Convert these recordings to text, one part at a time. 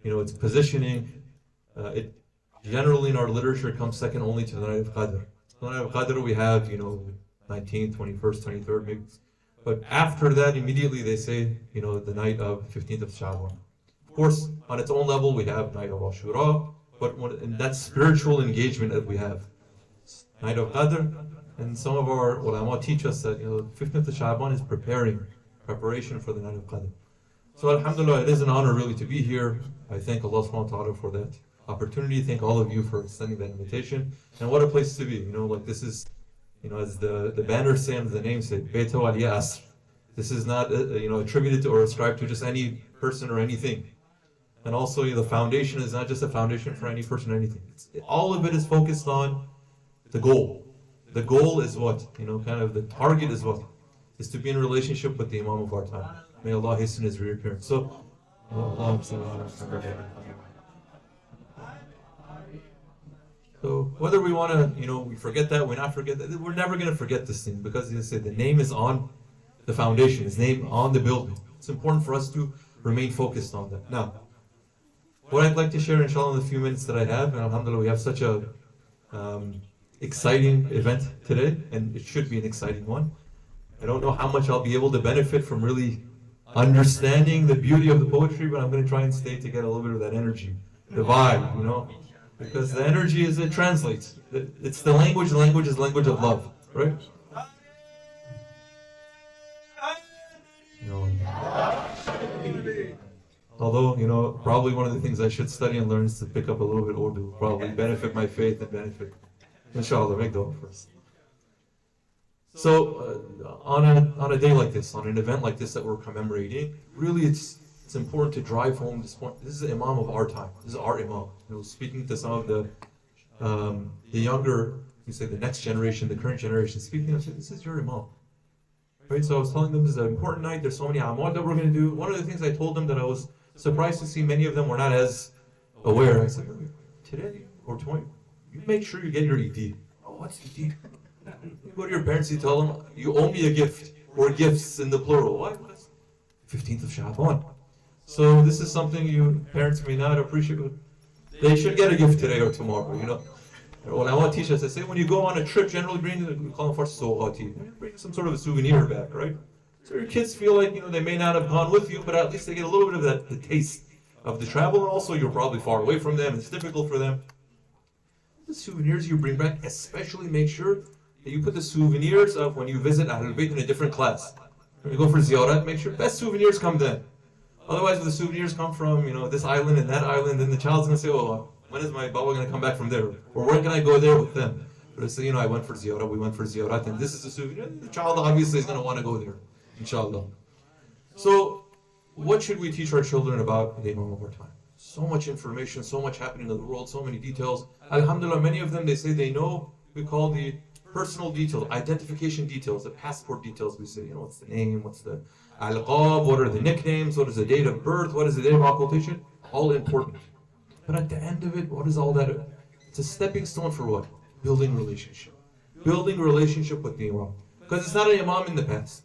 its positioning. It generally in our literature comes second only to the night of Qadr. The night of Qadr we have, 19th, 21st, 23rd, maybe. But after that, immediately they say, the night of 15th of Sha'ban. Of course, on its own level, we have night of Ashura, but in that spiritual engagement that we have, night of Qadr, and some of our ulama teach us that 15th of Sha'ban is preparation for the night of Qadr. So alhamdulillah, it is an honor really to be here. I thank Allah subhanahu wa ta'ala for that opportunity. Thank all of you for extending that invitation. And what a place to be, like this is, as the banner says, the name says, Bayt Waliya Asr. This is not, attributed to or ascribed to just any person or anything. And also, the foundation is not just a foundation for any person or anything. All of it is focused on the goal. The goal is what? Kind of the target is what? Is to be in a relationship with the Imam of our time. May Allah hasten his reappearance. So, whether we want to, we forget that, we not forget that, we're never going to forget this thing because they say the name is on the foundation, his name on the building. It's important for us to remain focused on that. Now, what I'd like to share, inshallah, in the few minutes that I have, and alhamdulillah, we have such a exciting event today, and it should be an exciting one. I don't know how much I'll be able to benefit from really understanding the beauty of the poetry, but I'm going to try and stay to get a little bit of that energy, the vibe, because the energy it translates. It's the language is language of love, right? Although, probably one of the things I should study and learn is to pick up a little bit Urdu, probably benefit my faith and benefit, inshallah, make dua first. So, on a day like this, on an event like this that we're commemorating, really it's important to drive home this point. This is the Imam of our time. This is our Imam. Speaking to some of the younger, the next generation, the current generation, speaking, I said, this is your Imam. Right? So I was telling them this is an important night. There's so many amal that we're going to do. One of the things I told them that I was surprised to see many of them were not as aware. I said, today or tomorrow, you make sure you get your ED. Oh, what's ED? You go to your parents, you tell them, you owe me a gift, or gifts in the plural. Why? 15th of Sha'ban. So this is something you parents may not appreciate. They should get a gift today or tomorrow, Well, I want to teach us, I say when you go on a trip, generally bring, we call them for soghati, bring some sort of a souvenir back, right? So your kids feel like, they may not have gone with you, but at least they get a little bit of that, the taste of the travel, and also you're probably far away from them, it's difficult for them. The souvenirs you bring back, especially make sure that you put the souvenirs of when you visit Ahlul Bayt in a different class. When you go for ziyarat, make sure best souvenirs come then. Otherwise, if the souvenirs come from, this island and that island, then the child's going to say, oh, when is my Baba going to come back from there? Or where can I go there with them? But I say, I went for ziyarat, we went for ziyarat, and this is a souvenir. The child obviously is going to want to go there, inshallah. So, what should we teach our children about the Imam of our time? So much information, so much happening in the world, so many details. Alhamdulillah, many of them, they say they know, we call the personal details, identification details, the passport details, we say, what's the name, what's the al-qab, what are the nicknames, what is the date of birth, what is the date of occultation, all important. But at the end of it, what is all that? It's a stepping stone for what? Building relationship. Building relationship with the Imam. Because it's not an Imam in the past.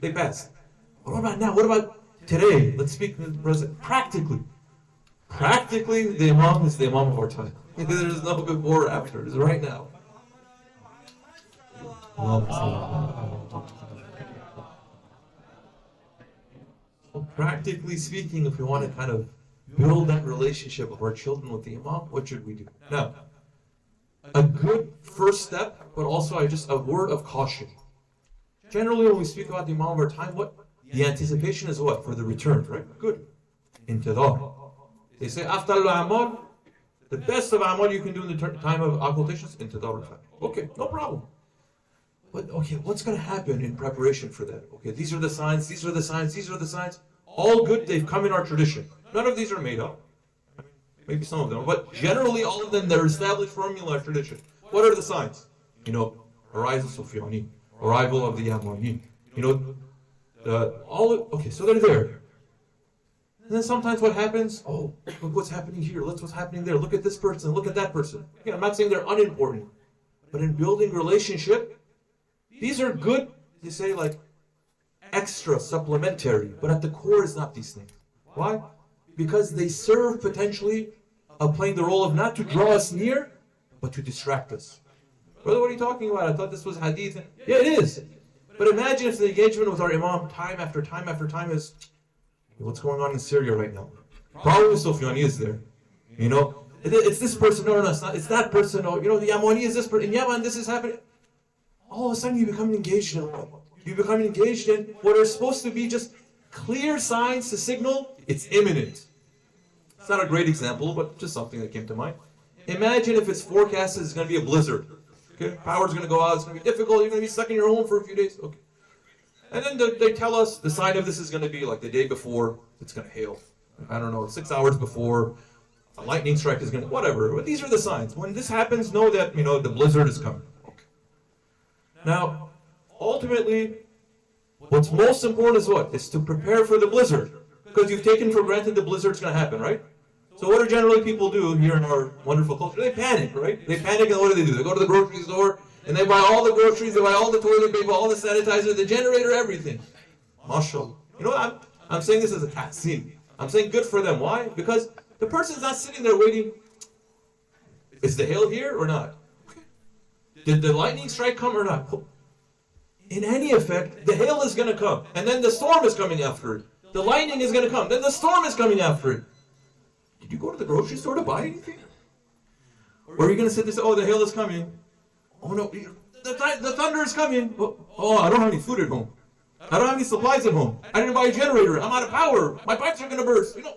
they passed. But what about now? What about today? Let's speak in the present. Practically, the Imam is the Imam of our time. There's no before or after. It's right now. So practically speaking, if we want to kind of build that relationship of our children with the Imam, what should we do? Now, a good first step, but also just a word of caution. Generally, when we speak about the Imam of our time, the anticipation is what? For the return, right? Good. Intidar. They say, after al-amal, the best of amal you can do in the time of occultation is intidar al-fajr. Okay, no problem. But okay, what's going to happen in preparation for that? Okay, these are the signs, these are the signs, these are the signs. All good, they've come in our tradition. None of these are made up. Maybe some of them, but generally all of them, they're established formula of tradition. What are the signs? Arise of Sufyani, arrival of the Yamani. Okay, so they're there. And then sometimes what happens? Oh, look what's happening here, look what's happening there, look at this person, look at that person. Again, I'm not saying they're unimportant, but in building relationship, these are good, you say, like, extra, supplementary, but at the core is not these things. Why? Because they serve potentially of playing the role of not to draw us near, but to distract us. Brother, what are you talking about? I thought this was hadith. Yeah, it is. But imagine if the engagement with our Imam time after time after time is, what's going on in Syria right now? Probably Sufyani is there. You know, it's this person, no, it's not, it's that person, or, you know, the Yamani is this person, in Yemen this is happening. All of a sudden you become engaged in what are supposed to be just clear signs to signal it's imminent. It's not a great example, but just something that came to mind. Imagine if it's forecasted it's going to be a blizzard. Okay, power's going to go out, it's going to be difficult, you're going to be stuck in your home for a few days. Okay. And then they tell us the sign of this is going to be like the day before, it's going to hail. I don't know, 6 hours before, a lightning strike is going to, whatever. But these are the signs. When this happens, know that, you know, the blizzard is coming. Okay. Now, ultimately, what's most important is what? Is to prepare for the blizzard. Because you've taken for granted the blizzard's going to happen, right? So what do generally people do here in our wonderful culture? They panic, right? They panic, and what do? They go to the grocery store, and they buy all the groceries, they buy all the toilet paper, all the sanitizer, the generator, everything. MashaAllah. You know, I'm saying this as a tahseen. I'm saying good for them. Why? Because the person's not sitting there waiting. Is the hail here or not? Did the lightning strike come or not? In any effect, the hail is going to come. And then the storm is coming after it. The lightning is going to come. Then the storm is coming after it. Did you go to the grocery store to buy anything? Or are you going to sit there and say, oh, the hail is coming. Oh no, the thunder is coming. Oh, I don't have any food at home. I don't have any supplies at home. I didn't buy a generator. I'm out of power. My pipes are going to burst. You know,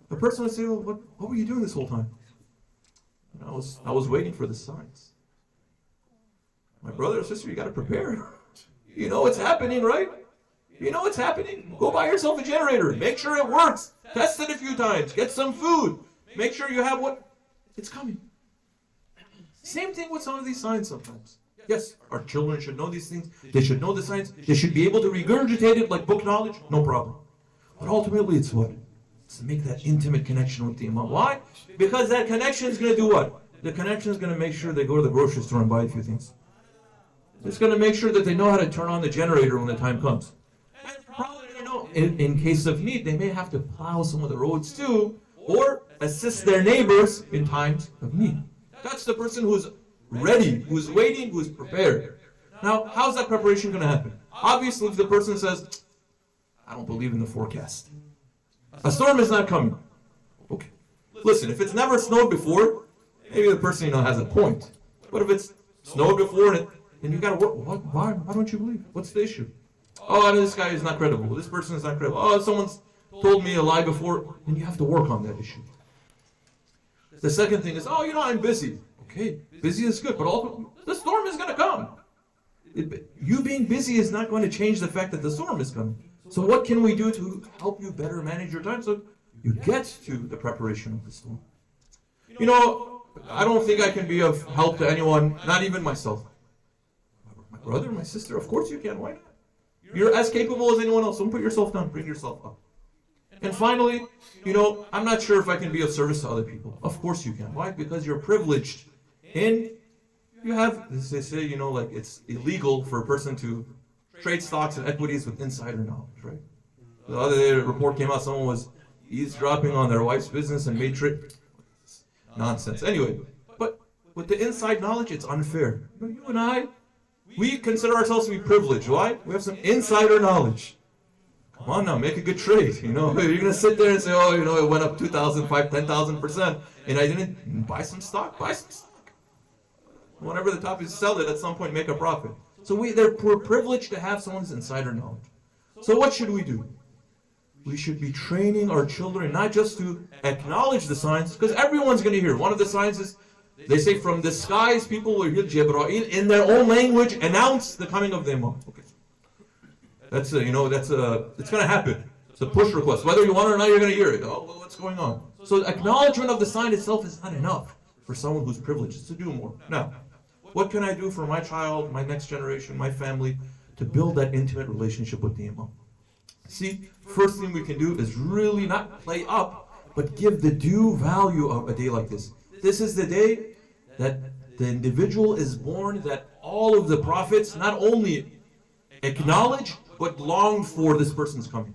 the person would say, well, what were you doing this whole time? And I was waiting for the signs. My brother or sister, you got to prepare. You know what's happening, right? You know what's happening. Go buy yourself a generator. Make sure it works. Test it a few times. Get some food. Make sure you have what? It's coming. Same thing with some of these signs sometimes. Yes, our children should know these things. They should know the signs. They should be able to regurgitate it like book knowledge. No problem. But ultimately it's what? It's to make that intimate connection with the Imam. Why? Because that connection is going to do what? The connection is going to make sure they go to the grocery store and buy a few things. It's going to make sure that they know how to turn on the generator when the time comes. And probably, you know, in case of need, they may have to plow some of the roads too, or assist their neighbors in times of need. That's the person who's ready, who's waiting, who's prepared. Now, how's that preparation going to happen? Obviously, if the person says, I don't believe in the forecast. A storm is not coming. Okay. Listen, if it's never snowed before, maybe the person, you know, has a point. But if it's snowed before, then you got to work. Why don't you believe? What's the issue? Oh, this guy is not credible. This person is not credible. Oh, someone's told me a lie before. Then you have to work on that issue. The second thing is, oh, you know, I'm busy. Okay, busy is good, but also the storm is going to come. You being busy is not going to change the fact that the storm is coming. So what can we do to help you better manage your time so you get to the preparation of the storm? You know, I don't think I can be of help to anyone, not even myself. My brother, my sister, of course you can. Why not? You're as capable as anyone else. Don't put yourself down. Bring yourself up. And finally, you know, I'm not sure if I can be of service to other people. Of course you can. Why? Because you're privileged. And you have, they say, you know, like it's illegal for a person to trade stocks and equities with insider knowledge, right? The other day, a report came out, someone was eavesdropping on their wife's business and made trade. Nonsense. Anyway, but with the inside knowledge, it's unfair. You and I, we consider ourselves to be privileged. Why? We have some insider knowledge. Come on now, make a good trade. You know, you're gonna sit there and say, oh, you know, it went up 2,000, 10,000%, and I didn't buy some stock. Buy some stock. Whenever the top is, sell it at some point, make a profit. So we're privileged to have someone's insider knowledge. So what should we do? We should be training our children not just to acknowledge the signs, because everyone's going to hear. One of the signs is, they say from the skies people will hear Jibreel in their own language announce the coming of the Imam. Okay. That's it's going to happen. It's a push request. Whether you want it or not, you're going to hear it. Oh, well, what's going on? So acknowledgement of the sign itself is not enough for someone who's privileged. It's to do more. Now, what can I do for my child, my next generation, my family, to build that intimate relationship with the Imam? See, first thing we can do is really not play up, but give the due value of a day like this. This is the day that the individual is born, that all of the prophets not only acknowledge, but longed for this person's coming.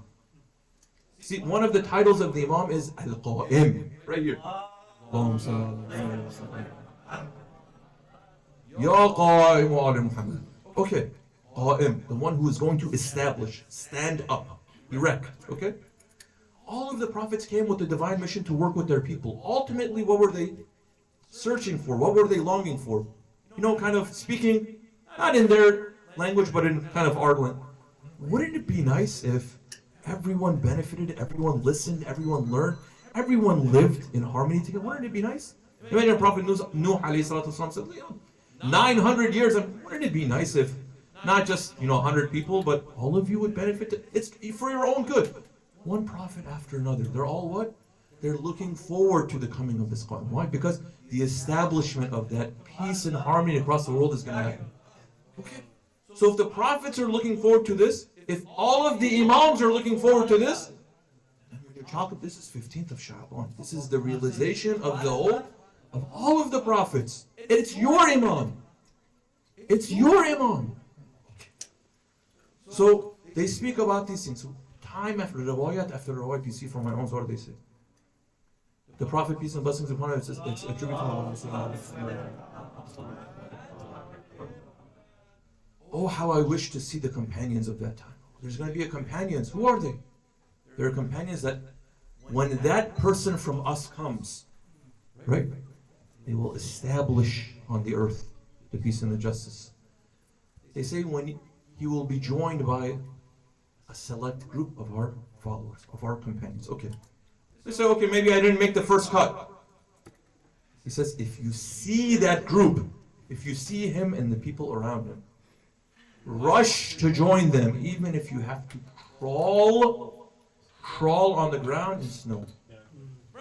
See, one of the titles of the Imam is Al-Qa'im, right here. Ya Qa'im ala Muhammad. Okay, Qa'im, the one who is going to establish, stand up, erect, okay? All of the prophets came with the divine mission to work with their people. Ultimately, what were they searching for? What were they longing for? You know, kind of speaking, not in their language, but in kind of our language. Wouldn't it be nice if everyone benefited, everyone listened, everyone learned, everyone lived in harmony together? Wouldn't it be nice? Imagine Prophet Nuh alayhi salatu wasalam said, 900 years, wouldn't it be nice if not just 100 people, but all of you would benefit? It's for your own good. One prophet after another. They're all what? They're looking forward to the coming of this Quran. Why? Because the establishment of that peace and harmony across the world is going to happen. Okay. So if the prophets are looking forward to this, if all of the Imams are looking forward to this, then when you're talking, this is 15th of Sha'ban. This is the realization of the whole, of all of the prophets. It's your Imam. It's your Imam. So they speak about these things. So time after riwayat, you see from my own, what do they say? The Prophet, peace and blessings upon him, it's attributed to Allah. Oh, how I wish to see the companions of that time. There's going to be a companions. Who are they? There are companions that when that person from us comes, right, they will establish on the earth the peace and the justice. They say when he will be joined by a select group of our followers, of our companions. Okay. They say, okay, maybe I didn't make the first cut. He says, if you see that group, if you see him and the people around him, rush to join them, even if you have to crawl on the ground in snow.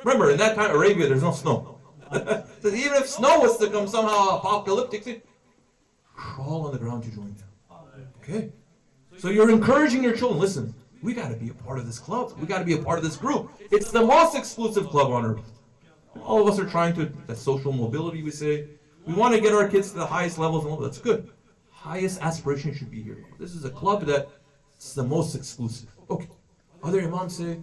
Remember, in that time, Arabia, there's no snow. So even if snow was to come somehow apocalyptic, crawl on the ground to join them. Okay? So you're encouraging your children, listen, we got to be a part of this club. We got to be a part of this group. It's the most exclusive club on earth. All of us are trying to, that social mobility we say, we want to get our kids to the highest levels, and all that's good. Highest aspiration should be here. This is a club that's the most exclusive. Okay. Other Imams say,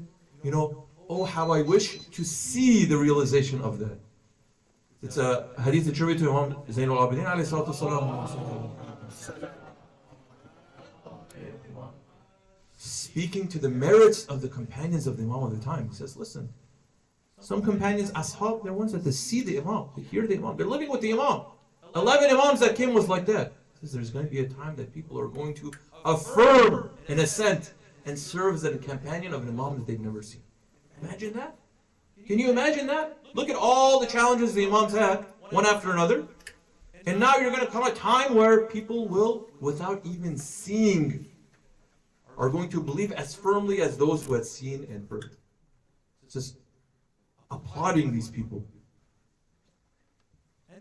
oh, how I wish to see the realization of that. It's a hadith attributed to Imam Zainul Abidin alayhi salatu wasalam. Speaking to the merits of the companions of the Imam of the time. He says, listen, some companions, ashab, they're ones that they see the Imam, they hear the Imam, they're living with the Imam. 11 Imams that came was like that. He says there's going to be a time that people are going to affirm an assent and serve as a companion of an Imam that they've never seen. Imagine that. Can you imagine that? Look at all the challenges the Imams had, one after another. And now you're going to come a time where people will, without even seeing, are going to believe as firmly as those who had seen and heard. It's just applauding these people.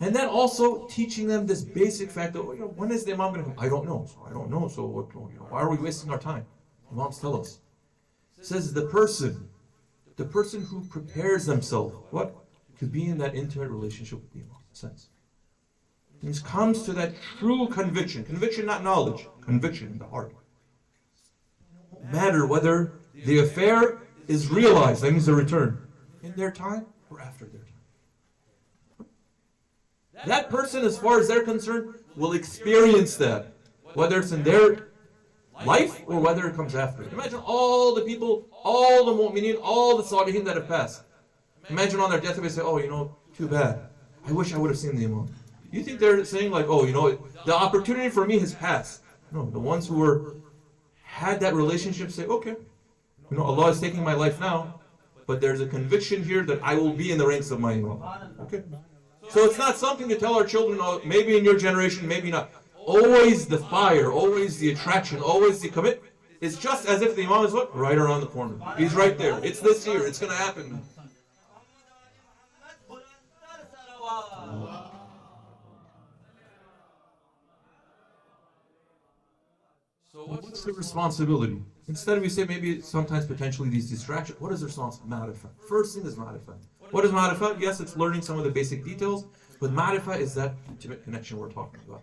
And then also teaching them this basic fact that, when is the Imam going to come? I don't know. So what, why are we wasting our time? Imams tell us. It says the person who prepares themselves, what? To be in that intimate relationship with the Imam. Sense. It comes to that true conviction. Conviction, not knowledge. Conviction in the heart. No matter whether the affair is realized, that means the return, in their time or after their time. That person, as far as they're concerned, will experience that, whether it's in their life or whether it comes after. Imagine all the people, all the mu'mineen, all the salihin that have passed. Imagine on their deathbed they say, too bad. I wish I would have seen the Imam. You think they're saying like, the opportunity for me has passed? No, the ones who had that relationship say, okay, Allah is taking my life now, but there's a conviction here that I will be in the ranks of my Imam. Okay. So it's not something to tell our children, maybe in your generation, maybe not. Always the fire, always the attraction, always the commitment. It's just as if the Imam is what? Right around the corner. He's right there. It's this year. It's going to happen. So what's the responsibility? Instead we say maybe sometimes potentially these distractions. What is the responsibility? Ma'rifah. First thing is ma'rifah. What is ma'rifah? Yes, it's learning some of the basic details, but ma'rifah is that intimate connection we're talking about.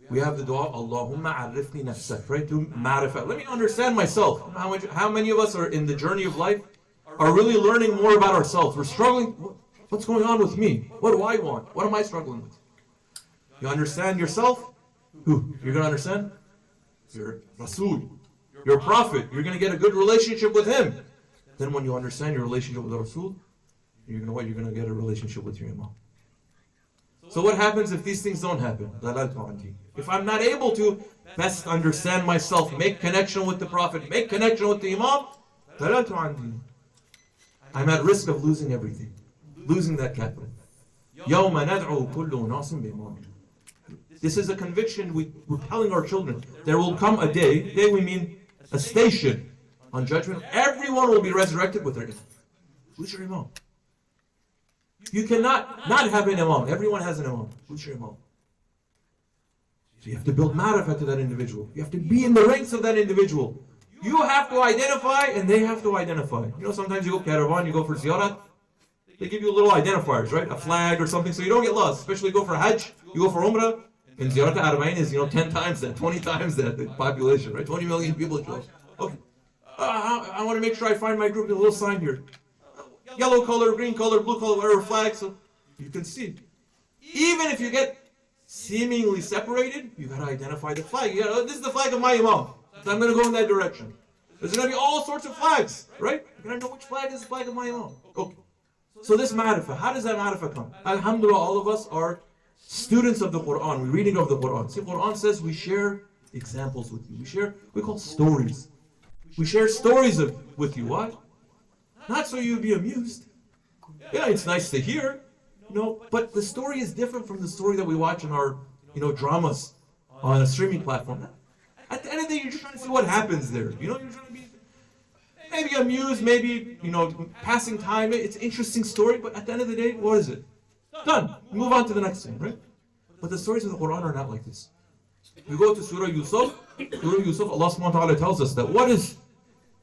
We have the dua, Allahumma arifni nafsak, right? To ma'rifat. Let me understand myself. How many of us are in the journey of life are really learning more about ourselves? We're struggling. What's going on with me? What do I want? What am I struggling with? You understand yourself? Who? You're going to understand? Your Rasul, your Prophet. You're going to get a good relationship with him. Then when you understand your relationship with the Rasul, you're going to what? You're going to get a relationship with your Imam. So what happens if these things don't happen? If I'm not able to best understand myself, make connection with the Prophet, make connection with the Imam, I'm at risk of losing everything. Losing that capital. This is a conviction we're telling our children. There will come a day we mean a station on judgment. Everyone will be resurrected with their Imam. Who's your Imam? You cannot not have an Imam. Everyone has an Imam. Who's your Imam? So you have to build ma'rifah to that individual. You have to be in the ranks of that individual. You have to identify and they have to identify. You know, sometimes you go caravan, you go for ziyarat. They give you little identifiers, right? A flag or something so you don't get lost. Especially you go for Hajj, you go for Umrah. And Ziyarat al-Arba'in is, 10 times that, 20 times that, the population, right? 20 million people show. Okay. I want to make sure I find my group. There's a little sign here. Yellow color, green color, blue color, whatever flag, so you can see. Even if you get seemingly separated, you got to identify the flag. This is the flag of my Imam. So I'm going to go in that direction. There's going to be all sorts of flags, right? You're going to know which flag is the flag of my Imam. Okay. So this ma'rifah, how does that ma'rifah come? Alhamdulillah, all of us are students of the Quran, we're reading of the Quran. See, Quran says we share examples with you. We call stories. We share stories with you. Why? Not so you'd be amused. Yeah, it's nice to hear. But the story is different from the story that we watch in our, dramas on a streaming platform. At the end of the day, you're just trying to see what happens there. You're trying to be maybe amused, maybe, passing time. It's an interesting story, but at the end of the day, what is it? Done. Move on to the next thing, right? But the stories of the Quran are not like this. We go to Surah Yusuf. Surah Yusuf, Allah subhanahu wa ta'ala tells us that what is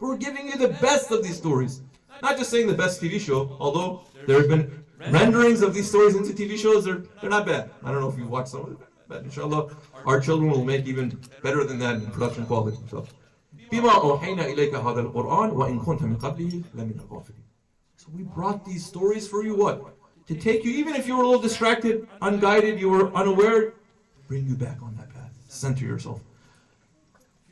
We're giving you the best of these stories. Not just saying the best TV show, although there have been renderings of these stories into TV shows. They're not bad. I don't know if you've watched some of them, but inshallah, our children will make even better than that in production quality. So we brought these stories for you, what? To take you, even if you were a little distracted, unguided, you were unaware, bring you back on that path. Center yourself.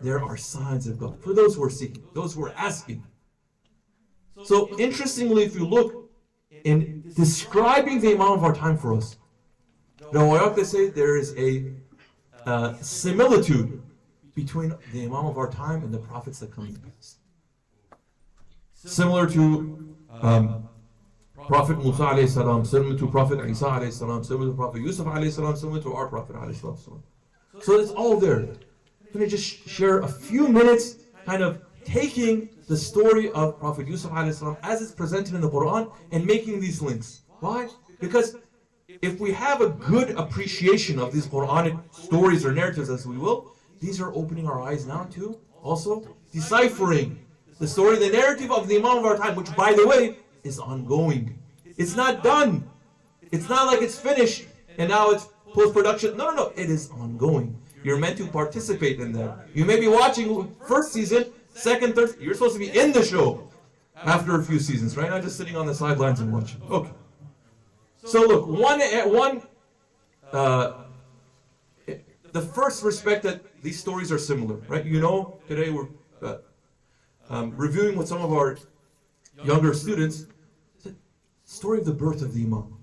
there are signs of God. For those who are seeking, those who are asking. So interestingly, if you look, in describing the Imam of our time for us, they say there is a similitude between the Imam of our time and the prophets that come in the past. Similar to Prophet Musa alayhi salam, similar to Prophet Isa alayhi salam, similar to Prophet Yusuf alayhi salam, similar to our Prophet alayhi salam. So it's all there. I'm going to just share a few minutes kind of taking the story of Prophet Yusuf alayhi salam as it's presented in the Quran and making these links. Why? Because if we have a good appreciation of these Quranic stories or narratives, as we will, these are opening our eyes now to also deciphering the story, the narrative of the Imam of our time, which, by the way, is ongoing. It's not done. It's not like it's finished and now it's post-production. No. It is ongoing. You're meant to participate in that. You may be watching first season, second, third. You're supposed to be in the show after a few seasons, right? Not just sitting on the sidelines and watching. Okay. So look, the first respect that these stories are similar, right? Today we're reviewing with some of our younger students the story of the birth of the Imam.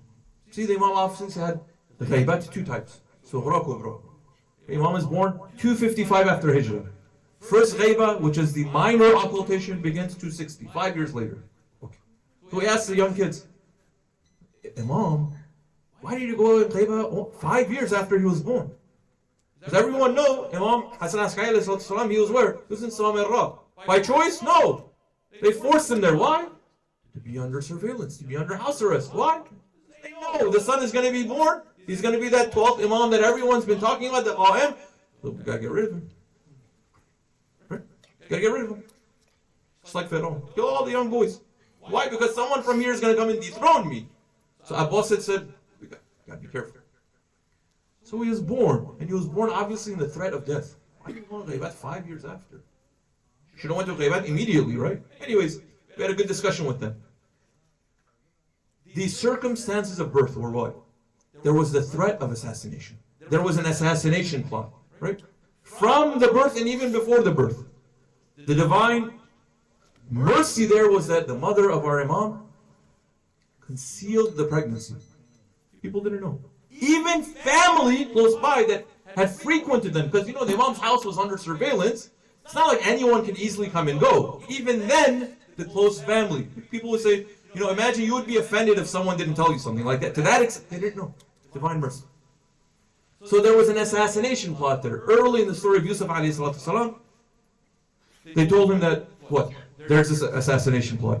See, the Imam often had the ghaibat, two types. So the Imam is born 255 after Hijrah. First ghaiba, which is the minor occultation, begins 260, 5 years later. Okay. So we asked the young kids, Imam, why did you go in ghaiba 5 years after he was born? Does everyone know Imam Hassan Askari, he was where? He was in Salam al-Ra. By choice? No. They forced him there. Why? To be under surveillance, to be under house arrest. Why? They know the son is going to be born. He's going to be that 12th Imam that everyone's been talking about, the Qa'im. Look, we got to get rid of him. Gotta get rid of them. Just like Pharaoh. Kill all the young boys. Why? Because someone from here is going to come and dethrone me. So Abbas said, we gotta be careful. So he was born, and he was born obviously in the threat of death. Why did he go to Ghaibat 5 years after? Should have went to Ghaibat immediately, right? Anyways, we had a good discussion with them. The circumstances of birth were what? There was the threat of assassination. There was an assassination plot, right? From the birth and even before the birth. The divine mercy there was that the mother of our Imam concealed the pregnancy. People didn't know. Even family close by that had frequented them, because you know the Imam's house was under surveillance. It's not like anyone can easily come and go. Even then, the close family. People would say, you know, imagine you would be offended if someone didn't tell you something like that. To that extent, they didn't know. Divine mercy. So there was an assassination plot there. Early in the story of Yusuf alayhi salatu salam, they told him that, what? There's this assassination plot.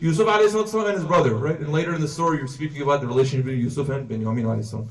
Yusuf alayhi salatu salam and his brother, right? And later in the story, you're speaking about the relationship between Yusuf and Binyamin alayhi salam.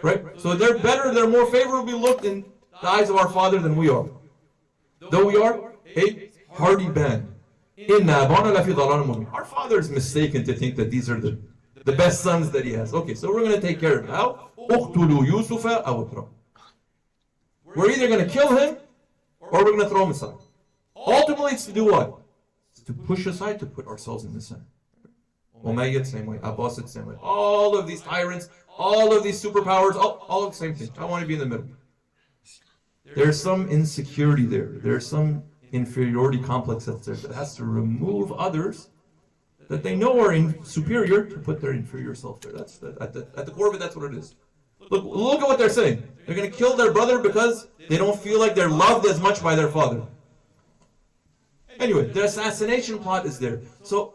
Right? So they're better, they're more favorably looked in the eyes of our father than we are. Though we are a hardy band. Our father is mistaken to think that these are the best sons that he has. Okay, so we're going to take care of it. How? We're either going to kill him or we're going to throw him aside. Ultimately, it's to do what? It's to push aside, to put ourselves in the center. Umayyad, same way. Abbasid, same way. All of these tyrants, all of these superpowers, all of the same thing. I want to be in the middle. There's some insecurity there. There's some inferiority complex that's there that has to remove others that they know are superior to put their inferior self there. That's at the core of it, that's what it is. Look at what they're saying. They're going to kill their brother because they don't feel like they're loved as much by their father. Anyway, the assassination plot is there. So,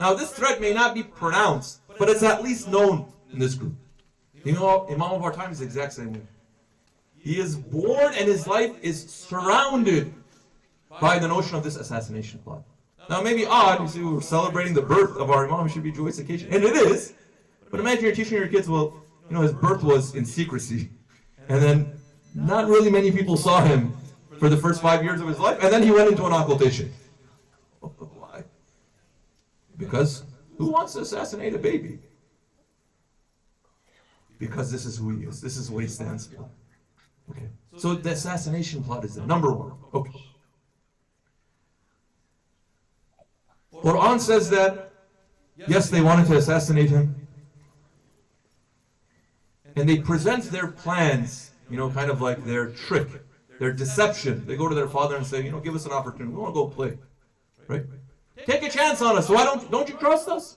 Now, this threat may not be pronounced, but it's at least known in this group. You know, Imam of our time is the exact same way. He is born and his life is surrounded by the notion of this assassination plot. Now, it may be odd, you see, we're celebrating the birth of our Imam, it should be a joyous occasion, and it is. But imagine you're teaching your kids, well, you know, his birth was in secrecy. And then not really many people saw him for the first 5 years of his life, and then he went into an occultation. Why? Because who wants to assassinate a baby? Because this is who he is. This is what he stands for. Okay. So the assassination plot is the number one. Okay. Quran says that, yes, they wanted to assassinate him. And they present their plans, you know, kind of like their trick, their deception. They go to their father and say, you know, give us an opportunity. We want to go play. Right? Take a chance on us. Why don't you trust us?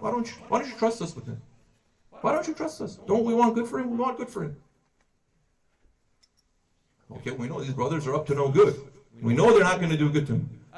Why don't you trust us with him? Why don't you trust us? Don't we want good for him? We want good for him. Okay, we know these brothers are up to no good. We know they're not going to do good to him.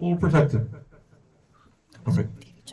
we'll protect him. Okay.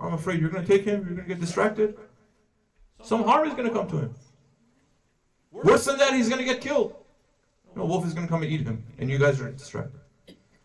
I'm afraid you're going to take him, you're going to get distracted. Some harm is going to come to him. Worse than that, he's going to get killed. No, wolf is going to come and eat him, and you guys are distracted.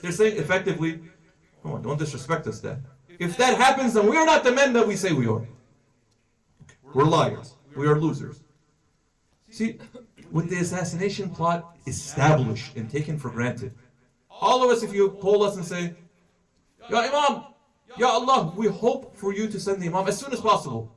they're saying effectively, come on, don't disrespect us, Dad. If that happens, then we are not the men that we say we are. We're liars. We are losers. See, with the assassination plot established and taken for granted, all of us, if you poll us and say, Ya Imam, Ya Allah, we hope for you to send the Imam as soon as possible.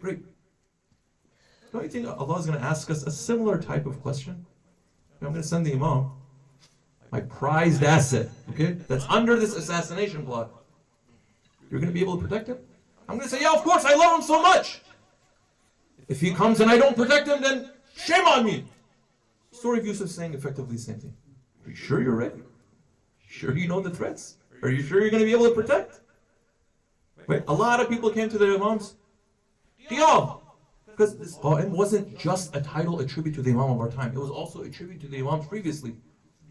great. Don't you think Allah is going to ask us a similar type of question? I'm going to send the Imam, my prized asset, okay, that's under this assassination plot. You're going to be able to protect him? I'm going to say, yeah, of course, I love him so much. If he comes and I don't protect him, then shame on me. The story of Yusuf saying effectively the same thing. Are you sure you're ready? Sure you know the threats? Are you sure you're going to be able to protect? Right? A lot of people came to their Imams. Qiyam, Because this Qa'im wasn't just a title attributed to the Imam of our time. It was also a tribute to the Imams previously.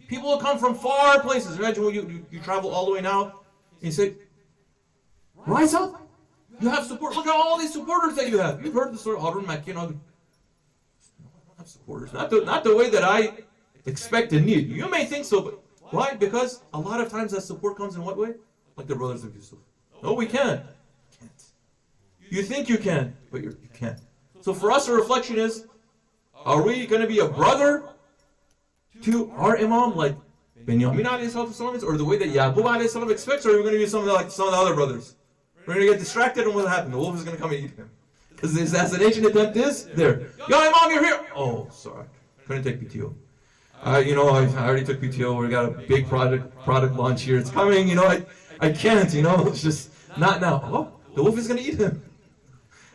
People will come from far places. Imagine when you travel all the way now, and you say, rise up. You have support. Look at all these supporters that you have. You've heard the story of Harun Makki and other. I have supporters. Not the way that I expect and need. You may think so, but why? Because a lot of times that support comes in what way? Like the brothers of Yusuf. No, we can't. You think you can, but you can't. So for us, a reflection is, are we going to be a brother to our Imam like Binyamin alayhi or the way that Yaqub alayhi expects, or are we going to be something like some of the other brothers? We're going to get distracted and what'll happen? The wolf is going to come and eat him. Because the assassination attempt is there. Yo, Imam, you're here! Oh, sorry. Couldn't take PTO. I already took PTO. We got a big product launch here. It's coming, I can't, it's just not now. Oh, the wolf is going to eat him.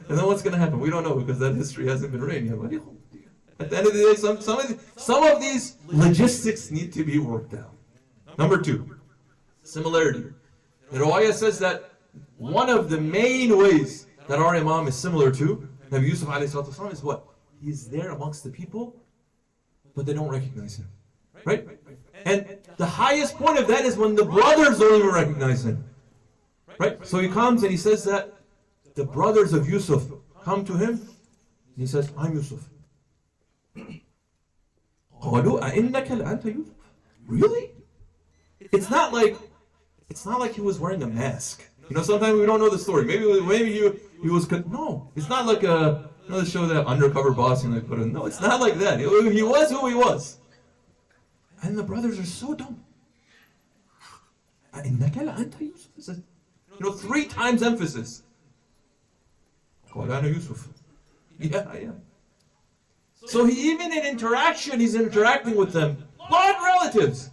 And then what's going to happen? We don't know because that history hasn't been written yet. At the end of the day, some of these logistics need to be worked out. Number 2, similarity. The Riwayah says that one of the main ways that our Imam is similar to Nabi Yusuf alayhi is what? He's there amongst the people, but they don't recognize him. Right? And the highest point of that is when the brothers don't even recognize him. Right? So he comes and he says that the brothers of Yusuf come to him, and he says, I'm Yusuf. Really? It's not like he was wearing a mask. Sometimes we don't know the story. Maybe he was. No, it's not like the show that undercover boss and they put in. No, it's not like that. He was who he was. And the brothers are so dumb. 3 times emphasis. Yeah, I am. So even in interaction, he's interacting with them. Blood relatives.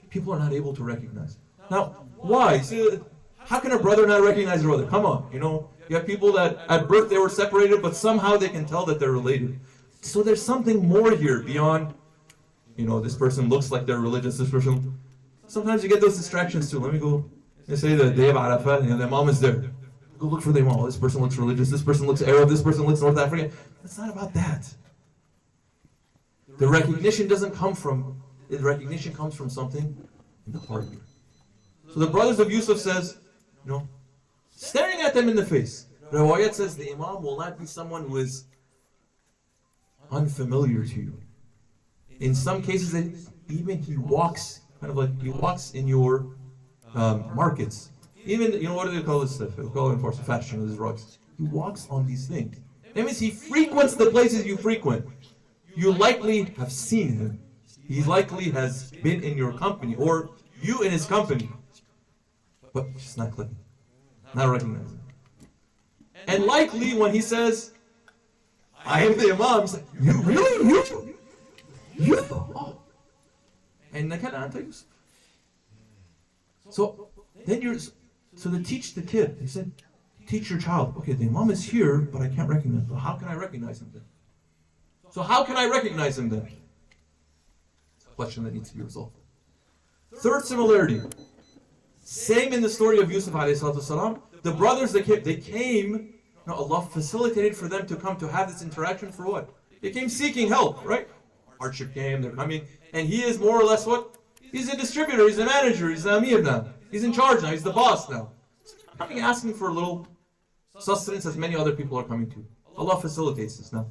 People are not able to recognize. Now, why? See, how can a brother not recognize a brother? Come on, you have people that at birth they were separated, but somehow they can tell that they're related. So there's something more here beyond, this person looks like they're religious, this person. Sometimes you get those distractions too. Let me go, they say the day of Arafat, the Imam is there. Go look for the Imam. This person looks religious, this person looks Arab, this person looks North African. It's not about that. The recognition comes from something in the heart. So the brothers of Yusuf says, staring at them in the face. Riwayat says the Imam will not be someone who is unfamiliar to you. In some cases, even he walks in your markets. Even, what do they call this stuff? They call it in fashion, these rugs. He walks on these things. That means he frequents the places you frequent. You likely have seen him. He likely has been in your company, or you in his company. But just not clicking. Not recognizing. And likely when he says, I am the Imam, he's like, you really? You? Oh. And so they teach the kid. They said, teach your child. Okay, the Imam is here, but I can't recognize him. Well, how can I recognize him then? So how can I recognize him then? It's a question that needs to be resolved. Third similarity. Same in the story of Yusuf alayhi salam. The brothers, they came, Allah facilitated for them to come to have this interaction for what? They came seeking help, right? Hardship came, they're coming, and he is more or less what? He's a distributor, he's a manager, he's the Amir now. He's in charge now, he's the boss now. He's coming asking for a little sustenance as many other people are coming to. Allah facilitates this now.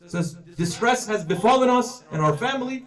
It says, distress has befallen us and our family.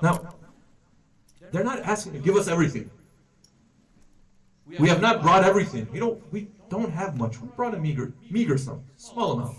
Now, they're not asking to give us everything. We have not brought everything. We don't have much. We brought a meager sum, small amount.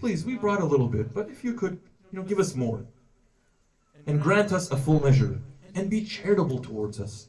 Please, we brought a little bit, but if you could, give us more. And grant us a full measure. And be charitable towards us.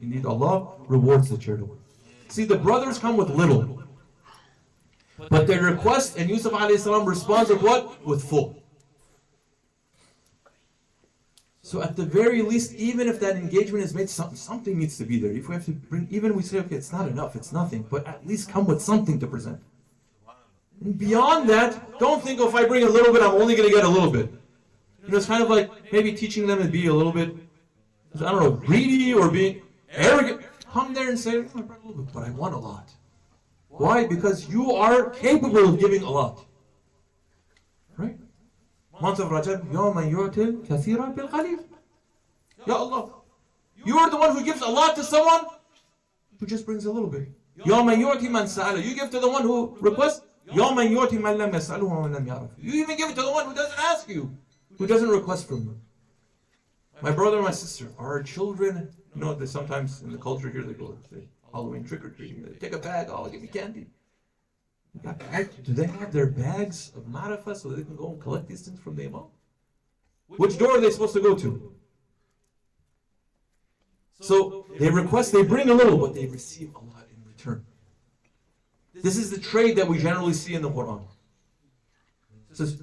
Indeed, Allah rewards the charitable. See, the brothers come with little. But they request, and Yusuf alayhi salam responds with what? With full. So at the very least, even if that engagement is made, something needs to be there. If we have to bring, even we say, okay, it's not enough, it's nothing, but at least come with something to present. And beyond that, don't think, oh, if I bring a little bit, I'm only going to get a little bit. You know, it's kind of like maybe teaching them to be a little bit, I don't know, greedy or being arrogant. Come there and say, oh, I brought a little bit, but I want a lot. Why? Because you are capable of giving a lot. Right? Month of Rajab, Ya man yu'til kathira bil qalil. Ya Allah, you are the one who gives a lot to someone who just brings a little bit. Ya man yu'ti man sa'ala. You give to the one who requests. Ya man yu'ti man lam yas'aluhu wa man lam ya'raf. You even give it to the one who doesn't ask you, who doesn't request from you. My brother and my sister, our children, you know, sometimes in the culture here they go, say, Halloween trick-or-treating. They take a bag, oh, give me candy. Do they have their bags of marifah so they can go and collect these things from the Imam? Which door are they supposed to go to? So they request, they bring a little, but they receive a lot in return. This is the trade that we generally see in the Quran. It says,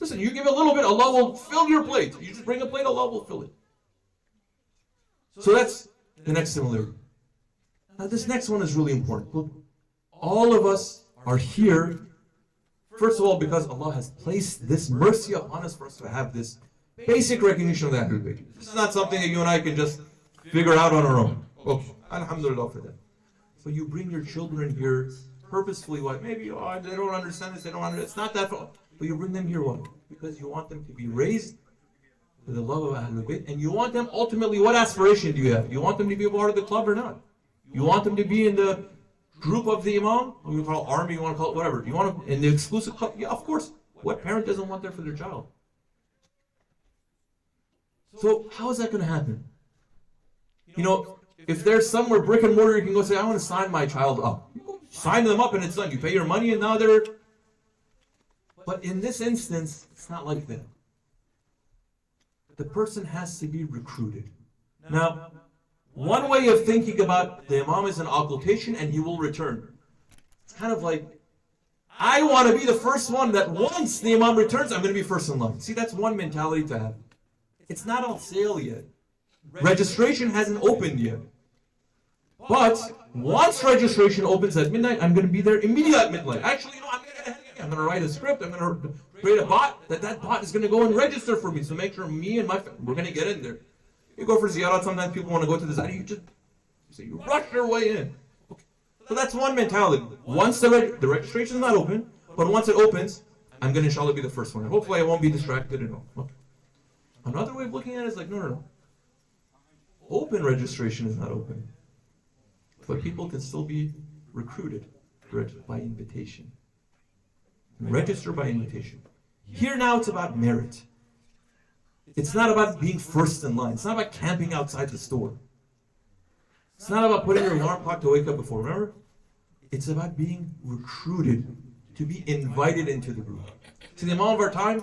Listen, you give a little bit, Allah will fill your plate. You just bring a plate, Allah will fill it. So that's the next similarity. Now this next one is really important. Look, all of us are here, first of all, because Allah has placed this mercy upon us for us to have this basic recognition of the Ahlul Bayt. This is not something that you and I can just figure out on our own. Okay, alhamdulillah for that. So you bring your children here purposefully. Why? Maybe they don't understand this, they don't understand. It's not that far. But you bring them here, why? Because you want them to be raised with the love of Ahlul Bayt, and you want them ultimately, what aspiration do you have? You want them to be a part of the club or not? You want them to be in the group of the Imam? Or you call it army, you want to call it whatever. You want them in the exclusive club? Yeah, of course. What parent doesn't want that for their child? So how is that going to happen? You know, if there's somewhere brick and mortar, you can go say, I want to sign my child up. You go sign them up and it's done. You pay your money and now they're... But in this instance, it's not like that. The person has to be recruited. Now, one way of thinking about the Imam is an occultation and he will return. It's kind of like, I want to be the first one that once the Imam returns, I'm going to be first in line. See, that's one mentality to have. It's not on sale yet. Registration hasn't opened yet. But once registration opens at midnight, I'm going to be there immediately at midnight. Actually, you know, I'm going to write a script. I'm going to create a bot. That bot is going to go and register for me. So make sure me and my family, we're going to get in there. You go for ziyarat, sometimes people want to go to the ziyarah. You rush your way in. Okay. So that's one mentality. Once the registration is not open, but once it opens, I'm going to inshallah be the first one. Hopefully I won't be distracted at all. Okay. Another way of looking at it is like, no. Open registration is not open. But people can still be recruited by invitation. Register by invitation. Here now it's about merit. It's not about being first in line. It's not about camping outside the store. It's not about putting your alarm clock to wake up before. Remember? It's about being recruited to be invited into the group. See, the Imam of our time,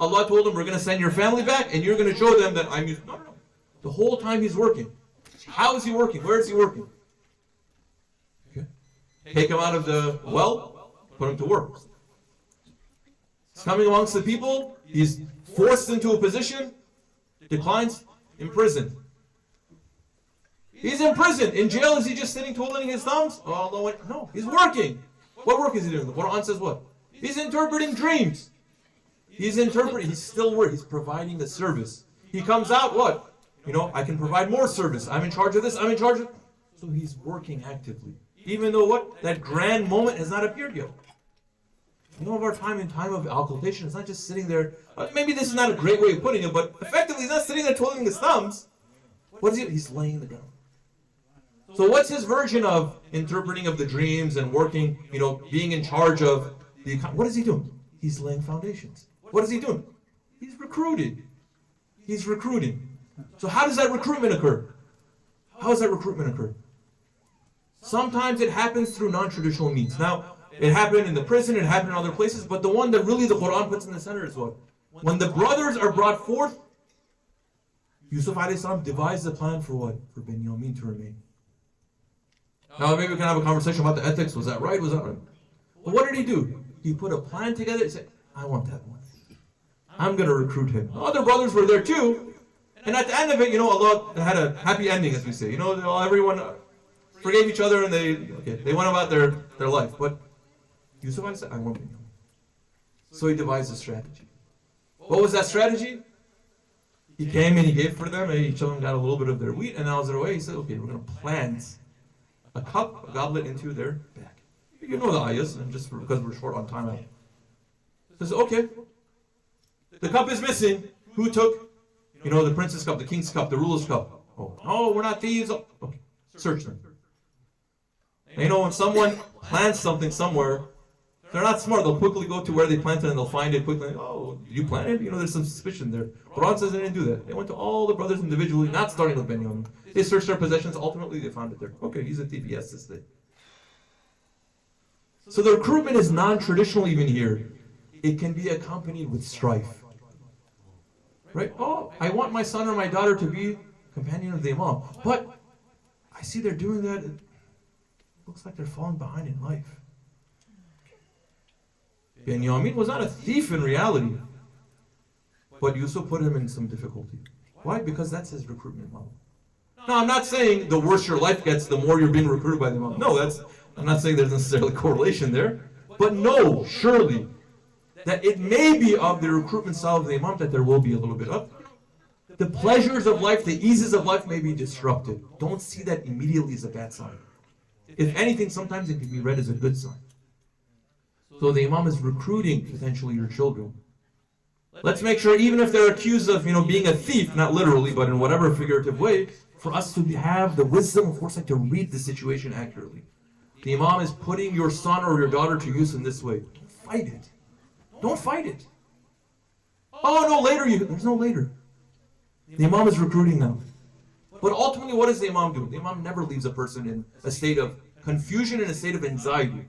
Allah told him, we're going to send your family back and you're going to show them that I'm Yusuf. No. The whole time he's working. How is he working? Where is he working? Okay. Take him out of the well, put him to work. He's coming amongst the people, he's forced into a position, declines, imprisoned. He's in prison. In jail, is he just sitting twiddling his thumbs? Oh, no, he's working. What work is he doing? The Quran says what? He's interpreting dreams. He's still working. He's providing a service. He comes out, what? You know, I can provide more service. I'm in charge of this, I'm in charge of... So he's working actively. Even though what? That grand moment has not appeared yet. You know, of our time, in time of occultation, it's not just sitting there. Maybe this is not a great way of putting it, but effectively he's not sitting there twiddling his thumbs. What is he? He's laying the ground. So what's his version of interpreting of the dreams and working, you know, being in charge of the... What is he doing? He's laying foundations. What is he doing? He's recruited. He's recruiting. So how does that recruitment occur? How does that recruitment occur? Sometimes it happens through non-traditional means. Now, it happened in the prison, it happened in other places, but the one that really the Quran puts in the center is what? When the brothers are brought forth, Yusuf a.s. devised a plan for what? For Binyamin to remain. Now maybe we can have a conversation about the ethics. Was that right? Was that right? But what did he do? He put a plan together and said, I want that one. I'm going to recruit him. Other brothers were there too. And at the end of it, Allah had a happy ending, as we say. Everyone forgave each other and they went about their life. But Yusuf said, I want him. So he devised a strategy. What was that strategy? He came and he gave for them, and each of them got a little bit of their wheat, and on their way, he said, okay, we're going to plant a cup, a goblet into their back. You know the ayahs, and just because we're short on time, he says, okay, the cup is missing. Who took, the prince's cup, the king's cup, the ruler's cup? Oh, no, we're not thieves. Okay, search them. And when someone plants something somewhere, they're not smart. They'll quickly go to where they planted and they'll find it quickly. Oh, did you plant it? There's some suspicion there. Quran says they didn't do that. They went to all the brothers individually, not starting with Benjamin. They searched their possessions. Ultimately, they found it there. Okay, he's a thief. Yes, this thing. So the recruitment is non-traditional even here. It can be accompanied with strife. Right? Oh, I want my son or my daughter to be companion of the Imam. But I see they're doing that. It looks like they're falling behind in life. Benjamin was not a thief in reality, but Yusuf put him in some difficulty. Why? Because that's his recruitment model. Now, I'm not saying the worse your life gets, the more you're being recruited by the Imam. No, I'm not saying there's necessarily correlation there, but no, surely, that it may be of the recruitment style of the Imam that there will be a little bit of. The pleasures of life, the eases of life may be disrupted. Don't see that immediately as a bad sign. If anything, sometimes it can be read as a good sign. So the Imam is recruiting potentially your children. Let's make sure, even if they're accused of being a thief, not literally, but in whatever figurative way, for us to have the wisdom of foresight to read the situation accurately. The Imam is putting your son or your daughter to use in this way. Don't fight it. Don't fight it. Oh no, later there's no later. The Imam is recruiting now. But ultimately, what does the Imam do? The Imam never leaves a person in a state of confusion and a state of anxiety.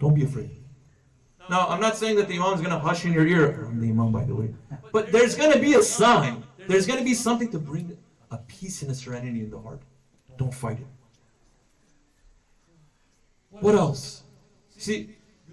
Don't be afraid. Now, I'm not saying that the Imam is going to hush in your ear. I'm the Imam, by the way. But there's going to be a sign. There's going to be something to bring a peace and a serenity in the heart. Don't fight it. What else? See,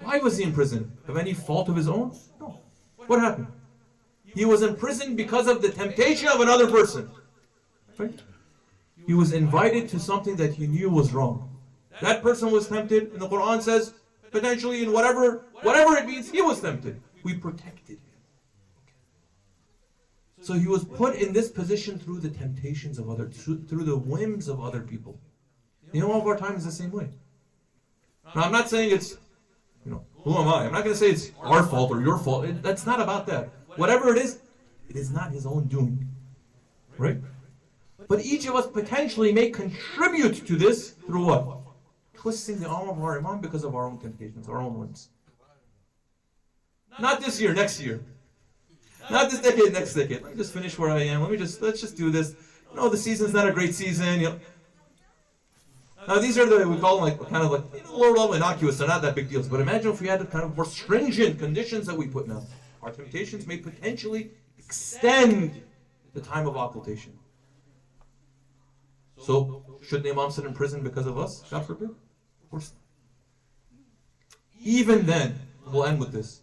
Why was he imprisoned? Of any fault of his own? No. What happened? He was imprisoned because of the temptation of another person. Right? He was invited to something that he knew was wrong. That person was tempted, and the Quran says, potentially in whatever it means, he was tempted. We protected him. So he was put in this position through the temptations of others, through the whims of other people. All of our time is the same way. Now, I'm not saying it's, who am I? I'm not going to say it's our fault or your fault. That's not about that. Whatever it is not his own doing. Right? But each of us potentially may contribute to this through what? Twisting the arm of our Imam because of our own temptations, our own whims. Not this year, next year. Not this decade, next decade. Let me just finish where I am. Let's just do this. The season's not a great season. Now these are we call them lower level innocuous. They're not that big deals. But imagine if we had the kind of more stringent conditions that we put now. Our temptations may potentially extend the time of occultation. So, should the Imam sit in prison because of us? God forbid. Of course not. Even then, we'll end with this.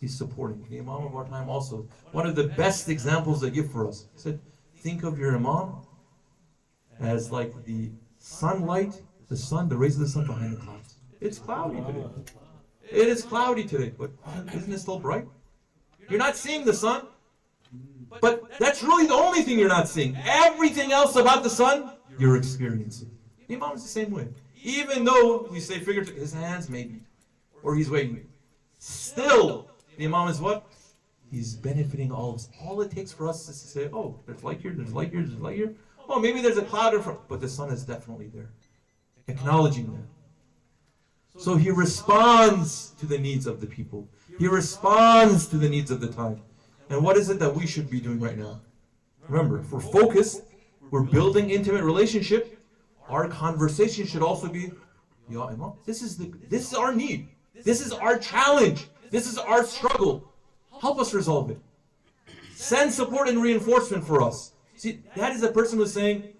He's supporting. The Imam of our time also. One of the best examples they give for us. He said, think of your Imam as like the sunlight, the rays of the sun behind the clouds. It's cloudy today. It is cloudy today, but isn't it still bright? You're not seeing the sun, but that's really the only thing you're not seeing. Everything else about the sun, you're experiencing. The Imam is the same way. Even though we say figuratively, his hands maybe, or he's waiting. Still, the Imam is what? He's benefiting all of us. All it takes for us is to say, oh, there's light here, there's light here, there's light here. Oh, maybe there's a cloud in front, but the sun is definitely there. Acknowledging that. So he responds to the needs of the people. He responds to the needs of the time. And what is it that we should be doing right now? Remember, if we're focused, we're building intimate relationship, our conversation should also be Ya Imam, this is our need. This is our challenge. This is our struggle. Help us resolve it. Send support and reinforcement for us. See, that is a person who's saying,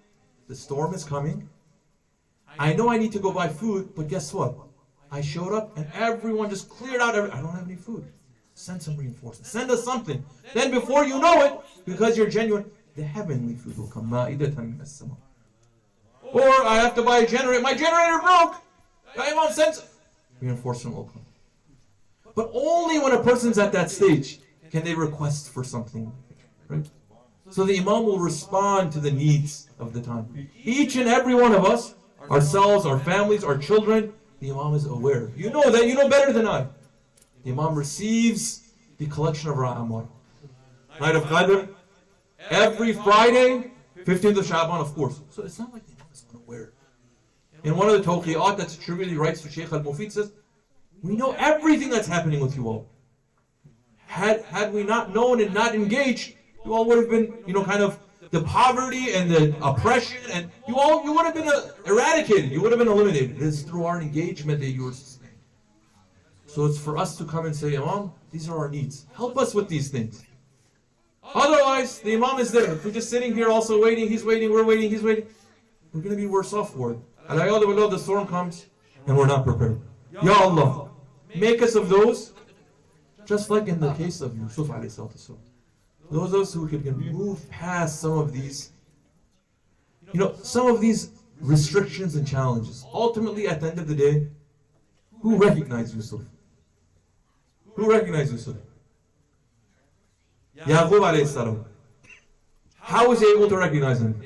the storm is coming. I know I need to go buy food, but guess what? I showed up and everyone just cleared out. I don't have any food. Send some reinforcement. Send us something. Then before you know it, because you're genuine, the heavenly food will come. Or I have to buy a generator. My generator broke. Imam sends. Reinforcement will come. But only when a person's at that stage can they request for something. Right? So the Imam will respond to the needs of the time. Each and every one of us, ourselves, our families, our children, the Imam is aware. You know that, you know better than I. The Imam receives the collection of our Amal. Night of Qadr, every Friday, 15th of Sha'ban, of course. So it's not like the Imam is unaware. In one of the Tawqi'at that's attributed, he writes to Shaykh al-Mufid, says, we know everything that's happening with you all. Had we not known and not engaged, you all would have been, kind of the poverty and the oppression, and you would have been eradicated. You would have been eliminated. It is through our engagement that you were sustained. So it's for us to come and say, Imam, these are our needs. Help us with these things. Otherwise, the Imam is there. If we're just sitting here also waiting, he's waiting, we're waiting, he's waiting, we're going to be worse off for it. Al-Ayadu, the storm comes and we're not prepared. Ya Allah, make us of those, just like in the case of Yusuf alayhi salatu. Those of us who can move past some of these, some of these restrictions and challenges. Ultimately, at the end of the day, who recognized Yusuf? Who recognized Yusuf? Yaqub alayhi salam. How was he able to recognize him?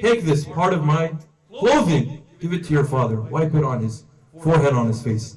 Take this part of my clothing, give it to your father, wipe it on his forehead, on his face.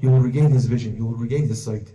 you will regain his vision, you will regain his sight.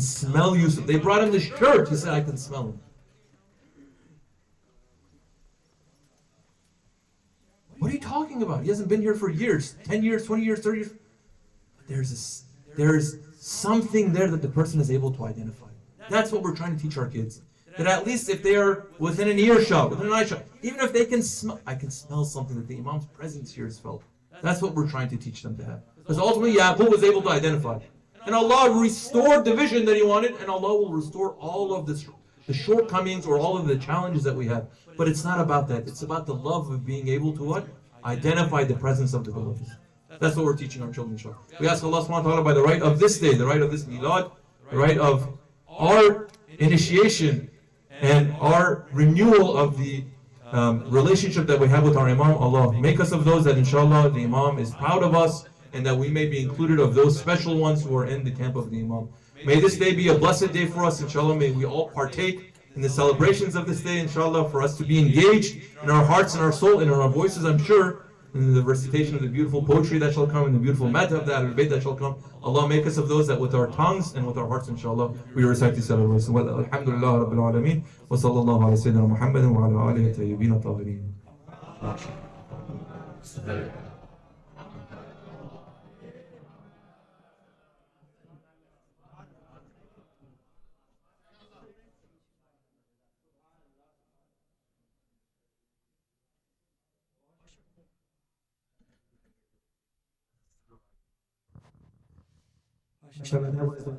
smell Yusuf. They brought him the shirt. He said, I can smell him. What are you talking about? He hasn't been here for years, 10 years, 20 years, 30 years. But there's something there that the person is able to identify. That's what we're trying to teach our kids. That at least if they are within an earshot, within an eye shot, even if they can smell, I can smell something that the Imam's presence here is felt. That's what we're trying to teach them to have. Because ultimately Yaqub was able to identify. And Allah restored the vision that He wanted, and Allah will restore all of the shortcomings or all of the challenges that we have. But it's not about that. It's about the love of being able to what? Identify the presence of the beloved. That's what we're teaching our children, inshallah. We ask Allah subhanahu wa ta'ala by the right of this day, the right of this milad, the right of our initiation and our renewal of the relationship that we have with our Imam. Allah, make us of those that inshallah the Imam is proud of us, and that we may be included of those special ones who are in the camp of the Imam. May this day be a blessed day for us, inshallah. May we all partake in the celebrations of this day, inshallah, for us to be engaged in our hearts and our soul and in our voices, I'm sure, in the recitation of the beautiful poetry that shall come, and the beautiful matter of the Ahlul Bayt that shall come. Allah, make us of those that with our tongues and with our hearts, inshallah, we recite these celebrations. Alhamdulillah Rabbil Alameen. Wa sallallahu ala Sayyidina Muhammadin wa ala alihi tayyibin tahirin. Mashallah, that was a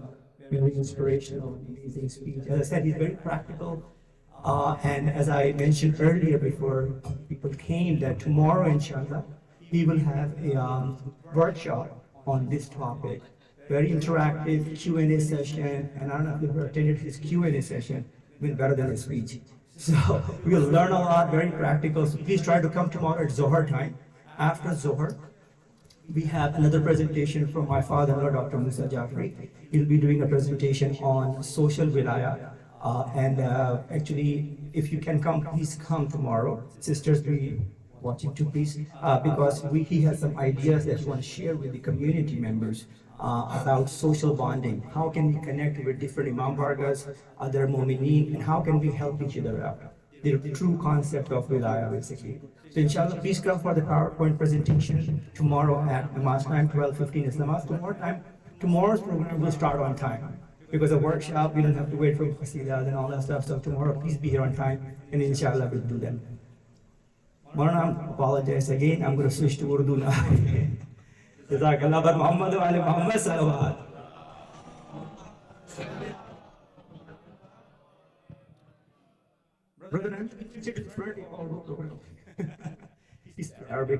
very inspirational, amazing speech. As I said, he's very practical. And as I mentioned earlier before people came, that tomorrow, inshallah, he will have a workshop on this topic. Very interactive Q&A session. And I don't know if you've attended his Q&A session, been better than his speech. So we'll learn a lot, very practical. So please try to come tomorrow at Zohar time. After Zohar, we have another presentation from my father-in-law, Dr. Musa Jafri. He'll be doing a presentation on social wilaya. Actually, if you can come, please come tomorrow. Sisters, be watching too, please, because he has some ideas that he wants to share with the community members about social bonding. How can we connect with different Imam Bargas, other Mu'mineen, and how can we help each other out? the true concept of wilaya basically. So inshallah, please come for the PowerPoint presentation tomorrow at Namaz time, 12:15 is Namaz. Tomorrow's program will start on time. Because of workshop, we don't have to wait for qasidas and all that stuff. So tomorrow, please be here on time, and inshallah we'll do them. Maulana, apologize again. I'm going to switch to Urdu now. Jazakallah bar Muhammad wa ali Muhammad salawat. Brother, I'm He's Arabic.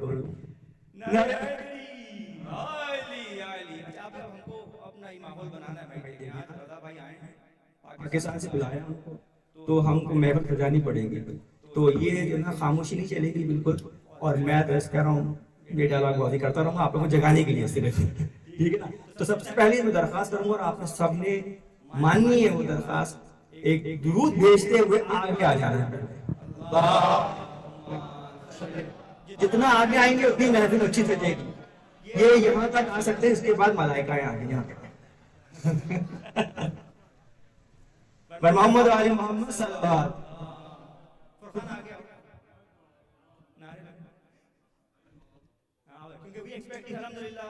Pakistan से बुलाया हमको तो हमको महफिल सजानी पड़ेगी तो ये जो ना खामोशी नहीं चलेगी बिल्कुल और मैं दर्ज कर रहा हूँ ये डायलॉग बाजी करता रहूँगा आप लोगों को जगाने के लिए सिर्फ ठीक है ना तो सबसे पहले मैं दरख्वास्त करूँगा और आपने सबने माननी है वो दरख्वास्त एक दुरूद भेजते हुए आगे आ जाना है जितना आगे आएंगे उतनी महफिल अच्छी सजेगी ये यहाँ तक आ सकते हैं इसके बाद मलाइकाएं आगे यहाँ पर मोहम्मद वाले मोहम्मद सल्लल्लाहु क्योंकि वी एक्सपेक्टिंग अल्हम्दुलिल्लाह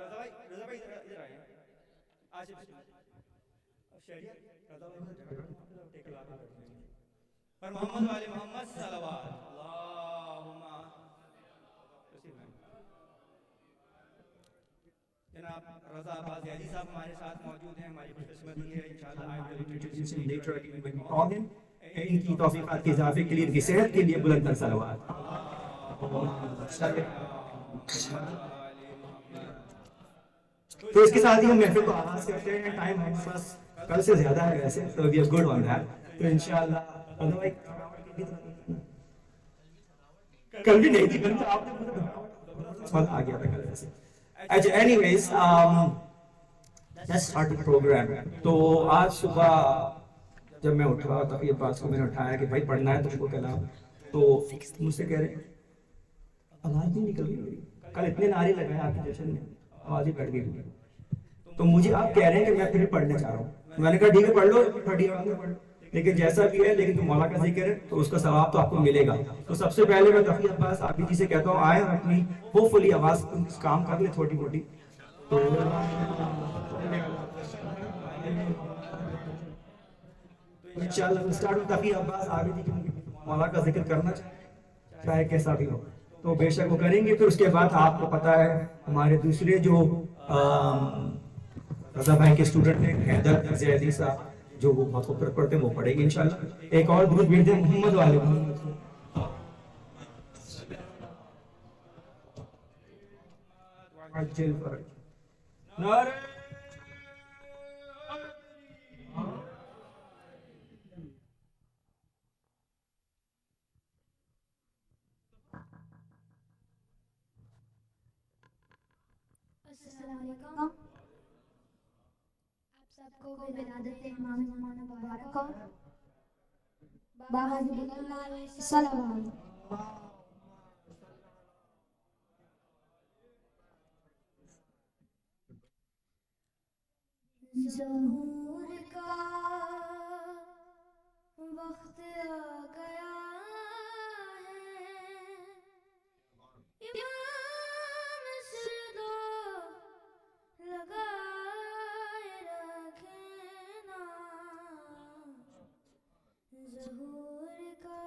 रजा भाई इधर आए आज शरीयत रजा भाई पर मोहम्मद वाले मोहम्मद सल्लल्लाहु अल्लाहुम्मा जनाब रजा बाज़ साहब हमारे साथ मौजूद हैं हमारी खुशकिस्मती है इंशाअल्लाह I will introduce him later when we call him इनकी तौफीकात के इजाफे के लिए इनकी सेहत के लिए बुलंद सलावत तो इसके साथ ही हम महफिल को आगाज करते हैं टाइम हमारे पास कल से ज्यादा है वैसे तो we are good on that तो इंशाअल्लाह कल भी नहीं थी कल तो आपने आ गया था कल वैसे anyways let's start the program तो आज सुबह जब मैं उठा तभी अब्बास को मैंने उठाया कि भाई पढ़ना है तुमको कलाम तो मुझसे कह रहे आवाज नहीं निकल गई कल इतने नारे लगाए आपके जश्न में आवाज ही कट गई तो मुझे आप कह रहे हैं कि मैं फिर पढ़ने चाह रहा हूँ मैंने कहा ठीक है पढ़ लो 30 आवाज में पढ़ लो लेकिन जैसा भी है लेकिन तुम मौला का जिक्र है तो उसका सवाब तो आपको मिलेगा तो सबसे पहले मैं तफी अब्बास आप जी से कहता हूँ आए हम अपनी होपफुली आवाज काम कर ले छोटी मोटी तो इंशाल्लाह स्टार्ट विद तफी अब्बास आप जी मौला का जिक्र करना चाहे कैसा भी हो तो बेशक वो करेंगे फिर उसके बाद आपको पता है हमारे दूसरे जो रजा भाई के स्टूडेंट हैं हैदर जैदी साहब जो वो बहुत खूबसूरत पढ़ते हैं वो पढ़ेंगे इंशाल्लाह एक और दूध भेज दें मोहम्मद वाले अस्सलामुअलैकुम सबको विलादत इमाम ज़माना मुबारक हो बाहर सलाम ज़हूर का वक्त आ गया है इमाम से दो लगाए रखना ज़हूर का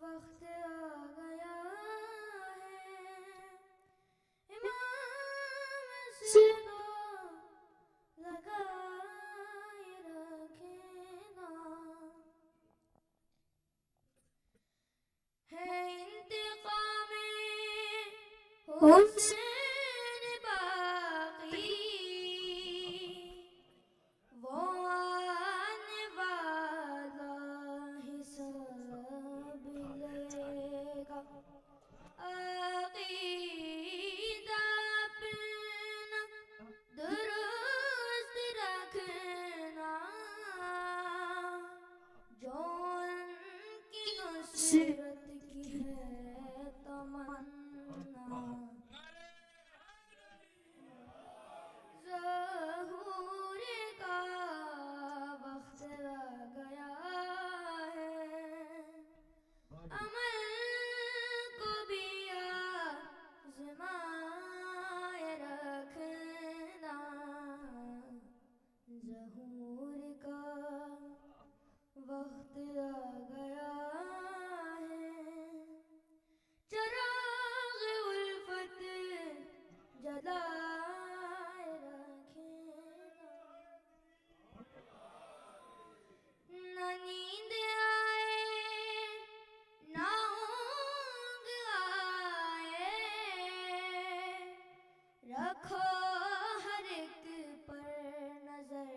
वक्त आ गया है इमाम से दो लगाए रखना है इंतकाम हुसैन बाकी वो आने वाला हिसाब लेगा अक़ीदा अपना दुरुस्त रखना जो उनकी नुसरत की है तमन्ना ज़हूर का वक्त आ गया है अमल को भी आज़माए रखना, ज़हूर का वक्त आ गया है, चराग़ उल्फत जलाए रखना, न नींद आए ना ऊँग आए, रखो हर एक पर नजर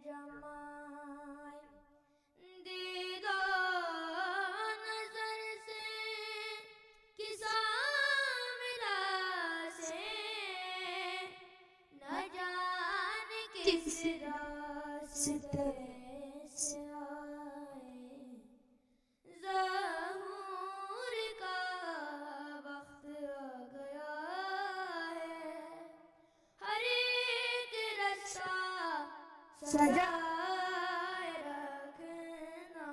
जमाए, दीदा नजर से किसा मिला से, न जाने किस रास्ते से आए, ज़हूर का वक्त आ गया है, हर एक रास्ता सजाए रखना।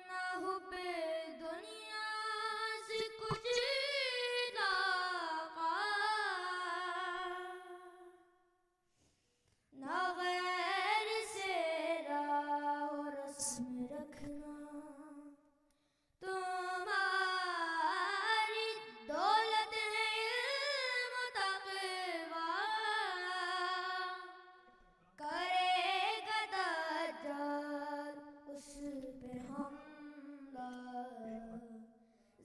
ना हुब्बे दुनिया से कुछ लाका, ना गैर से राह रस्म रखना, तुम्हारी दौलत है इल्म तक़वा, करेगा दज्जाल उस पे हमला,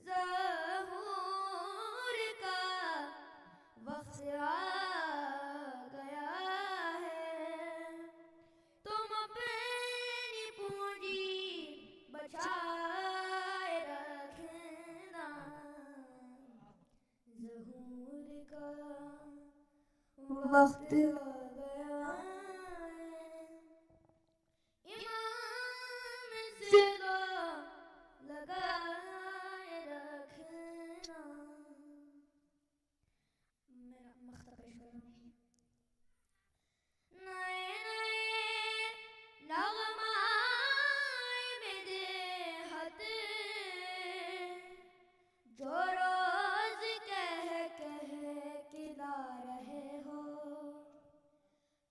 ज़हूर का वक्त आ गया है, तुम अपनी पूंजी बचाए रखना, ज़हूर का वक्त आ गया है, इमाम से लगाए रखना। मैं मख्ता पेश कर रहा हूँ। नए नए नग़माए मेरे हद, जो रोज कह कह के ला रहे हो,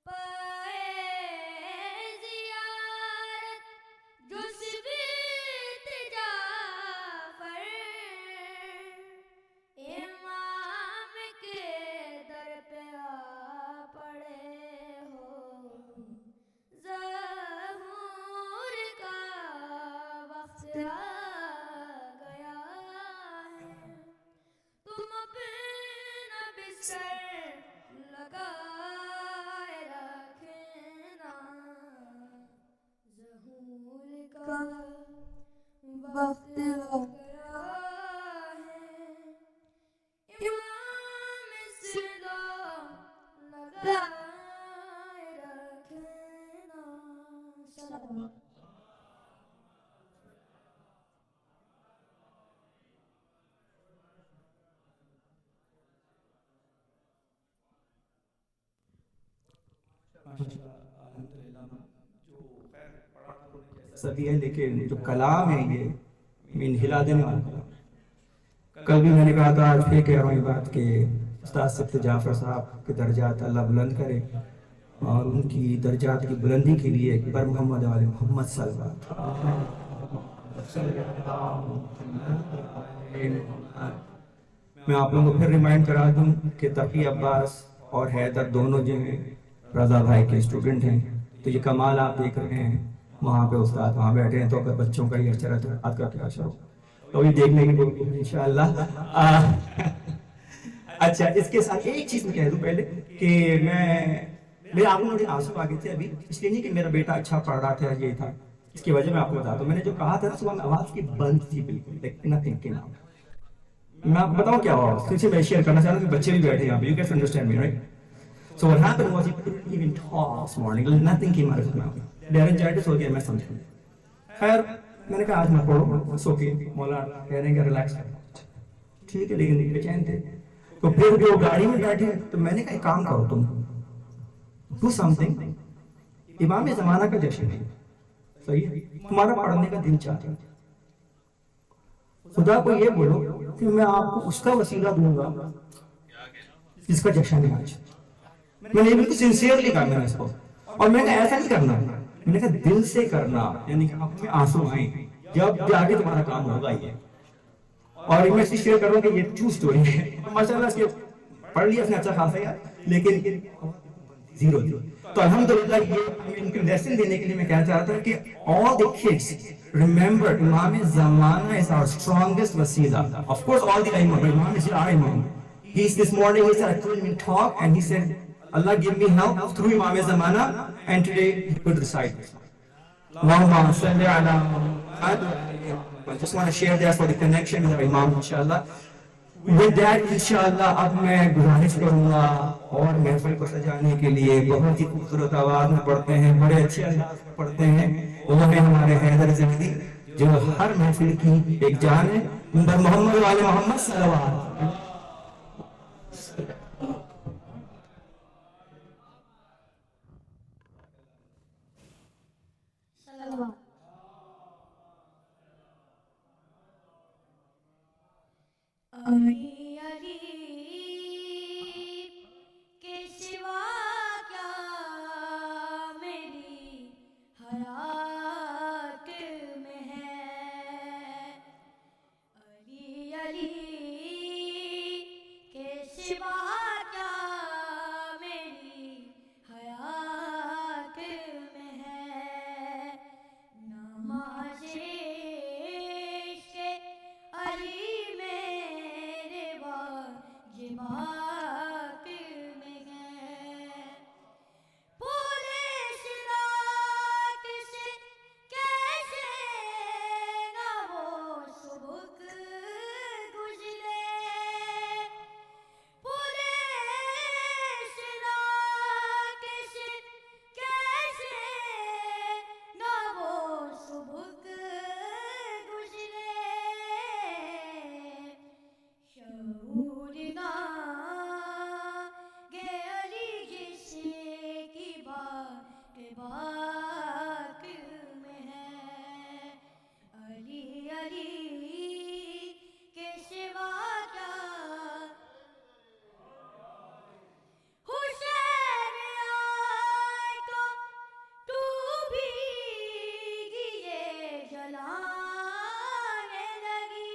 पाए ज़ियारत जुज़्वी तिजाफर, इमाम के दर पे आ पड़े हो, ज़हूर का वक्त आ गया है, तुम अपना बिस्तर लगाए रखना, ज़हूर का वक्त आ गया है, इमाम से लगाए रखना। सलाम। सभी है, लेकिन जो कलाम है ये मीन हिला देने वाला कलाम। कल भी मैंने कहा था, आज फिर कह रहा हूँ ये बात कि उस्ताद सिफ्त जाफर साहब के दर्जात अल्लाह बुलंद करे, और उनकी दर्जात की बुलंदी के लिए एक बार मोहम्मद वाले मोहम्मद सल्लल्लाहु मैं आप लोगों को फिर रिमाइंड करा दूं कि तकी अब्बास और हैदर दोनों जो हैं रजा भाई के स्टूडेंट हैं, तो ये कमाल आप देख रहे हैं, वहाँ पे उस्ताद वहाँ बैठे हैं, तो अगर बच्चों का ये अच्छा तो आज का क्या शौक तो ये देखने की इंशाअल्लाह। अच्छा, इसके साथ एक चीज मैं कह दूं पहले कि मेरे आंखों में आंसू आ गए थे अभी, इसलिए नहीं कि मेरा बेटा अच्छा पढ़ रहा था, ये था, इसकी वजह मैं आपको बताता हूँ। मैंने जो कहा था ना सुबह में, आवाज की बंद थी बिल्कुल, नथिंग के नाम। मैं आपको बताऊँ क्या हुआ, सिर्फ मैं शेयर करना चाह रहा हूँ कि बच्चे भी बैठे यहाँ पे, you can understand me right. So what happened was he couldn't even talk this morning. Nothing came out of his mouth. Laryngitis हो गया मैं समझा. खैर मैंने कहा आज मत पढ़ो, it's okay. मौलाना कह रहे हैं रिलैक्स करो. ठीक है, लेकिन बेचैन थे. तो फिर भी वो गाड़ी में बैठे, तो मैंने कहा एक काम करो तुम, do something. इमाम ज़माना का जश्न है, सही है, तुम्हारा पढ़ने का दिल चाहता है. खुदा को ये बोलो कि मैं आपको उसका वसीला दूंगा जिसका जश्न है आज. मैंने बिल्कुल सिंसियरली कहा मैंने इसको, और मैंने कहा ऐसा नहीं करना, मैंने कहा दिल से करना, यानी कि आंखों में आंसू आए जब जाके तुम्हारा काम होगा ये. और मैं इसलिए शेयर कर रहा हूँ कि ये ट्रू स्टोरी है. माशाल्लाह इसके पढ़ लिया इसने अच्छा खासा यार, लेकिन जीरो थी. तो अल्हम्दुलिल्लाह ये इनको लेसन देने के लिए मैं कहना चाहता हूँ कि all the kids remember Imam Zamana is our strongest wasila. Of course all the Imam, but Imam is our Imam. He's this morning he said I couldn't even talk, and he said Allah give me help through Imam Zamana, and today he could recite. Allahumma salli ala Muhammad. I just want to share that for the connection with our Imam, inshallah. With that, inshallah, अब मैं गुजारिश करूँगा और महफिल को सजाने के लिए बहुत ही खूबसूरत आवाज में पढ़ते हैं, बड़े अच्छे अंदाज में पढ़ते हैं, वो है हमारे हैदर ज़हदी, जो हर महफिल की एक जान है. मोहम्मद वाले मोहम्मद सल्लल्लाहु अली अली के सिवा क्या मेरी हयात में है. अली अली के सिवा क्या मेरी हयात में है. नमाज़े इश्क़ अली ये बात में है. पूरे सिरात से कैसे ना वो सुबुक गुज़रे. पूरे सिरात से कैसे ना वो सुबुक गुज़रे. शऊर ना गे अली जिसकी बात में है. अली अली के सिवा क्या हुसैन आए तो तू भी ये जलाने लगी.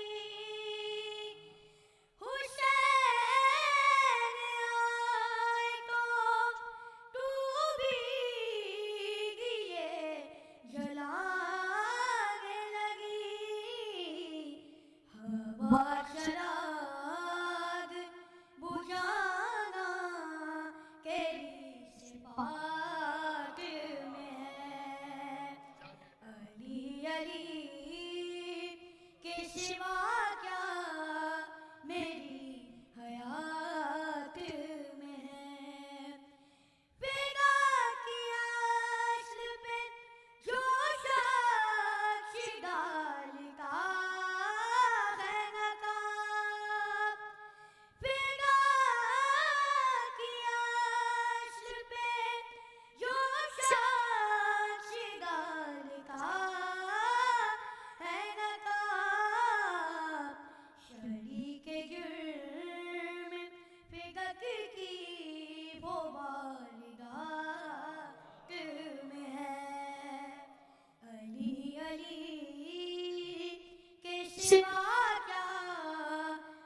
सिवा क्या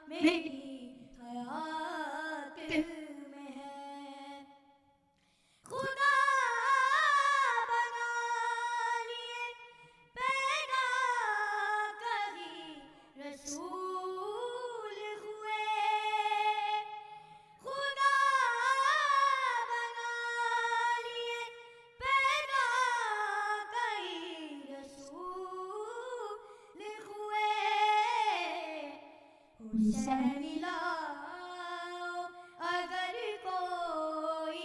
मेरी हयात में है. खुदा बना लिए पैदा कभी रसूल हुए. खुदा बना लिए पैदा कभी रसूल हुए. हुसैन लाओ अगर कोई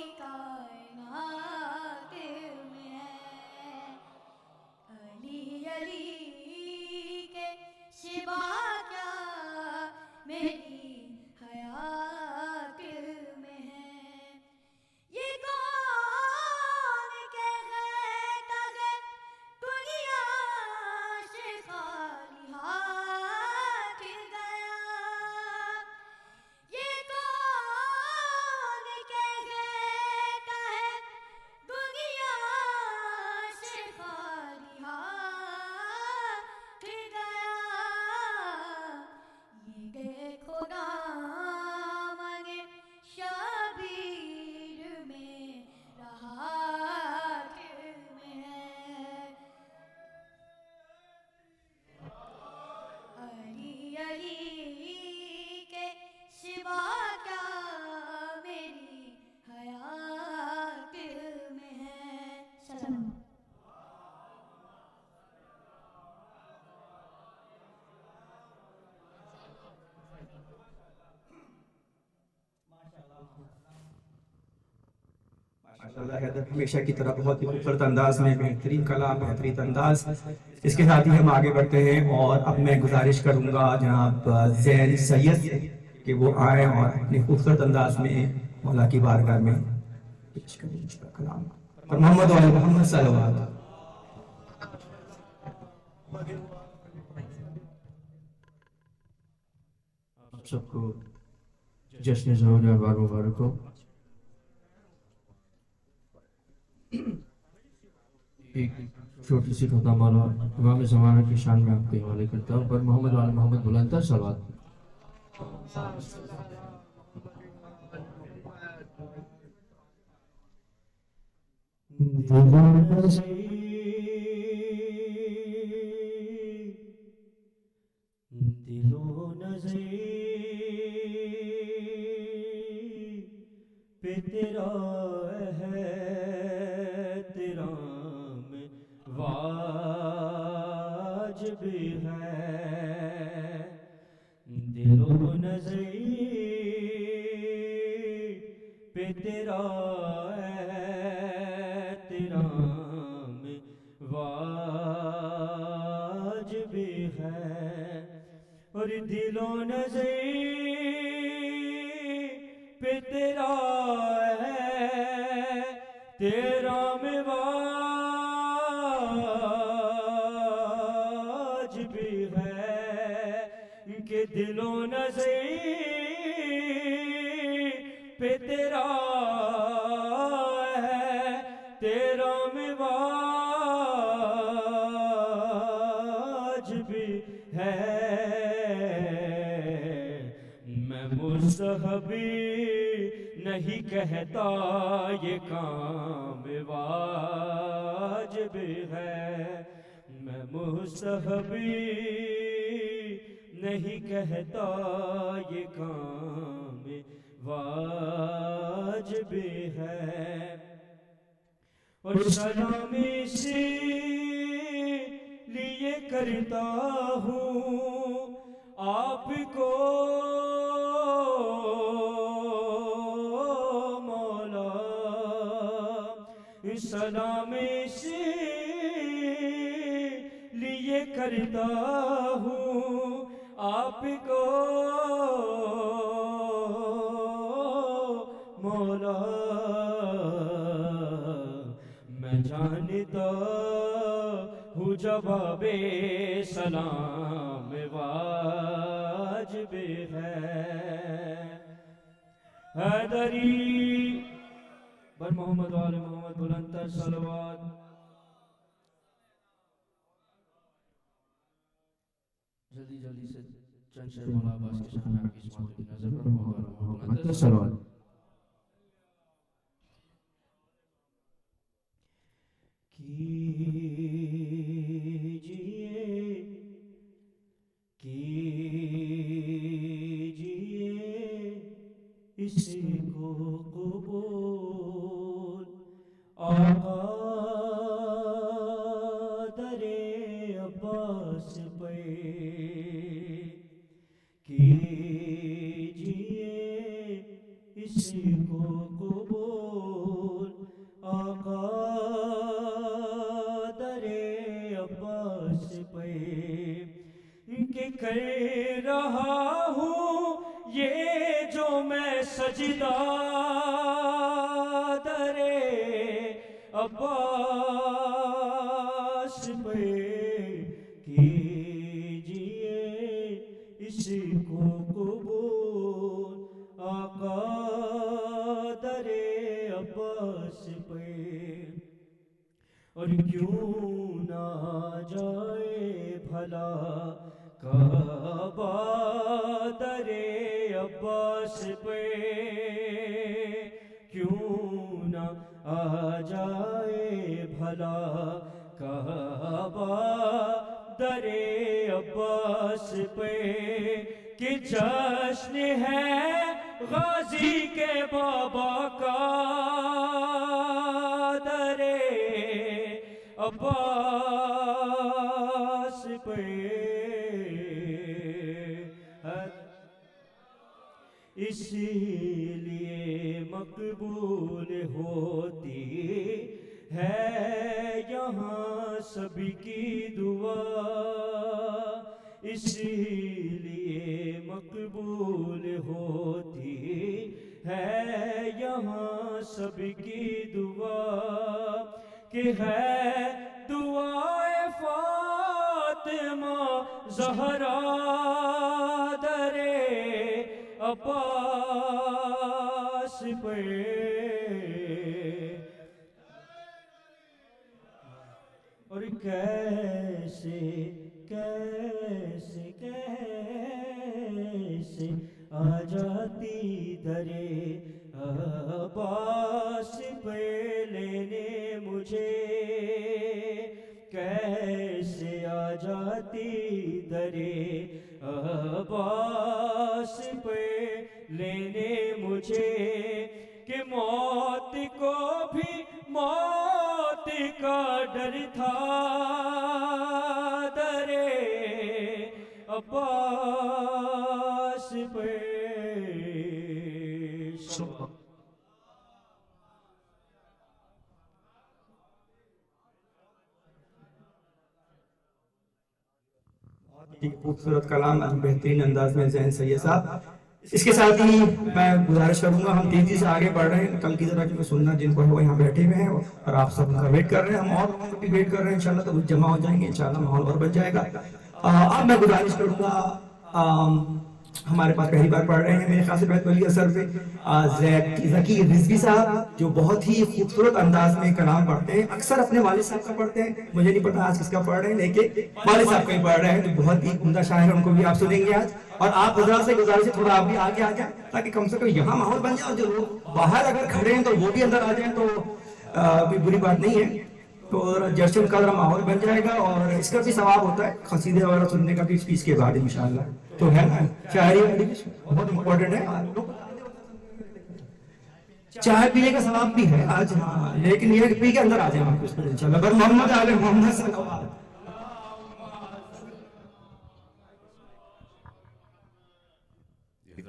माशाल्लाह हैदर हमेशा की तरह बहुत ही खूबसूरत अंदाज में बेहतरीन कलाम बेहतरीन अंदाज। इसके साथ ही हम आगे बढ़ते हैं और अब मैं गुजारिश करूंगा जनाब जैन सैयद से कि वो आए और अपने खूबसूरत अंदाज में मौला की बारगाह में पेश करें इसका कलाम और मोहम्मद वाले मोहम्मद सल्लल्लाहु आप सबको जश्न ज़माना बार मुबारक हो। एक छोटी सी खतामाला इमाम ज़माना की शान में आपके हवाले करता हूँ पर मोहम्मद वाले मोहम्मद बुलंद सलावत। दिलो नज़र पे तेरा है तेरा में वाजिब है। दिलो नज़र पे तेरा है तेरा में वाजिब है। और दिलो नज़र पे तेरा है तेरा में वाजिब है कि दिलो नज़र पे तेरा है तेरा में वाजिब है। मैं मुस्तहबी नहीं कहता ये काम वाजिब है। मैं मुस्तहबी नहीं कहता ये काम वाजिब है। और सलामी से लिए करता हूँ आपको मौला। सलाम से लिए करता हूँ आपको मौला। मैं जानता हूँ जवाबे सलाम वाजिब है। हैदरी बर मोहम्मद वाले मोहम्मद बुलंद सलवात। जल्दी जल्दी से चंद शेर मौला अब्बास के सामने आपकी इस मौत की नजर पर मोहम्मद वाले मोहम्मद बुलंद सलवात। कीजिए इसको कबूल आका दरे अब्बास पे। कीजिए इसको कबूल आका दरे अब्बास पे। के कर रहा हूँ ये जो मैं सजदा दरे अब्बास पे। कीजिए इसको कबूल आका दरे अब्बास पे। और क्यों ना जाए भला काबा दरे अब्बास पे। क्यों ना आ जाए भला काबा दरे अब्बास पे। कि जश्न है गाजी के बाबा का दरे अब्बास पे। इसीलिए मकबूल होती है यहाँ सबकी दुआ, इसीलिए मकबूल होती है यहाँ सबकी दुआ, कि है दुआए फातिमा ज़हरा दरे अब्बास पे, और कैसे कैसे कैसे आ जाती दरे अब्बास पे लेने मुझे, कैसे आ जाती दरे अब्बास पे लेने मुझे, कि मौत को भी मौत का डर था दरे अब्बास पे। खूबसूरत कलाम बेहतरीन अंदाज में ज़हन सैयद साहब। इसके साथ ही मैं गुजारिश करूंगा, हम तेजी से आगे बढ़ रहे हैं, कल की तरह क्योंकि सुनना जिनको है वो यहाँ बैठे हुए हैं और आप सब उनका वेट कर रहे हैं, हम और लोगों का भी वेट कर रहे हैं, इंशाल्लाह तो कुछ जमा हो जाएंगे, इंशाल्लाह माहौल और बन जाएगा। अब मैं गुजारिश करूंगा, हमारे पास पहली बार पढ़ रहे हैं मेरे ख्याल से बैत वली असर पे ज़की रिजवी साहब, जो बहुत ही खूबसूरत अंदाज में कलाम पढ़ते हैं, अक्सर अपने वालिद साहब का पढ़ते हैं, मुझे नहीं पता आज किसका पढ़ रहे हैं, लेकिन वालिद साहब का ही पढ़ रहे हैं, तो बहुत ही उम्दा शायर, उनको भी आप सुनेंगे आज। और आप हजरात से गुजारिश है थोड़ा आप भी आगे आ जाए, ताकि कम से कम यहाँ माहौल बन जाए, और जो लोग बाहर अगर खड़े हैं तो वो भी अंदर आ जाए, तो कोई बुरी बात नहीं है, तो जश्न का जरा माहौल बन जाएगा, और इसका भी सवाब होता है खसीदे वगैरह सुनने का भी स्पीच के बाद इंशाल्लाह, तो है ना, शायरी बहुत इम्पोर्टेंट है, चाय पीने का सवाब भी है आज, हाँ, लेकिन ये पी के अंदर आ जाए आप उसमें इंशाल्लाह। पर मोहम्मद आले मोहम्मद सल्लल्लाहु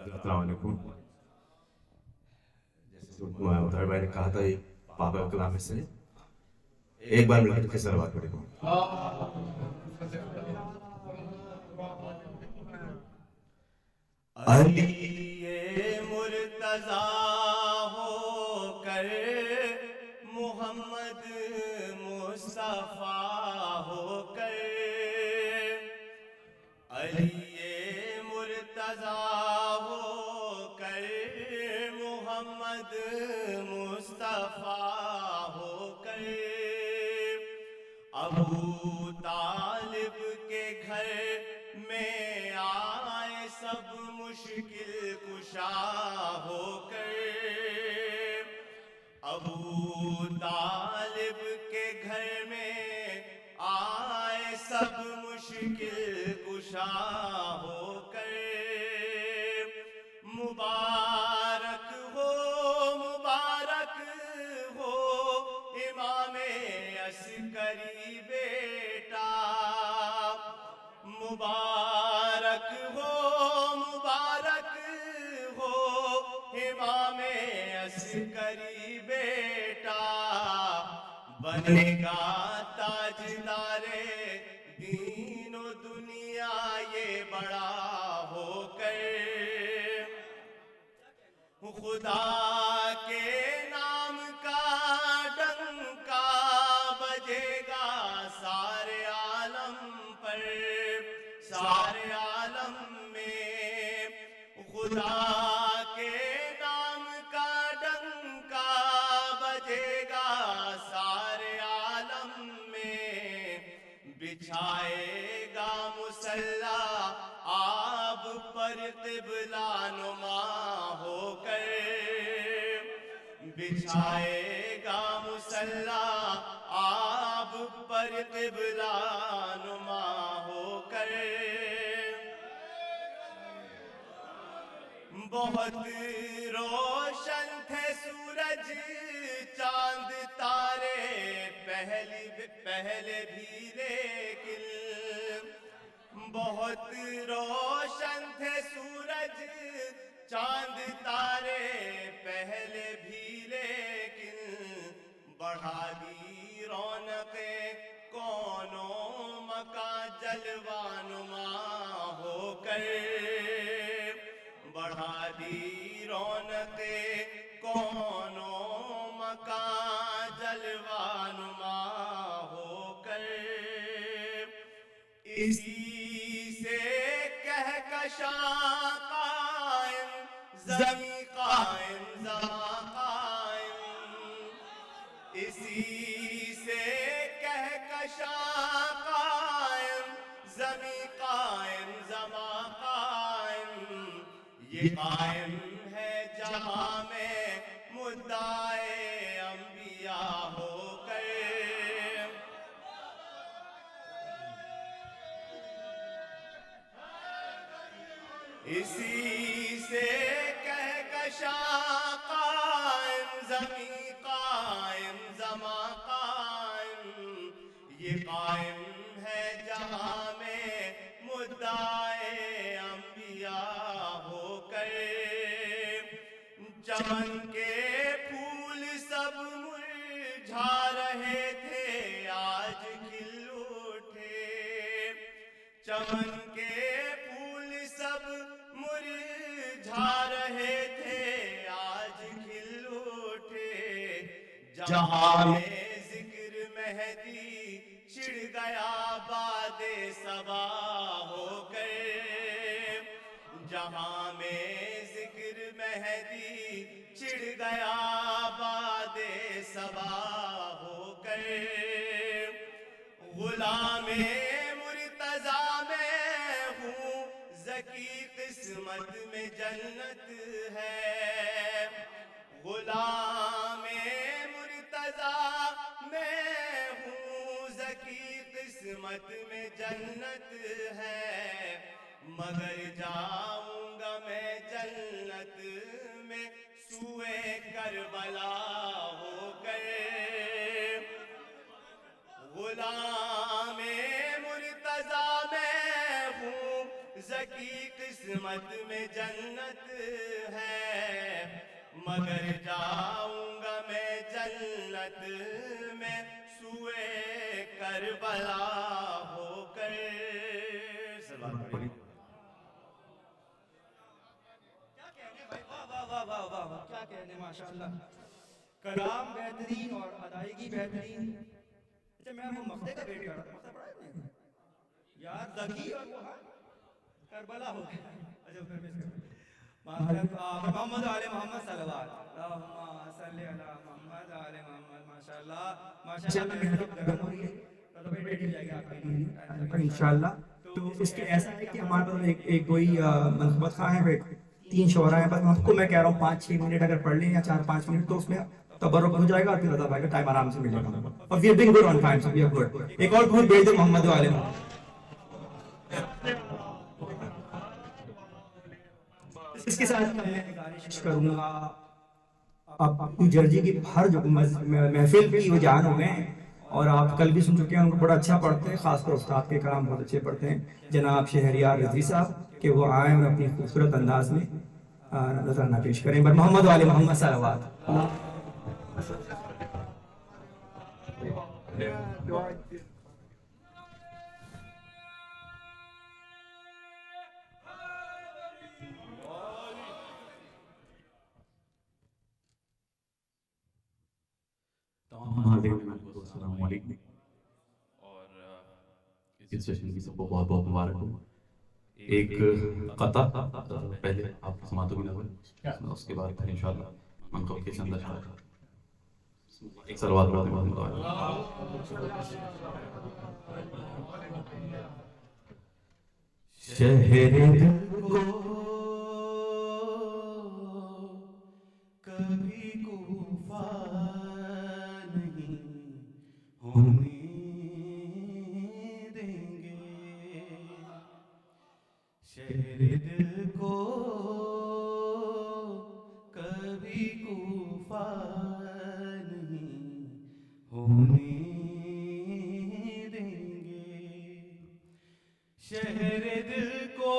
अस्सलाम वालेकुम। जैसे उधर भाई ने कहा था, एक पापा कलाम में से एक बार मिलकर तो कैसे बात करेगा। अली मुर्तज़ा हो कर मोहम्मद मुस्तफ़ा हो कर, अली मुर्तज़ा हो कर मोहम्मद मुस्तफ़ा हो कर, अबू तालिब के घर में आए सब मुश्किल कुशा हो कर, अबू तालिब के घर में आए सब मुश्किल कुशा हो कर, मुबारक हो इमामे अस्करी बेटा, मुबारक हो इमामे अस्करी बेटा, बनेगा ताजदारे दीनो दुनिया ये बड़ा होकर, खुदा के नाम का डंका बजेगा सारे आलम पर, सारे आलम में खुदा के नाम का डंका बजेगा सारे आलम में, बिछाएगा मुसल्ला आब पर क़िबला नुमा होकर, बिछाएगा मुसल्ला आब पर क़िबला नुमा होकर, बहुत रोशन थे सूरज चांद तारे पहले भी, लेकिन बहुत रोशन थे सूरज चांद तारे पहले भी, लेकिन बढ़ा दी रौनकें कौनों मका जलवानुमा होकर, बढ़ा दी रौनकें कौनों मका जलवानुमा होकर। इसी से कहकशा कायम ज़मी कायम ज़मा कायम, इसी से कहकशा कायम ज़मी कायम ज़मा कायम, ये कायम है जहाँ में मुद्दाए अंबिया होकर। इसी से कहकशा कायम ज़मी कायम ज़मा कायम, ये कायम है जहाँ में मुद्दाए अंबिया होकर। चमन के फूल सब मुरझा रहे थे, आज खिल उठे। चमन के फूल सब मुरझा रहे थे, आज खिल उठे। जहाँ में जिक्र महदी छिड़ गया बादे सबा होकर, जहाँ में जिक्र महदी छिड़ गया बादे सबा होकर। गुलामे मुर्तजा में हूँ, ज़की किस्मत में जन्नत है। गुलामे मुर्तजा में हूँ, ज़की किस्मत में जन्नत है। मगर जाऊंगा मैं जन्नत में सुए करबला होकर। गुलामे मुर्तजा में हूँ, ज़की किस्मत में जन्नत है। मगर जाऊंगा मैं जन्नत में सुए करबला होकर। वाह वाह वाह वाह, क्या कहने, माशाअल्लाह। कलाम बेहतरीन और अदायगी बेहतरीन। अच्छा, मैं वो मक्ते का वेट कर रहा था, मक्ता पढ़ा है आपने? यार ज़की और वो करबला हो गया। अच्छा फिर मैं मोहम्मद आले मोहम्मद सल्लल्लाहु अलैहि मोहम्मद। माशाअल्लाह माशाअल्लाह। गर्म हो रही है तो वेट बैठ जाएगा आपके लिए इंशाल्लाह। तो इसके ऐसा है कि हमारे पास एक कोई मनक़बत खां है, 3 शोरा है, बस आपको मैं कह रहा हूँ 5-6 मिनट अगर पढ़ लें या 4-5 मिनट तो उसमें तबर्रुक हो जाएगा, फिर अदा भाई का टाइम आराम से मिलेगा। और we are being good on time, so we are good. एक और बहुत भेज दो मोहम्मद वाले में। इसके साथ मैं गुजारिश करूंगा, अब जर्जी की हर जो महफिल की वो जान हो गए हैं, और आप कल भी सुन चुके हैं, उनको बड़ा अच्छा पढ़ते हैं, खासकर उस्ताद के कलाम बहुत अच्छे पढ़ते हैं जनाब शहरियार रज़वी साहब, कि वो आए और अपनी खूबसूरत अंदाज में नजराना पेश करें। पर मोहम्मद वाले मोहम्मद सल्लल्लाहु अस्सलामुअलैकुम। और इस सेशन की सबको बहुत बहुत मुबारक हो। एक कता पहले आप समातों में नज़र, उसके बाद फिर इंशाअल्लाह मंक़ब के चंद अशआर। एक सलवात पढ़ते हैं। शहर को कभी कूफा नहीं होने देंगे, शहर दिल को कभी कूफा नहीं होने देंगे, शहर दिल को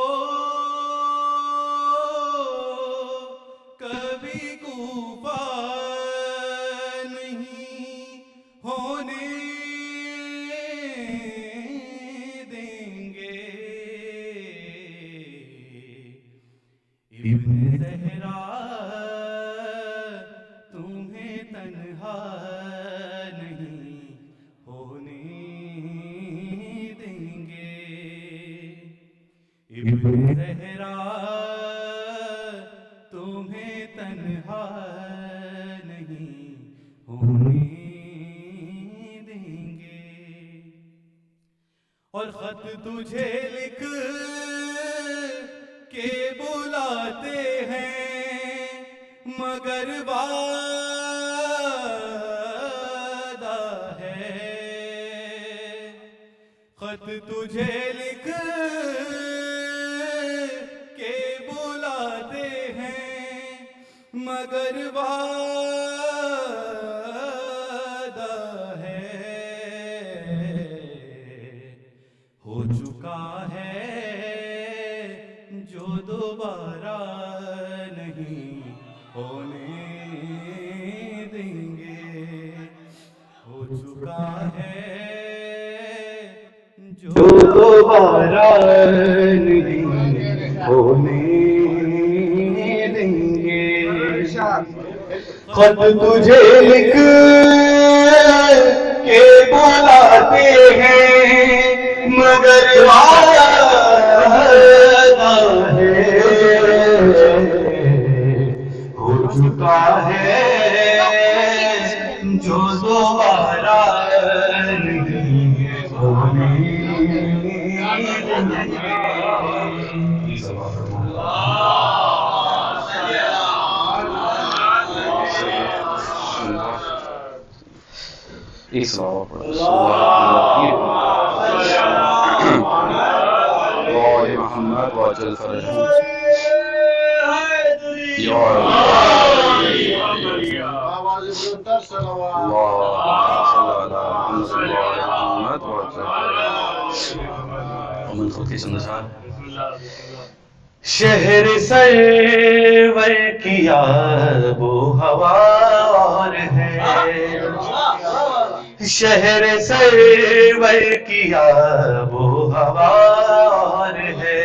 तन्हा नहीं होने देंगे। इब्न ज़हरा तुम्हें तन्हा नहीं होने देंगे। और खत तुझे लिख के बुलाते हैं मगर वादा है। खत तुझे लिख के बुलाते हैं मगर वादा है। हो चुका है जो दोबारा नहीं होने देंगे। हो चुका है जो दोबारा नहीं होने देंगे। खत तुझे लिख के बुलाते हैं मगर वादा है। हो चुका है जो दोबारा नहीं होने मोहम्मद वाजल शहर सरवर किया वो हवा और है। शहर सरवर किया वो हवा और है।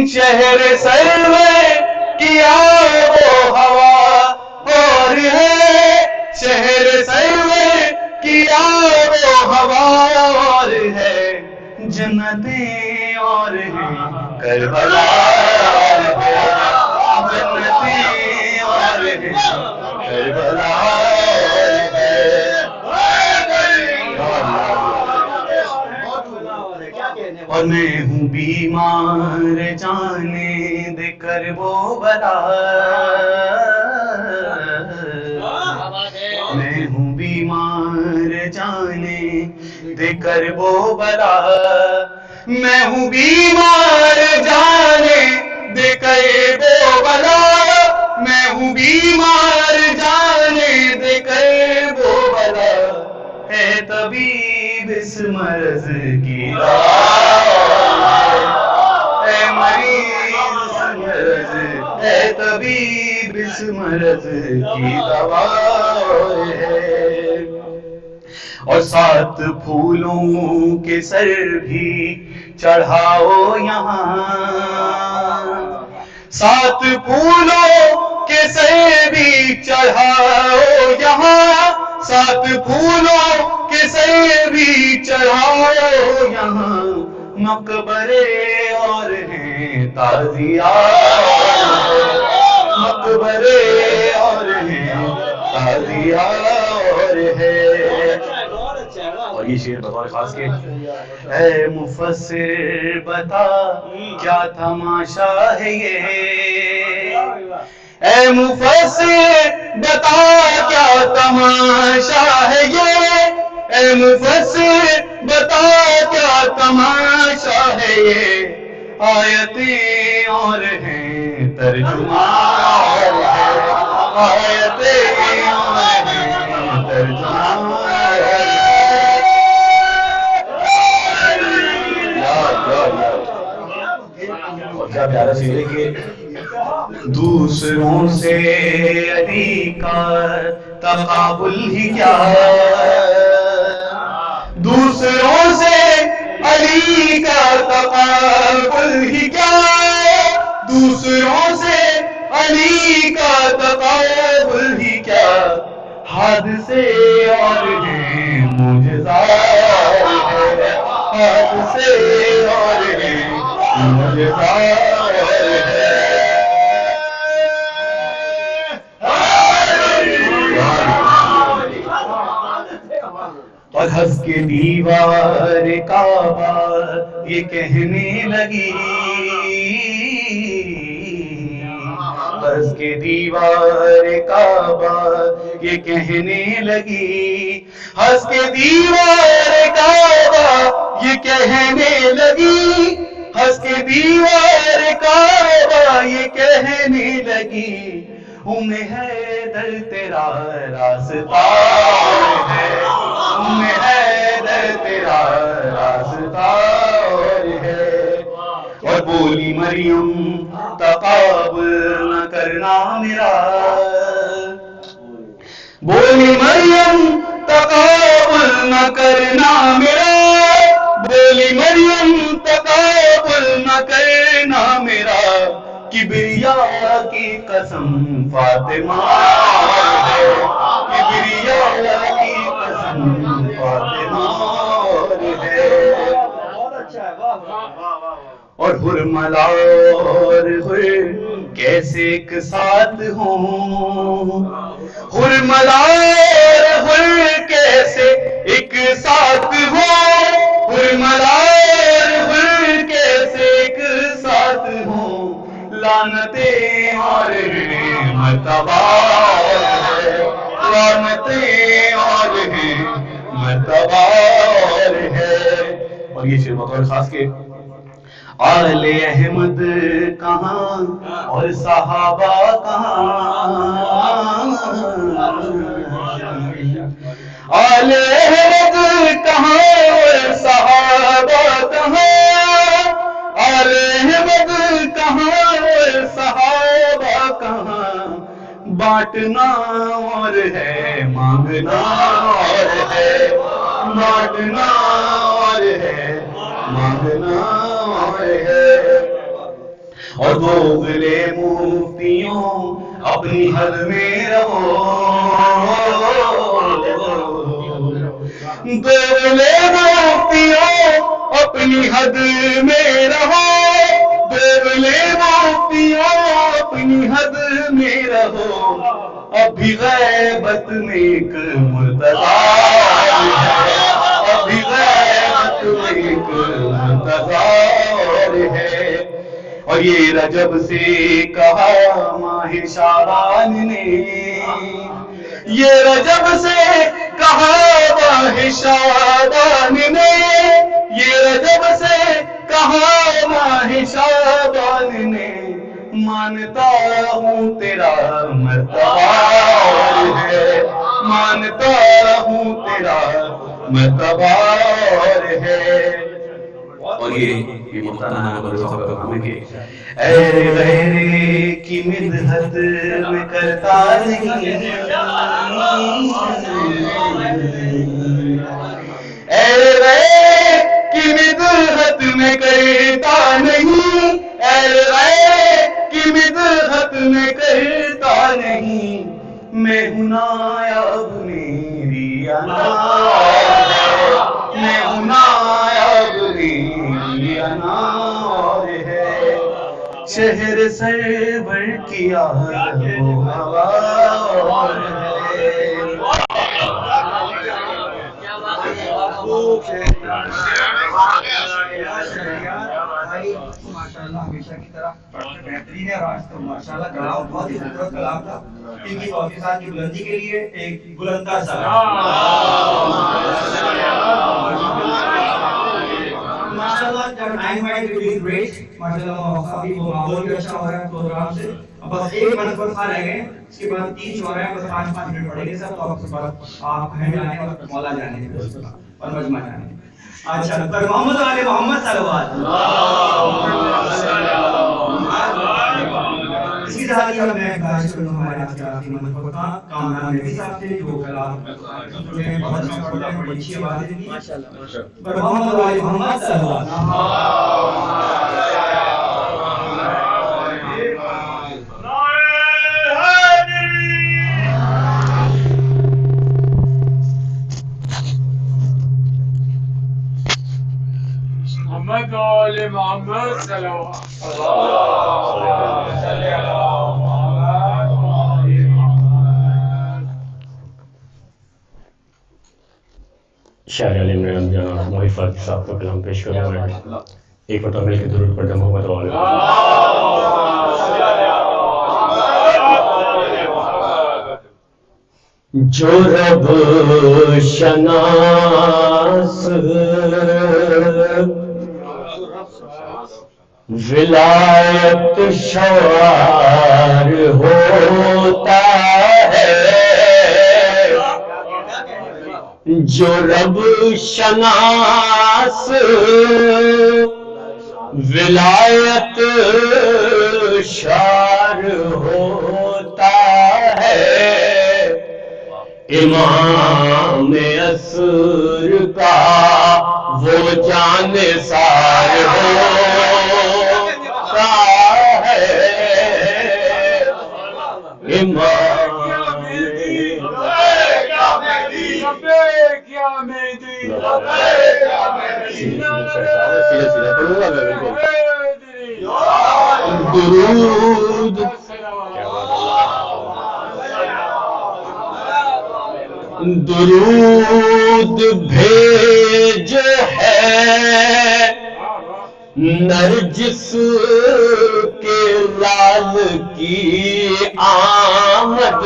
शहर सरवर किया वो हवा और है। शहर सरवर किया वो हवा और है। जन्नतें और हैं करबला और है। जन्नतें और हैं करबला और मैं हूँ बीमार जाने देकर वो बला। मैं हूँ बीमार जाने देकर वो बला। मैं हूँ बीमार जाने देकर वो बला। मैं हूँ बीमार जाने देकर वो बला। है तबीब इस मर्ज की है मरीज इस मर्ज। है तबीब इस मर्ज की दवा है। और 7 फूलों के सर भी चढ़ाओ यहाँ। 7 फूलों के सर भी चढ़ाओ यहाँ। 7 फूलों के सर भी चढ़ाओ यहाँ। मकबरे और हैं ताजिया। मकबरे और हैं ताजिया और है। और ये शेर बतौर खास के ऐ मुफस्सिर बता क्या तमाशा है ये। ऐ मुफस्सिर बता क्या तमाशा है ये। ऐ मुफस्सिर बता क्या तमाशा है ये। आयतें और हैं तर्जुमा और है। आयतें और हैं तर्जुमा और क्या प्यारा शेर है कि दूसरों से अली का तकाबुल ही क्या। दूसरों से अली का तकाबुल ही क्या। दूसरों से अली का तकाबुल ही क्या। हादसे और हैं मुझदार है, हादसे और हैं मुझदार है। और हंस के दीवार काबा ये कहने लगी, हंस के दीवार काबा ये कहने लगी, हंस के दीवार काबा ये कहने लगी, हंस के दीवार काबा ये कहने लगी, उम्मे हैदर तेरा रास्ता है, उम्मे हैदर तेरा रास्ता है। और बोली मरियम तकाबुल न करना मेरा, बोली मरियम तकाबुल न करना मेरा, बोली मरियम तकाबुल न करना मेरा, किबरिया की कसम फातिमा है, किबरिया की कसम फातिमा है। और हुरमला और हुर कैसे एक साथ हो, हुरमला और हुर कैसे एक साथ हो, हुरमला और हुर कैसे एक साथ हो, लानतें और मर्तबा है, लानतें और मर्तबा है। और ये शेर बतौर खास के आले अहमद कहाँ और सहाबा कहाँ, आले अहमद कहाँ और सहाबा कहाँ, आले अहमद कहाँ और सहाबा कहाँ, बांटना और है मांगना और है, बांटना और है मांगना और है। और दोगले मुफ्तियों अपनी हद में रहो, दोगले मुफ्तियों अपनी हद में रहो, दोगले मुफ्तियों अपनी हद में रहो, अभी गैबत में एक मुर्तज़ा है, अभी गैबत में एक मुर्तज़ा है। और ये रजब से कहा माहे शाबान ने, ये रजब से कहा माहे शाबान ने, ये रजब से कहा माहे शाबान ने, मानता हूँ तेरा मर्तबा है, मानता हूँ तेरा मर्तबा है। और ये मुख्ताना साहब का काम है कि ऐरे गैरे की मिदहत में करता नहीं, ऐरे गैरे की मिदहत में करता नहीं, ऐरे गैरे की मिदहत में करता नहीं, मैं हूँ नायाब मेरी अना है, मैं हूँ नायाब मेरी अना है। शहर सरवर किया वो हवा माशाल्लाह हमेशा की तरह बेहतरीन है। आज तो माशाल्लाह कलाम बहुत ही खूबसूरत कलाम था। इनकी ऑफिसर की बुलंदी के लिए एक बुलंदा सा माशाल्लाह। जब टाइम है इट इज ग्रेट माशाल्लाह। अभी वो माहौल भी अच्छा हो रहा है प्रोग्राम से। अब बस एक मिनट पर खा रह गए, इसके बाद 3 हो रहे हैं, बस 5-5 मिनट पड़ेंगे सब। तो आपके बाद आप हमें जाने और मौला जाने और मजमा जाने। अच्छा, पर मोहम्मद वाले मोहम्मद सल्लल्लाहु इसी तरह की मैं गुजारिश करूंगा हमारे आज के आखिरी मंत्र का कामरान नबी साहब से जो कलाम जो बहुत अच्छा पढ़ते हैं, बड़ी अच्छी बात है माशाल्लाह। पर मोहम्मद वाले मोहम्मद सल्लल्लाहु शायर अली इमरान जनाब मोहिफात साहब का कलाम पेश करूँगा। एक मरतबा मिलकर दुरूद पढ़ते मोहम्मद वाले। जो रब शनास विलायत शवार होता है, जो रब शनास विलायत शार होता है, इमाम असर का वो जानिसार होता है, इमाम दुरूद दुरूद भेज है नरजिस के लाल की आमद,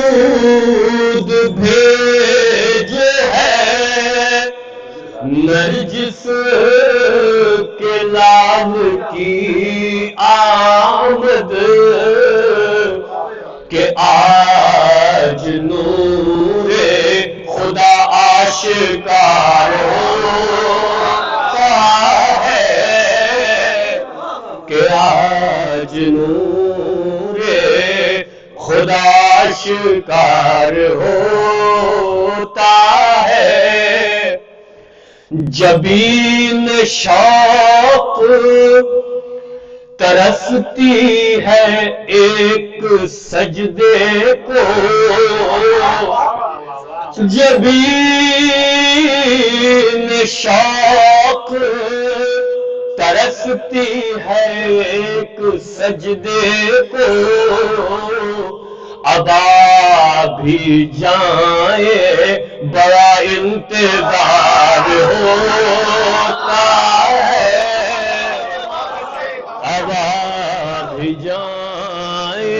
दुरूद भेज है नरजिस के लाल की आमद, के आज नूरे खुदा आशिकार होता है, के आज नूरे खुदा आशिकार होता है, जबीन शौक तरसती है एक सजदे को, जबीन शौक तरसती है एक सजदे को, अदा भी जाए बड़ा इंतजार होता है, अदा भी जाए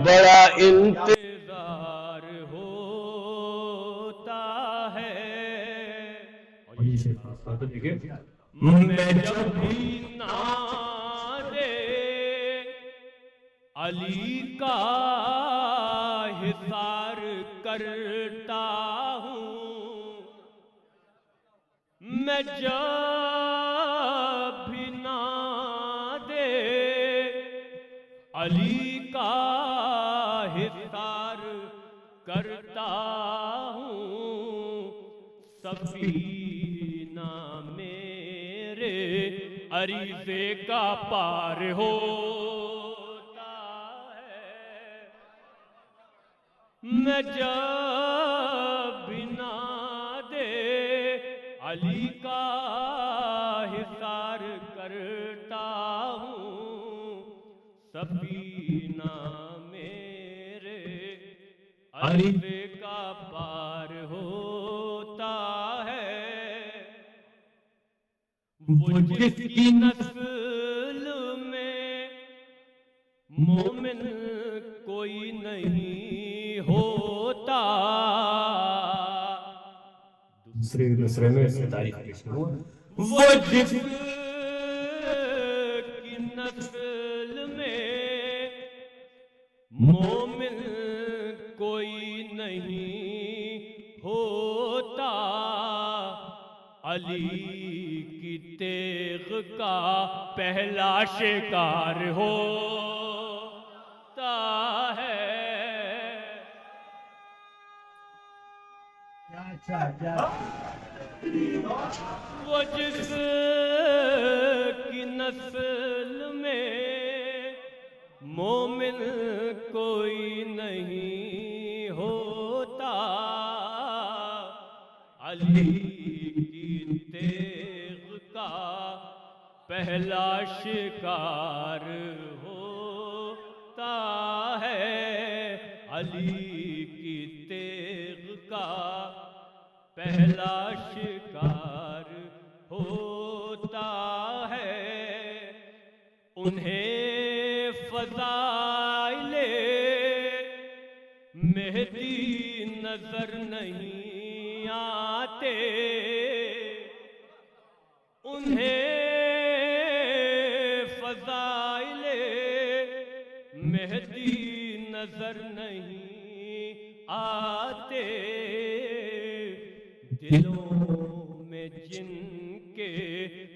बड़ा इंतजार होता है। मैं जब भी नारे अली का हिसार करता हूँ, मैं जब भी नारे अली का हिसार करता हूँ, सफीना मेरे अरीज़े का पार होता है, मैं जब बिना दे अली का हिसार करता हूँ, सफीना मेरे अरीज़े का पार होता है, वो जिसकी नस्ल में मोमिन कोई नहीं होता, दूसरे दूसरे में से तारीफ पेश करूं, वो जिसकी नस्ल में मोमिन कोई नहीं होता, अली की तेग का पहला शिकार होता है। वो जिसकी नस्ल में मोमिन कोई नहीं पहला शिकार होता है अली की तेग का, पहला शिकार होता है। उन्हें फज़ाइले मेहदी नजर नहीं आते, उन्हें फज़ाइले मेहदी नजर नहीं आते। दिलों में जिनके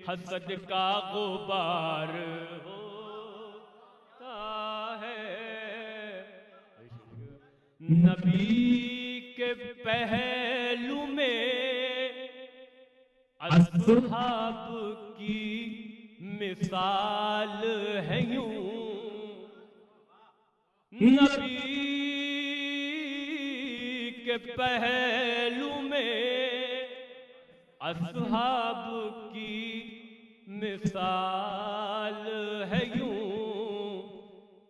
हसद का गुबार होता है, नबी के पहलू में असहाब की मिसाल है यूं, नबी के पहलू में असहाब की मिसाल है यूं,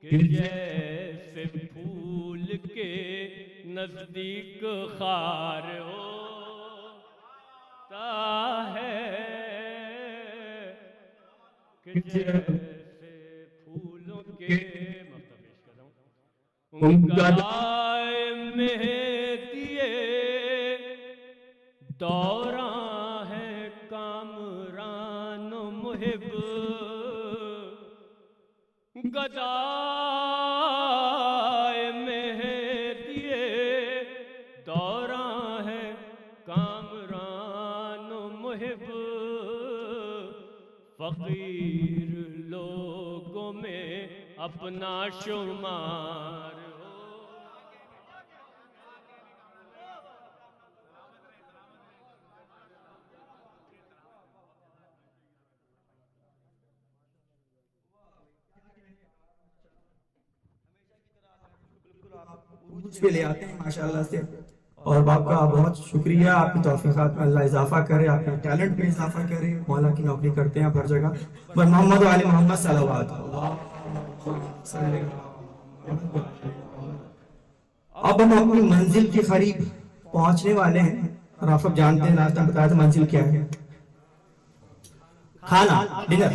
कि जैसे फूल के नजदीक खार होता है, कि जैसे फूलों के गलाए में दिए दौरा है कामरान मुहिब, गदाए में दिए दौरा है कामरान मुहिब। फकीर लोगों में अपना शुमार पे ले आते हैं माशाल्लाह से। और बाप का बहुत शुक्रिया, आपकी तौफीक़ात में अल्लाह इजाफा करे, आपके टैलेंट में इजाफा करे। मौला की नौकरी करते हैं हर जगह। पर मोहम्मद वाले मोहम्मद सलावत। अब हम अपनी मंजिल के करीब पहुंचने वाले हैं, और आप सब जानते हैं लास्ट टाइम बताया था मंजिल क्या है, खाना, डिनर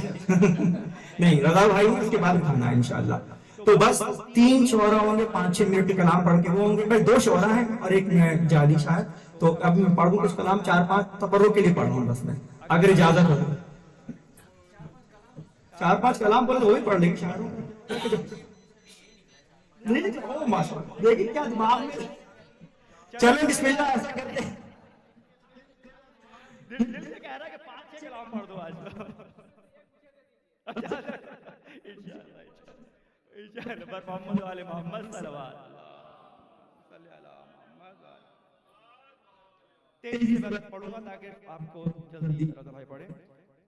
नहीं रजा भाई, उसके बाद खाना है इंशाल्लाह। तो बस 3 शोरा होंगे, 5-6 मिनट के कलाम पढ़ के वो होंगे। भाई 2 शोरा हैं और एक जाली शायद, तो अब मैं पढ़ूँ कुछ कलाम, 4-5 तबर्रुक के लिए पढ़ूँ बस मैं, अगर इजाजत हो। 4-5 कलाम बोले तो वही पढ़ लेंगे शायद। नहीं ओ माशाल्लाह, देखिए क्या दिमाग में। चलें बिस्मिल्लाह, ऐसा करते हैं। दिल से कह रहा है कि 5-6 कलाम पढ़ दो आज। इंशाअल्लाह पर मोहम्मद वाले मोहम्मद सल्लल्लाहु तेजी से मैं पढ़ूंगा ताकि आपको जल्दी रज़ा भाई पढ़े।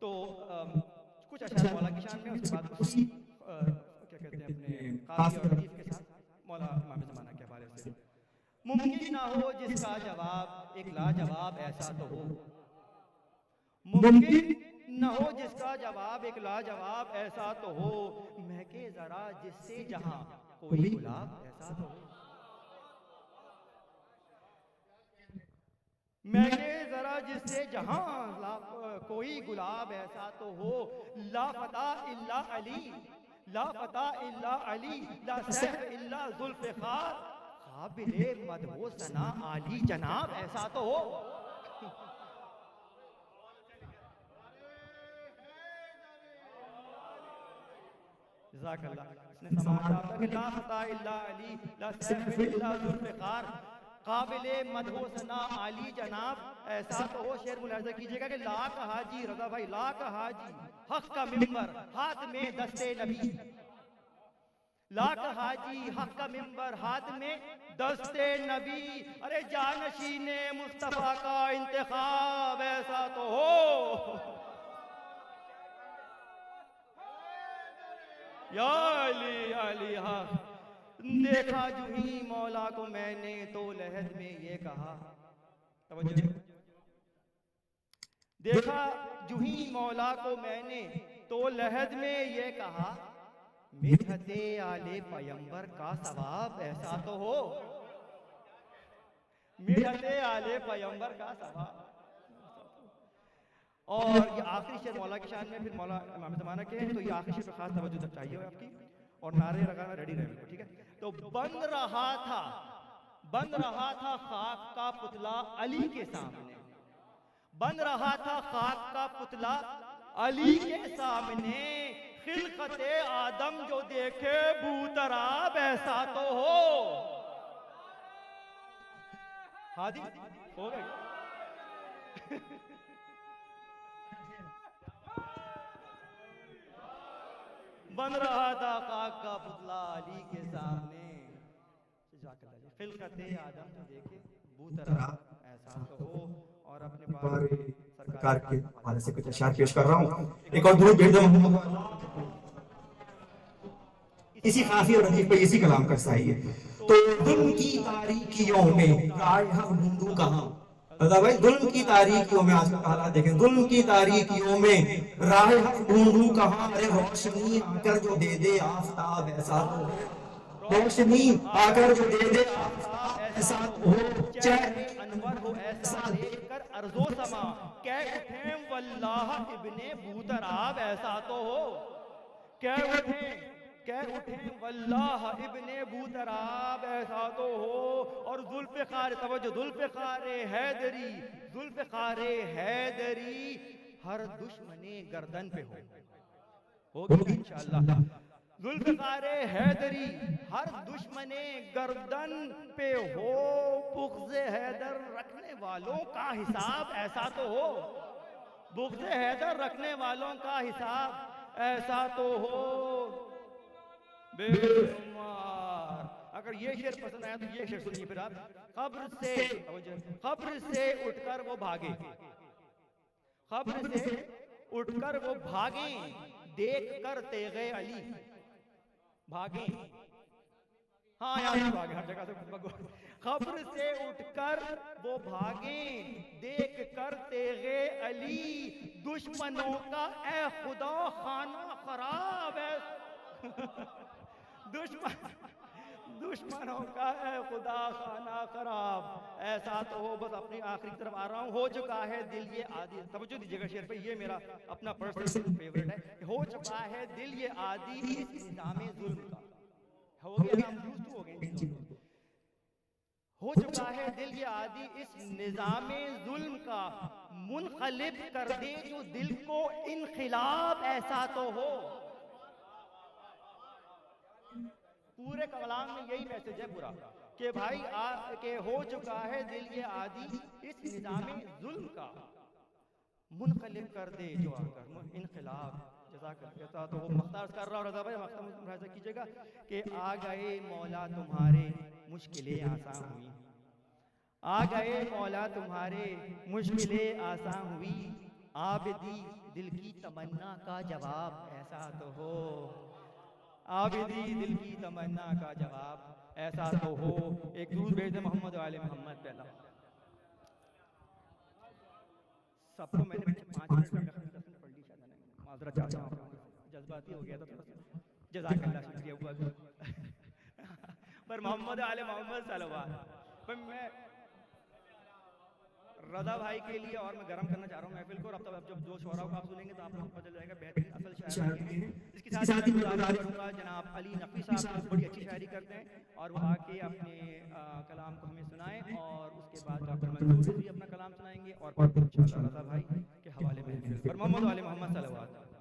तो कुछ अशआर मौला की शान में, उसके बाद कुछ क्या कहते हैं अपने खास और लतीफ के साथ मौला इमाम ज़माना के हवाले से। मुमकिन ना हो जिसका जवाब एक लाजवाब ऐसा तो हो, मुमकिन न हो जिसका जवाब एक लाजवाब ऐसा तो हो, महके जरा जिससे जहां कोई गुलाब ऐसा तो हो, महके जरा जिससे जहां कोई गुलाब ऐसा तो हो। ला फता इल्ला अली, ला फता इल्ला अली, ला सैफ इल्ला जुल्फ़िकार, काबिले मदहो सना आली जनाब ऐसा तो हो। काबिले मदहो सना आली जनाब ऐसा तो हो। शेर मुलाहिजा कीजिएगा कि लाख हाजी रजा भाई, लाख हाजी हक का मिंबर हाथ में दस्ते नबी, लाख हाजी हक का मिंबर हाथ में दस्ते नबी। अरे जानशीने मुस्तफा का इंतखाब ऐसा तो हो। या अली हा, देखा जो ही मौला को मैंने तो लहद में ये कहा, देखा जूही मौला को मैंने तो लहद में ये कहा, मिदहते आले पैगंबर का सवाब ऐसा तो हो, मिदहते आले पैगंबर का सवाब। और ये आखिरी शेर मौला की शान में, फिर मौला इमाम ज़माना के हैं, तो ये आखिरी शेर पे खास तवज्जो तक चाहिए हो आपकी, और नारे लगाना रेडी रहे, ठीक है। तो बन रहा था खाक का पुतला अली के सामने, बन रहा था खाक का पुतला अली के सामने, खिलकते आदम जो देखे बूतराब ऐसा तो हो। हादी हो गए। बन रहा था खाक का पुतला अली के सामने, खिलकते आदम जो देखे बूतराब ऐसा तो हो। और अपने सरकार के हवाले से कुछ अशार पेश कर रहा हूँ। एक और दुरूद भेज दो इसी काफी और रदीफ पे इसी कलाम का साई है। तो जुल्म की तारीकियों में राह ढूंढूं कहाँ, भाई जुल्म की तारीकियों में, आज का हालात देखें, जुल्म की तारीकियों में राह ढूंढूं कहाँ, अरे रोशनी आकर जो दे दे आफताब ऐसा तो, रोशनी आकर जो दे दे ऐसा हो, चेहरे अनवर हो ऐसा देखकर अर्जो समा, कह उठे वल्लाह इब्ने बूतराब ऐसा तो हो, कह उठे वल्लाह इब्ने बूतराब ऐसा तो हो। और जुल्फ़िकार, तवज्जो, जुल्फ़िकारे हैदरी, जुल्फ़िकारे हैदरी हर दुश्मने गर्दन पे होगी इंशाअल्लाह। जुल्फ़िकारे हैदरी हर दुश्मने गर्दन पे हो, बुग़्ज़े हैदर रखने वालों का हिसाब ऐसा तो हो, बुग़्ज़े हैदर रखने वालों का हिसाब ऐसा तो हो। बेशुमार। अगर ये शेर पसंद आया तो ये शेर सुनिए फिर आप। खब्र से उठकर वो भागे, खब्र से उठकर वो भागे, देख कर तेगे अली भागे। हाँ यार भागे हर जगह से। खब्र से उठकर वो भागे, देख कर तेगे अली, दुश्मनों का ए खुदा खाना खराब है। दुश्मनों का है खुदा खाना खराब ऐसा तो हो। बस अपनी आखिरी तरफ आ रहा हूँ। हो चुका है दिल ये आदि, तवज्जो दीजिएगा शेर पे, ये मेरा अपना पर्सनल फेवरेट है। हो चुका है दिल ये आदि इस निज़ामे जुल्म का, हो गया हम यूज़ हो गए। हो चुका है दिल ये आदि इस निज़ामे जुल्म का, मुनक़लिब कर दे जो दिल को इनक़िलाब ऐसा तो हो। पूरे कलाम में यही मैसेज है पूरा कि भाई के हो चुका है दिल ये आदि इस निज़ामे जुल्म का, मुनक़लिब कर दे जो आकर इनक़िलाब जज़ाकल्लाह। तो वो मख्तार कर रहा हूँ रज़ा भाई, मख्तार कीजिएगा कि आ गए मौला तुम्हारे मुश्किलें आसान हुई, आ गए मौला तुम्हारे मुश्किलें आसान हुई, आबिदी दिल की तमन्ना का जवाब ऐसा तो हो, आबिदी दिल की तमन्ना का जवाब ऐसा तो हो। एक दूध भेज दे मोहम्मद वाले मोहम्मद पहला। सबको मैंने 5 मिनट में पढ़ ली, शायद मैंने माजरत चाहता हूँ, जज्बाती हो गया था थोड़ा सा, जज़ाकल्लाह शुक्रिया हुआ। पर मोहम्मद वाले मोहम्मद सल्लल्लाहु पर मैं रज़ा भाई के लिए और मैं गर्म करना चाह रहा हूँ महफिल को। अब जब जो शोरा को आप सुनेंगे तो आप लोग को पता चल जाएगा बेहतरीन असल शायरी। इसके साथ ही मैं गुजारिश करूँगा जनाब अली नकवी साहब बड़ी अच्छी शायरी करते हैं और वो आके अपने कलाम को हमें सुनाएं, और उसके बाद डॉक्टर मंसूर भी अपना कलाम सुनाएंगे, और इंशाअल्लाह रज़ा भाई के हवाले में पर मोहम्मद वाले मोहम्मद सल्लल्लाहु अलैहि वसल्लम।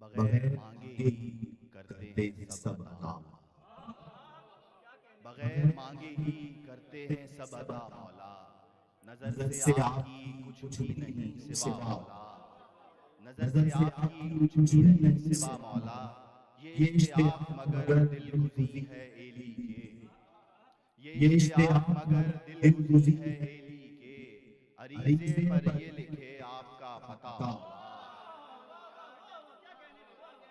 बगैर मांगे ही करते हैं सब अता, बगैर मांगे ही करते हैं सब अता मौला, नजर से आपकी कुछ भी नहीं सिवा मौला, नजर से आपकी कुछ भी नहीं सिवा मौला, ये इश्तियाक मगर दिल गुज़ी है एली के, ये इश्तियाक मगर दिल गुज़ी है हेली के, अरीज़े पर ये लिखे आपका पता,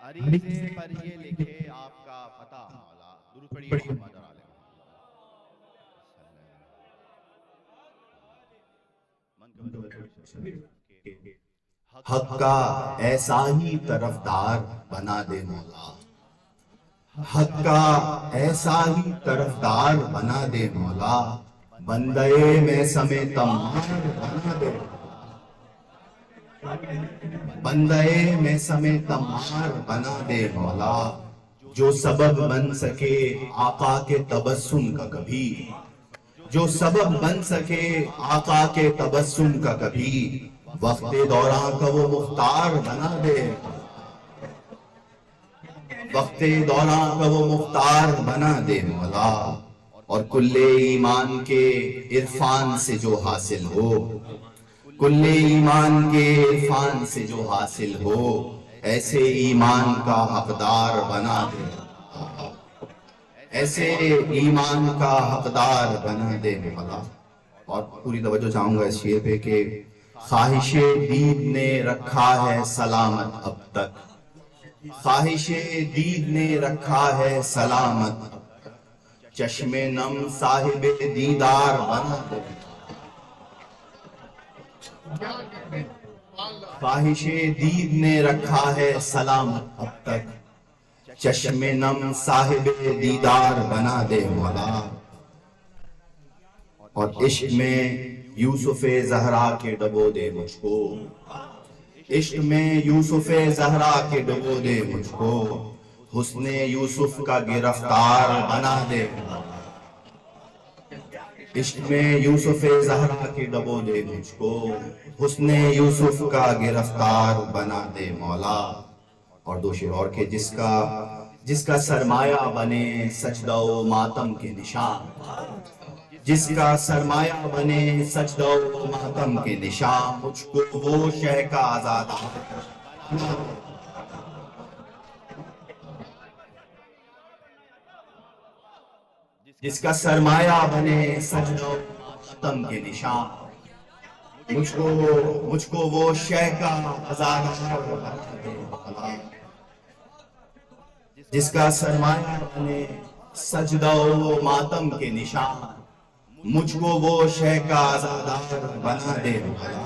अरीज़े पर ये लिखे आपका पता मौला। दुरूद पढ़िए मोहम्मद और आले मोहम्मद। हक का ऐसा ही तरफदार बना दे मौला, हक का ऐसा ही तरफदार बना दे मौला, बंदे में समेत तमार बना दे, बंदे में समेत तमार बना दे मौला, जो सबब बन सके आका के तबस्सुम का कभी, जो सबब बन सके आका के तबस्सुम का कभी, वक्ते दौरान का वो मुख्तार बना दे, वक्ते दौरान का वो मुख्तार बना दे मौला। और कुल्ले ईमान के इरफान से जो हासिल हो, कुल्ले ईमान के इरफान से जो हासिल हो, ऐसे ईमान का हकदार बना दे, ऐसे ईमान का हकदार बना दे मौला। और पूरी तवज्जो चाहूंगा इस शेर पे कि ख्वाहिशे दीद ने रखा है सलामत अब तक, ख्वाहिशे दीद ने रखा है सलामत, चश्मे नम साहिबे दीदार बना दे, ख्वाहिशे दीद ने रखा है सलामत अब तक, चश्मे नम साहिबे दीदार बना दे मौला। और इश्क में यूसुफे ज़हरा के डबो दे मुझको, इश्क में यूसुफे ज़हरा के डबो दे मुझको, हुस्ने यूसुफ का गिरफ्तार बना दे, इश्क में यूसुफे ज़हरा के डबो दे मुझको, हुस्ने यूसुफ का गिरफ्तार बना दे मौला। और दो शेर और के जिसका सरमाया बने सजदो मातम के निशान, जिसका सरमाया बने सजदो मातम के निशान, मुझको वो शह का आजाद, जिसका सरमाया बने सजदो मातम के निशान, मुझको वो शह का आजाद, जिसका सरमाया बने सजदो मातम के निशान, मुझको वो शह का आजादार बना दे मौला।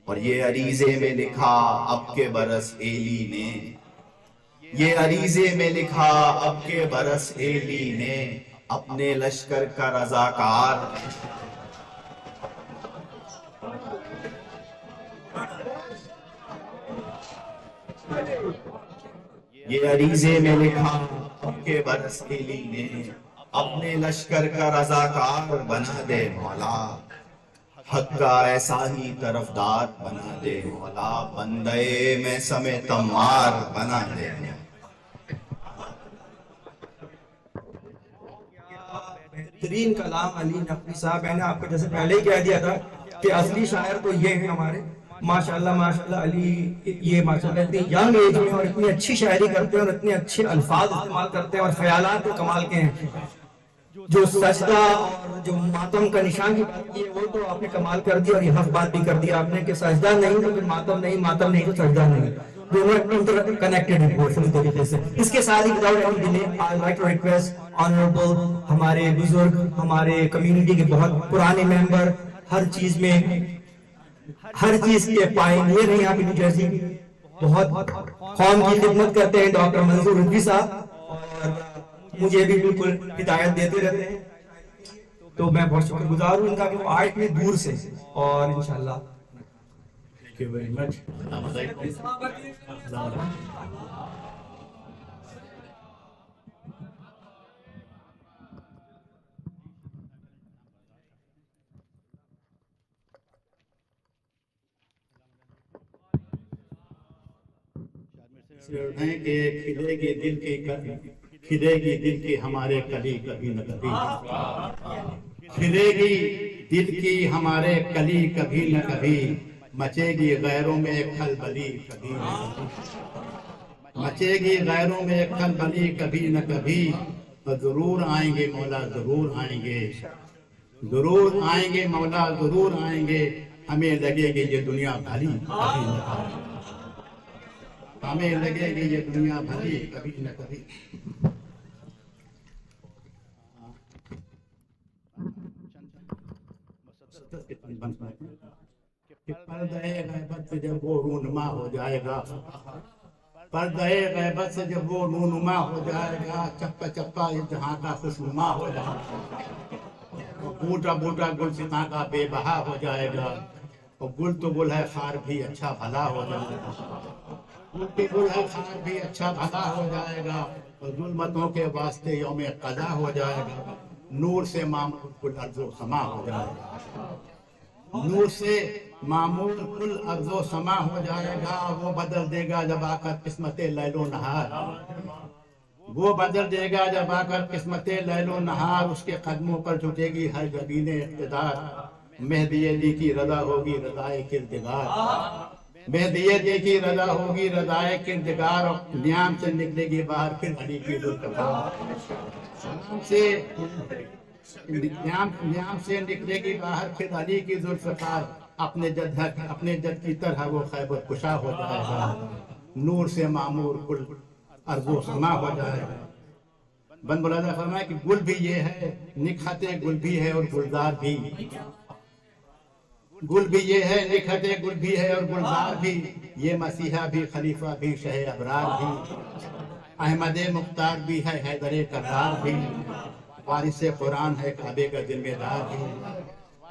और ये अरीजे में लिखा अब के बरस एली ने, ये अरीजे में लिखा अब के बरस एली ने, अपने लश्कर का रजाकार, ये अरीजे में लिखा अब के बरस एली ने, अपने लश्कर का रजाकार बना दे मौला। हक का ऐसा ही तरफदार बना दे मौला, बंदे में समेत तमार बना दे। बेहतरीन कलाम अली नकवी साहब, मैंने आपको जैसे पहले ही कह दिया था कि असली शायर तो ये हैं हमारे, माशाल्लाह माशाल्लाह। अली ये माशाल्लाह इतनी यंग एज में और इतनी अच्छी शायरी करते हैं और इतने अच्छे अल्फाज इस्तेमाल करते हैं और ख्यालात तो कमाल के हैं। जो सजदा और जो मातम का निशान की बात की है वो तो आपने कमाल कर दी, और ये हक बात भी कर दी आपने कि सजदा नहीं तो फिर मातम नहीं, मातम नहीं तो सजदा नहीं, दोनों कनेक्टेड है इमोशनल तरीके से। इसके साथ ही without any delay I like to request honourable हमारे बुजुर्ग, हमारे कम्युनिटी के बहुत पुराने मेंबर, हर चीज के पायनियर हैं यहाँ पे न्यू जर्सी, बहुत कौम की खिदमत करते हैं डॉक्टर मंसूर रुफी साहब, और मुझे भी बिल्कुल हिदायत देते रहते हैं। तो मैं बहुत शुक्रगुजार हूँ इनका कि वो आए इतने दूर से, और इंशाल्लाह थैंक यू वेरी मच। हैं कि खिलेगी दिल की हमारे कली कभी न कभी, खिलेगी दिल की हमारे कली कभी न कभी, मचेगी गैरों में खलबली कभी न कभी, मचेगी गैरों में खलबली कभी न कभी, और जरूर आएंगे मौला, जरूर आएंगे, जरूर आएंगे मौला, जरूर आएंगे। हमें लगेगी ये दुनिया भली, कभी न कभी, हमें लगेगी ये दुनिया भली, कभी न कभी। पर्दे गैबत से जब वो रूनुमा हो जाएगा, पर्दे गैबत से जब वो रूनुमा हो जाएगा, चप्पा चप्पा इस जहां का खुशनुमा हो जाएगा, बूटा बूटा गुलसिता का बेबहा हो जाएगा, और गुल तो गुल है खार भी अच्छा भला हो जाएगा, गुल तो गुल है खार भी अच्छा भला हो जाएगा, और जुल्मतों के वास्ते यौम कज़ा हो जाएगा, नूर से मामूल कुल अर्ज़ो समा हो जाएगा, नूर से मामूल कुल अर्ज़ो समा हो जाएगा। वो बदल देगा जब आकर किस्मते लैलो नहार, वो बदल देगा जब आकर किस्मते लैलो नहार, उसके कदमों पर झुकेगी हर जबीने इक़्तिदार, मेहदी अली की रज़ा होगी रज़ाए किरदिगार, मेहदी अली की रज़ा होगी रज़ाए किरदिगार, और नियाम से निकलेगी बाहर फिर अली की ज़ुल्फ़कार, नियाम से निकलेगी बाहर फिर अली की ज़ुल्फ़कार, अपने जद की तरह वो खैबर कुशा हो जाएगा, नूर से मामूर कुल अर्ज़ो समा हो जाएगा। बन मुलादा फरमाया कि गुल भी ये है, निखते गुल भी है और गुलजार भी, गुल भी ये है, निखते गुल भी है और गुलजार भी, ये मसीहा भी, खलीफा भी, शहे अबरार भी, अहमद मुख्तार भी है, हैदर कररार भी, वारिसे कुरान है काबे का जिम्मेदार भी,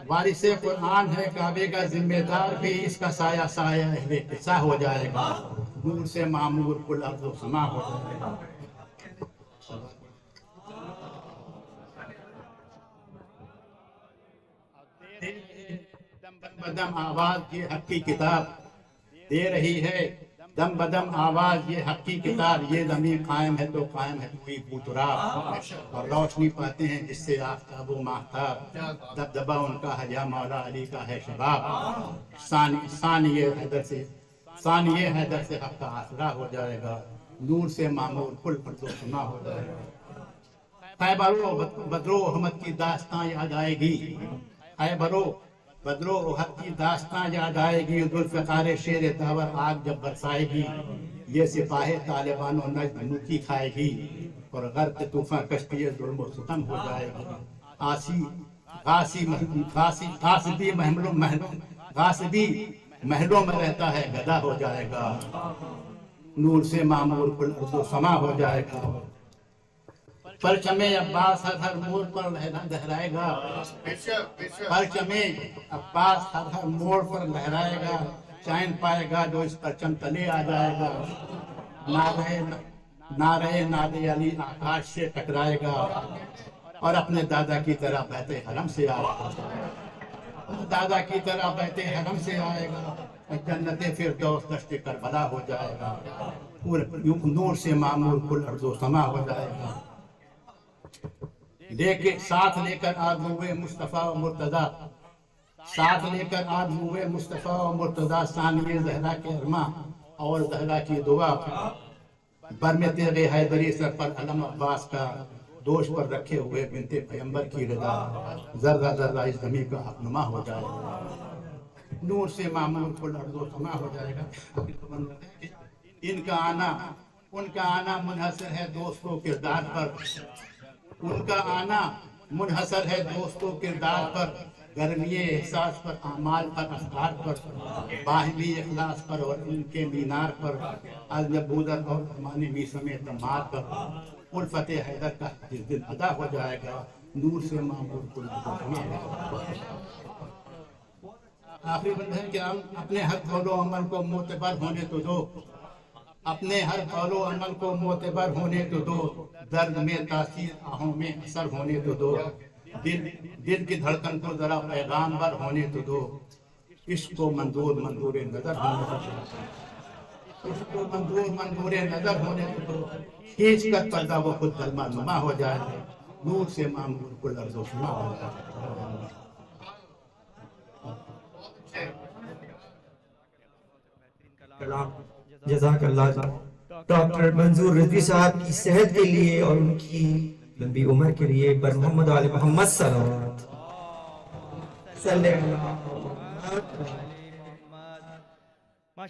वारिसे कुरान है काबे का जिम्मेदार भी, इसका साया साया अहले किस्सा हो जाएगा, नूर से मामूर कुल अर्ज़ो समा हो जाएगा। दम बदम आवाज ये हक की किताब दे रही है, दम बदम आवाज ये हक की किताब, ये ज़मीन कायम है तो कायम है कोई बूतराब, और रोशनी पाते हैं जिससे आफ्ताब व माहताब, दबदबा उनका है या मौला अली का है शबाब, सानिये हैदर से हक का आसरा हो जाएगा, नूर से मामूर कुल अर्ज़ो समा हो जाएगा। खैबरो बदरो अहमद की दास्तां याद आएगी, खैबरो बदरो उहद की दास्तां याद आएगी, जुल्फ़िकार शेर दावर आग जब बरसाएगी, ये सिपाहे तालिबानों नज्द मुकी खाएगी, और गर्क तूफान कश्ती जुल्म सितम हो जाएगी, गासिबी महलों में रहता है गदा हो जाएगा, नूर से मामूर कुल अर्ज़ो समा हो जाएगा। परचमे अब्बास हर मोड़ पर लहराएगा, परचमे अब्बास हर मोड़ पर लहराएगा, चैन पाएगा जो इस परचम तले आ जाएगा, नारे अली आकाश से टकराएगा, और अपने दादा की तरह बहते हरम से आएगा, दादा की तरह बहते हरम से आएगा, जन्नते फिरदौस दश्ते करबला हो जाएगा, नूर से मामूर कुल अर्ज़ो समा हो जाएगा। लेके साथ लेकर आज़मुए मुस्तफ़ा और मुर्तज़ा, साथ लेकर आज़मुए मुस्तफ़ा और मुर्तज़ा, सानिए ज़हरा के अरमा और ज़हरा की दुआ, बरमे तेरे हैदरी सर पर अलम अब्बास का दोष पर रखे हुए बिनते पैगंबर की रज़ा, ज़र्रा ज़र्रा इस ज़मीन का अपनुमा हो जाएगा, नूर से मामूर कुल अर्ज़ो समा हो जाएगा। उनका आना मुनहसर है दोस्तों किरदार पर, उनका आना मुनहसर है दोस्तों किरदार पर, गर्मिये एहसास पर, आमाल पर, असरार पर, बाहिमी इखलास पर, और उनके मीनार पर, अज़नबूदर और अमानी मीसमे तमार पर, उल्फते हैदर का जिस दिन अदा हो जाएगा, नूर से मामूर कुल आखिरी बंद है कि हम अपने हर कौलो अमल को मोतबर होने तो दो, अपने हर कौलो अमल को मोतबर होने तो दो, दर्द में तासीर आहों में असर होने तो दो, दिल की धड़कन को जरा पैगामबर होने तो दो, इश्क को मंजूर नजर होने तो दो, इश्क को मंजूर नजर होने तो दो, खींच कर पर्दा वो खुद गलमा नुमा हो जाए, नूर से मामूर कुल अर्ज़ो समा हो जाए। जज़ाकल्लाह डॉक्टर मंजूर रिजवी साहब की सेहत के लिए और उनकी लंबी उम्र के लिए बर मोहम्मद वाले मोहम्मद सल्लल्लाहु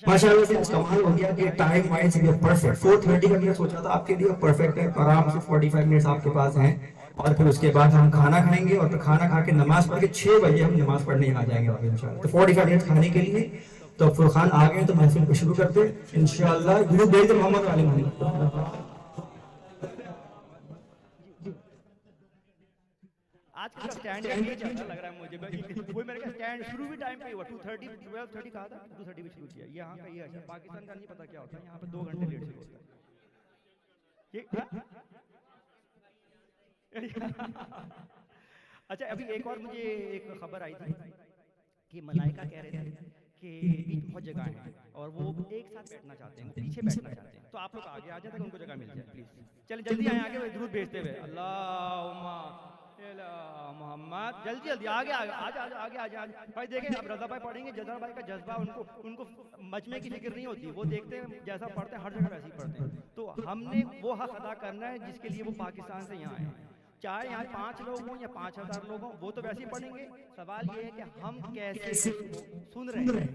माशाल्लाह से आज कमाल हो गया कि टाइम वाइज ये परफेक्ट 4:30 का मैं सोचा था आपके लिए परफेक्ट है, आराम से 45 मिनट्स आपके पास हैं और फिर उसके बाद हम खाना खाएंगे और फिर खाना खा के नमाज पढ़ के 6 बजे हम नमाज पढ़ने आ जाएंगे वापस इंशाल्लाह। तो 45 मिनट खाने के लिए तो फुरखान आ गए तो महफिल को शुरू करते हैं इंशाल्लाह। गुरु बेद मोहम्मद वाले मोहम्मद आज का स्टैंड ये चलता लग रहा है मुझे, वही मैंने कहा स्टैंड शुरू भी टाइम पे ही हुआ 2:30 12:30 कहा था 2:30 पे शुरू किया। यहाँ का ये अच्छा पाकिस्तान का नहीं पता क्या होता है, यहाँ पे 2 घंटे लेट शुरू होता है ये अच्छा अभी एक और मुझे एक खबर आई थी कि मलाइका कह रहे थे कि बीच बहुत जगह है और वो एक साथ बैठना चाहते हैं, पीछे बैठना चाहते हैं, तो आप लोग आगे आ जाते हैं, उनको जगह मिल जाए प्लीज। चलिए जल्दी आए आगे दुरूद भेजते हुए अल्लाहुम्मा मोहम्मद जल्दी जल्दी आगे आगे आगे आगे भाई देखें अब रजा भाई पढ़ेंगे, जजा भाई का जज्बा उनको मजमे की फिक्र नहीं होती, वो देखते हैं जैसा पढ़ते हैं हर जगह वैसे ही पढ़ते हैं। तो हमने वो हक अदा करना है जिसके लिए वो पाकिस्तान से यहाँ आए, चाहे यहाँ 5 लोग हों या 5000 लोग हों, वो तो वैसे ही पढ़ेंगे। सवाल ये है कि हम कैसे सुन रहे हैं।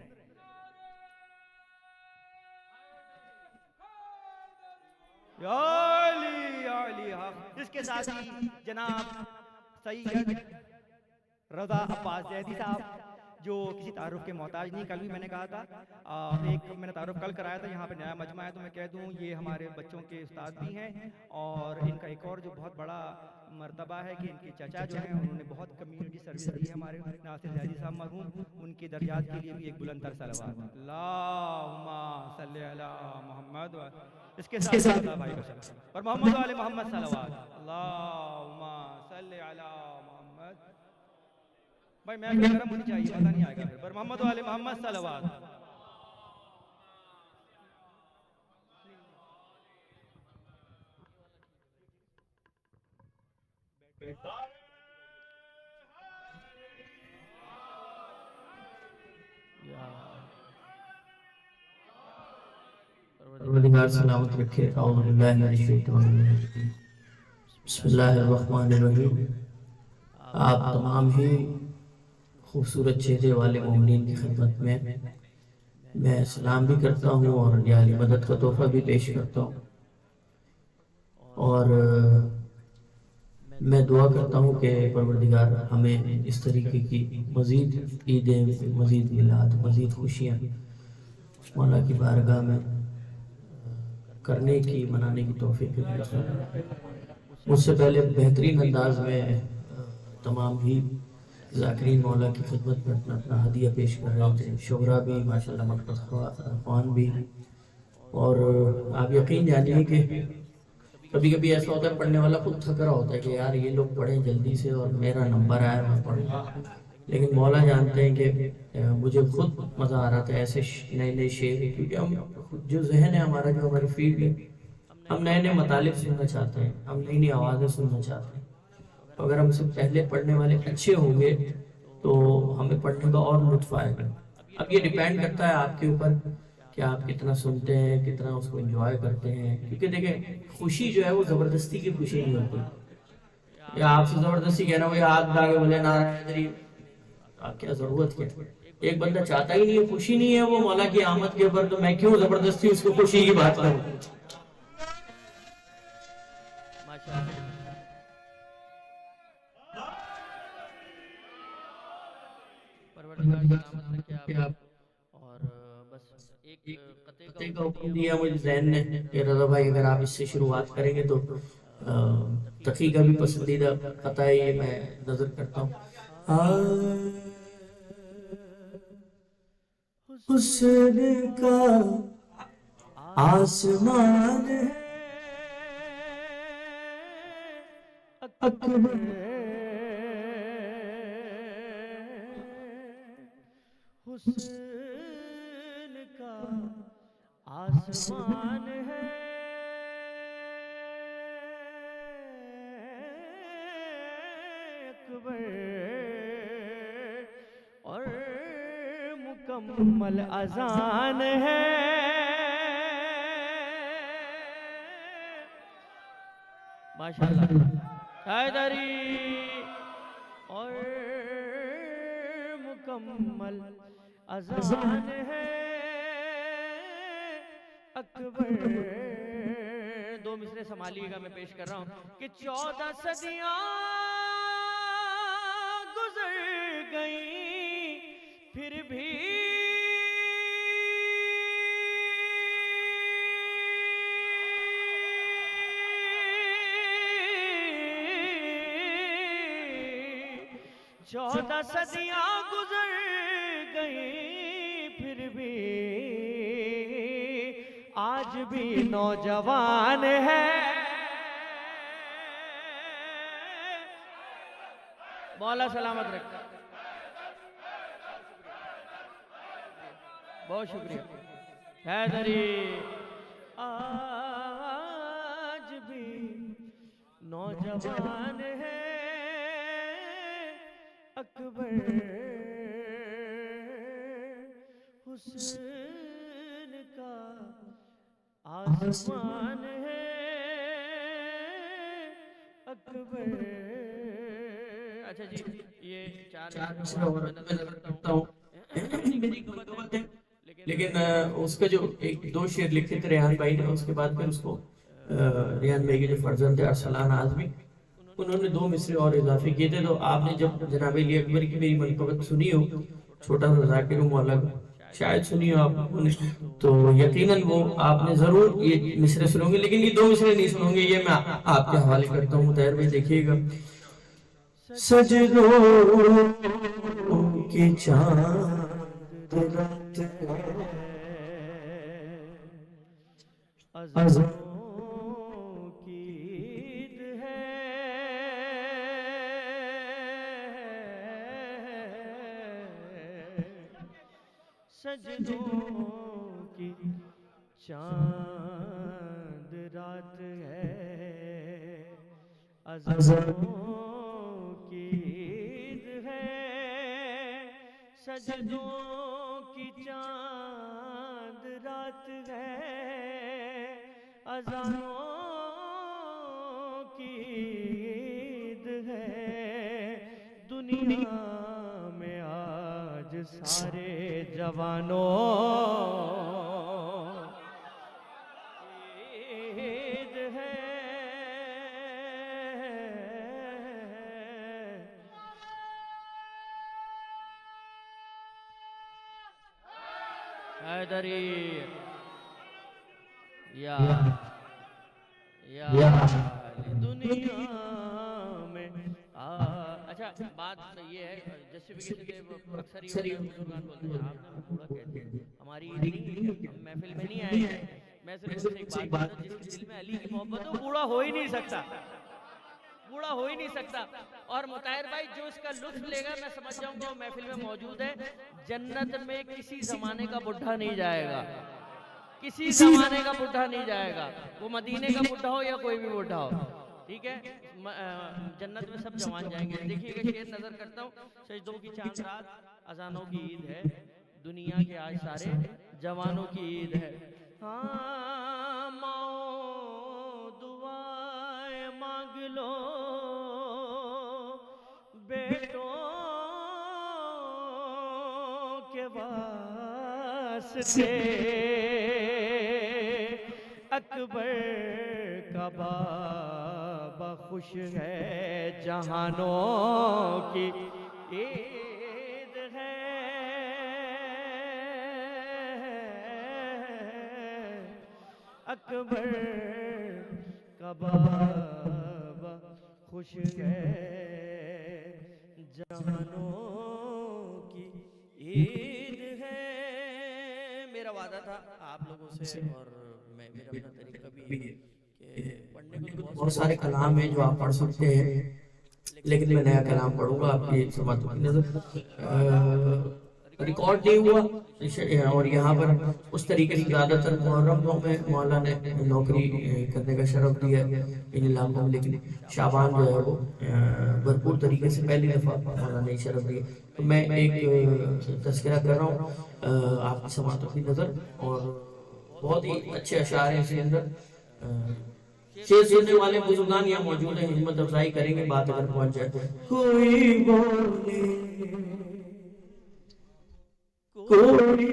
इसके साथ ही जनाब सैयद रजा अब्बास जैदी साहब जो किसी तारुफ के मोहताज नहीं, कल भी मैंने कहा था एक मैंने तारुफ कल कराया था, यहाँ पे नया मजमा है तो मैं कह दूँ ये हमारे बच्चों के उस्ताद भी हैं और इनका एक और जो बहुत बड़ा मर्तबा है कि इनके चचा जो हैं उन्होंने बहुत कम्युनिटी सर्विस दी है हमारे नासिर जैदी साहब मरहूम, उनके दर्जात के लिए भी एक बुलंदतर सलवात अल्लाहुम्मा सल्ली अला मोहम्मद। इसके साथ भाई और मोहम्मद वाले मोहम्मद सलवात अल्लाहुम्मा सल्ली अला मोहम्मद। भाई मैं गरम होनी चाहिए, पता नहीं आएगा फिर पर मोहम्मद वाले मोहम्मद सलवात। परवरदिगार सलामत रखे। औज़ु बिल्लाहि मिनश शैतानिर रजीम। बिस्मिल्लाहिर्रहमानिर्रहीम। आप तमाम ही खूबसूरत चेहरे वाले मोमिनीन की खिदमत में मैं सलाम भी करता हूँ और यानी मदद का तोहफा भी पेश करता हूँ और मैं दुआ करता हूँ कि परवरदिगार हमें इस तरीके की मज़ीद ईदें, मज़ीद मिलाद, मज़ीद खुशियाँ मौला की बारगाह में करने की, मनाने की तौफीक दे। मुझसे पहले बेहतरीन अंदाज में तमाम ही ज़ाकिरीन मौला की खिदमत में अपना अपना हदिया पेश कर रहे थे, शुगरा भी माशाल्लाह, मकफ़ान भी। और आप यकीन जानिए कि कभी कभी ऐसा होता है पढ़ने वाला खुद थक रहा होता है कि यार ये लोग पढ़ें जल्दी से और मेरा नंबर आया मैं पढ़ूँगा, लेकिन मौला जानते हैं कि मुझे खुद मज़ा आ रहा था ऐसे नए नए शेर, क्योंकि हम जो जहन है हमारा, जो हमारी फील्ड है, हम नए नए मतालिब सुनना चाहते हैं, हम नई नई आवाज़ें सुनना चाहते हैं। तो अगर हमसे पहले पढ़ने वाले अच्छे होंगे तो हमें पढ़ने का और लुत्फ आएगा। अब ये डिपेंड करता है आपके ऊपर कि आप कितना सुनते हैं, कितना उसको एंजॉय करते हैं, क्योंकि देखें खुशी जो है वो ज़बरदस्ती की खुशी नहीं होती। या आपसे ज़बरदस्ती कहना भाई हाथ लाके बोले नारायण, क्या ज़रूरत क्या? एक बंदा चाहता ही नहीं है, खुशी नहीं है वो मौला की आमद के ऊपर, तो मैं क्यों ज़बरदस्ती उसको खुशी की बात करूँ। और बस एक कते का हुक्म दिया मुझे ज़हन ने कि रज़ा भाई अगर आप इससे शुरुआत करेंगे तो तकी का भी पसंदीदा कता है, ये मैं नजर करता हूँ। हुस्न का आसमान है अकबर, हुस्न का आसमान है अकबर और मुकम्मल अजान है। माशाल्लाह हैदरी और मुकम्मल अजान है अकबर। दो मिसरे संभालिएगा, मैं पेश कर रहा हूं कि 14 सदियां गुजर गई फिर भी चौदह सदियां गुजर गई फिर भी आज भी नौजवान है। मौला सलामत रखता। बहुत शुक्रिया हैदरी। आज भी नौजवान है अकबर। हुस्न का आसमान है अकबर। अच्छा जी, ये चार मिसरे और मैं करता हूँ। लेकिन उसका जो एक दो शेर लिखे थे रेहान भाई ने, उसके बाद फिर उसको रेहान भाई के जो फर्जंद है अरसलान आजमी, उन्होंने दो मिसरे और इजाफे किए थे। तो आपने जब जनाब अली अकबर की मेरी मनक़बत सुनी हो, छोटा सा ज़ाकिर मौला शायद सुनी हो आपने, तो यकीनन वो आपने जरूर ये मिसरे सुनोगे, लेकिन ये दो मिसरे नहीं सुनोगे। ये मैं आपके हवाले करता हूँ, मुतहर में देखिएगा। सजदों की चांद रात है, सजदों की चांद रात है, अज़ानों की ईद है। सजदों की चांद रात है, अज़ानों की ईद है। दुनिया में आज सारे जवानों ईद है। हैदरी या दुनिया में अच्छा बात ये है, जस्टिफिकेशन अक्सर ही बुजुर्गान बोलते हैं, आपने पूरा कहते हैं हमारी ईद नहीं, हम महफिल में नहीं आए हैं। मैं सिर्फ उससे एक बात कहता हूं, जिसके दिल में अली की मोहब्बत हो बूढ़ा हो ही नहीं सकता, बूढ़ा हो ही नहीं सकता। और मुताहिर भाई जो इसका लुत्फ लेगा, मैं समझ जाऊंगा वो महफिल में मौजूद है। जन्नत में किसी जमाने का बुढ़ा नहीं जाएगा, किसी जमाने का बुढ़ा नहीं जाएगा, वो मदीने का बुढ़ा हो या कोई भी बुढ़ा हो, ठीक है। जन्नत में सब जवान जाएंगे। देखिएगा शेर नजर करता हूँ। सजदों की चांद रात, अजानों की ईद है, दुनिया के आज सारे जवानों की ईद है। हाँ माओ दुआएं मांग लो बेटों के वास्ते, अकबर का बाबा खुश है, जहानों की ईद है। अकबर का बाबा खुश है, जहानों की ईद है। मेरा वादा था आप लोगों से, और मैं मेरा अपना तरीका भी है कि पढ़ने को तो बहुत सारे कलाम हैं जो आप पढ़ सकते हैं, लेकिन मैं नया कलाम पढ़ूंगा आपकी समातों की नजर। रिकॉर्ड नहीं हुआ और यहाँ पर उस तरीके से ज़्यादातर मुहर्रमों में मौला ने नौकरी करने का शरफ दिया इन इलाकों में, लेकिन शाबान जो है वो भरपूर तरीके से पहली दफ़ा मौला ने शरफ दिया। तो मैं एक तज़किरा कर रहा हूँ आपकी समातों की नज़र, और बहुत ही अच्छे अशार हैं इसके अंदर। शेर सुनने वाले बुजुर्गान यहाँ मौजूद हैं, हिम्मत अफजाई करेंगे, बात अगर पहुंच जाए। कोई बोले कोई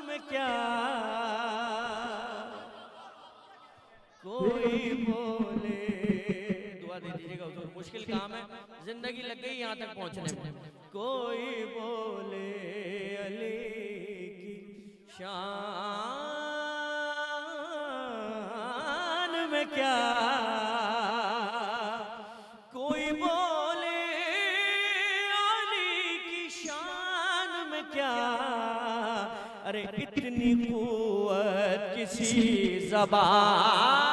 में क्या कोई बोले, दुआ दे दीजिएगा हुजूर, मुश्किल काम है, जिंदगी लग गई यहाँ तक पहुँचने में। कोई बोले अली की शान में क्या, कोई बोले अली की शान में क्या, अरे इतनी कुव्वत किसी ज़बान,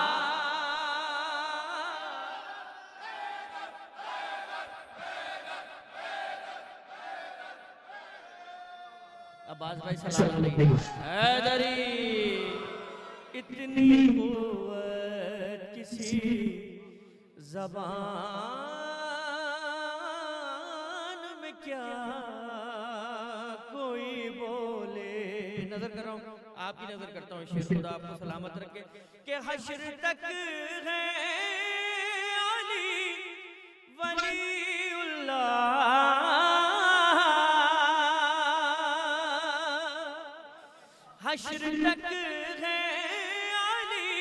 अब्बास भाई सलाम अलैकुम, हैदरी इतनी कुव्वत किसी ज़बान में क्या, कोई बोले। नजर कर रहा हूँ, आपकी नजर करता हूँ, शेर खुदा आपको सलामत रखे कि हश्र तक है अली वलीउल्लाह, हश्र तक है अली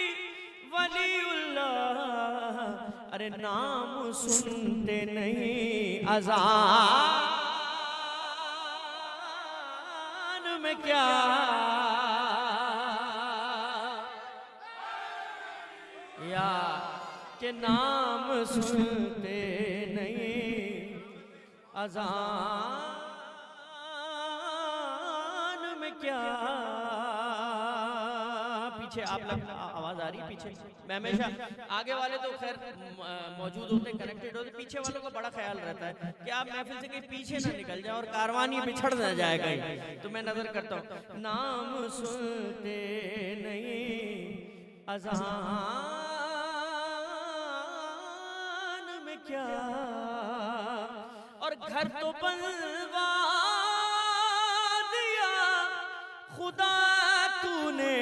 वलीउल्लाह, अरे नाम सुनते नहीं अज़ान में क्या, या के नाम सुनते नहीं अज़ान में क्या। पीछे आप लोग आवाज आ रही है पीछे, मैं हमेशा आगे वाले तो खैर मौजूद होते, कनेक्टेड होते, पीछे वालों का बड़ा ख्याल रहता है कि आप महफिल से कहीं पीछे ना निकल जाए और कारवान ये बिछड़ ना जाए कहीं, तो मैं नजर करता हूँ। नाम सुनते नहीं अज़ान में क्या, और घर तो बनवा दिया खुदा तूने,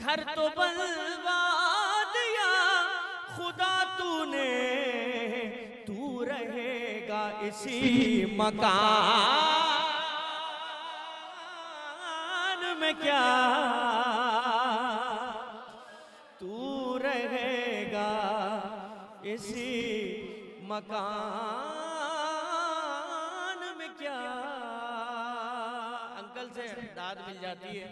घर तो बनवा दिया खुदा तूने, तू रहेगा इसी मकान में क्या, तू रहेगा इसी मकान में क्या। अंकल से दाद मिल जाती है,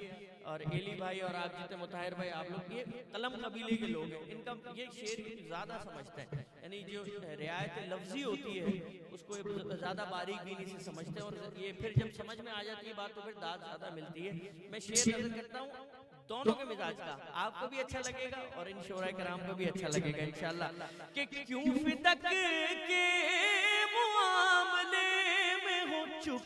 और एली भाई और आप जितने मुताहिर भाई, आप लोग ये कलम कबीले के लोग हैं, इनका ये शेर ज़्यादा समझते हैं, यानी जो रियायत लफ्जी होती है उसको ज़्यादा बारीक बीनी से समझते हैं, और ये फिर जब समझ में आ जाती है बात तो फिर दाद ज़्यादा मिलती है। मैं शेर नजर करता हूँ दोनों के मिजाज का, आपको भी अच्छा लगेगा और इन शोरा कराम को भी अच्छा लगेगा इंशाल्लाह, कि क्यों फिदक के मुआमले में हो चुप,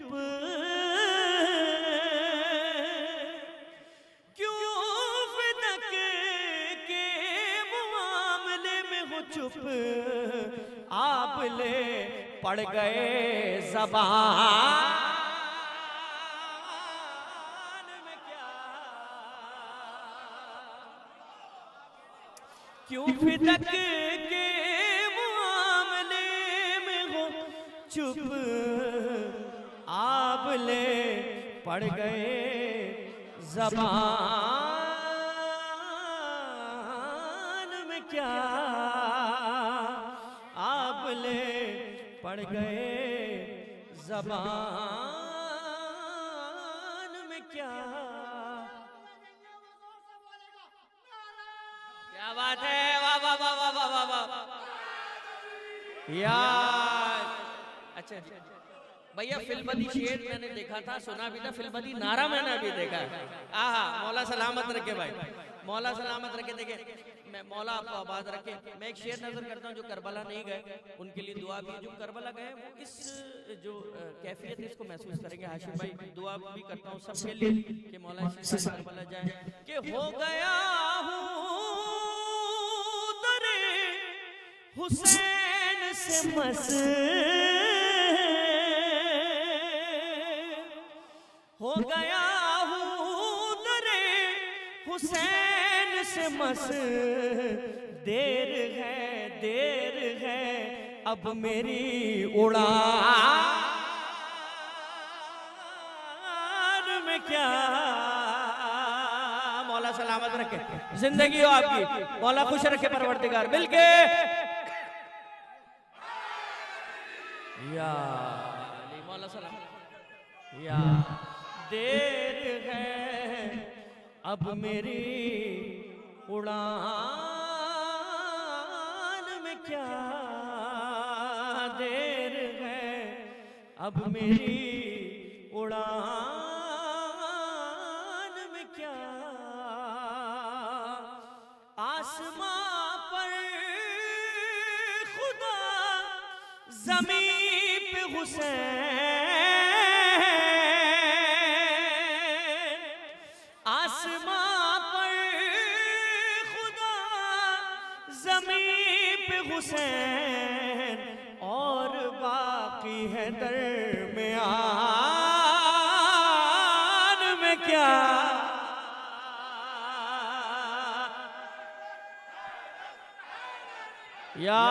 चुप आप ले पड़ गए ज़बान में क्या, क्यों फिदक के मामले में हो चुप आप ले पड़ गए ज़बान में क्या, पड़ गए ज़बान में क्या। क्या बात है, वाह वाह वाह वाह वाह वाह वाह यार। अच्छा भैया, फिल्मदी शेर मैंने देखा था, सुना भी था, फिल्मदी नारा मैंने अभी देखा है। आहा, मौला सलामत रखे भाई, मौला सलामत रखे। देखे मैं, मौला आपको आबाद रखे। मैं एक शेर नजर करता हूँ, जो करबला नहीं गए उनके लिए दुआ भी, जो करबला गए वो इस जो कैफियत है इसको महसूस करेंगे। हाशिम भाई दुआ भी करता हूँ सबके लिए कि मौला करबला जाए, कि हो गया हूँ हुसैन से मस हो गया हूँ दरे हुसैन से मस। देर है अब मेरी उड़ान में क्या। मौला सलामत रखे जिंदगी हो आपकी, मौला खुश रखे परवरदिगार। मिलके या अली मौला सलाम। या देर है अब मेरी उड़ान में क्या। देर है अब मेरी उड़ान में क्या। आसमां पर खुदा ज़मीन पे हुसैन। आसमां पर खुदा ज़मीन पे हुसैन। और बाकी है दरमियान में क्या। या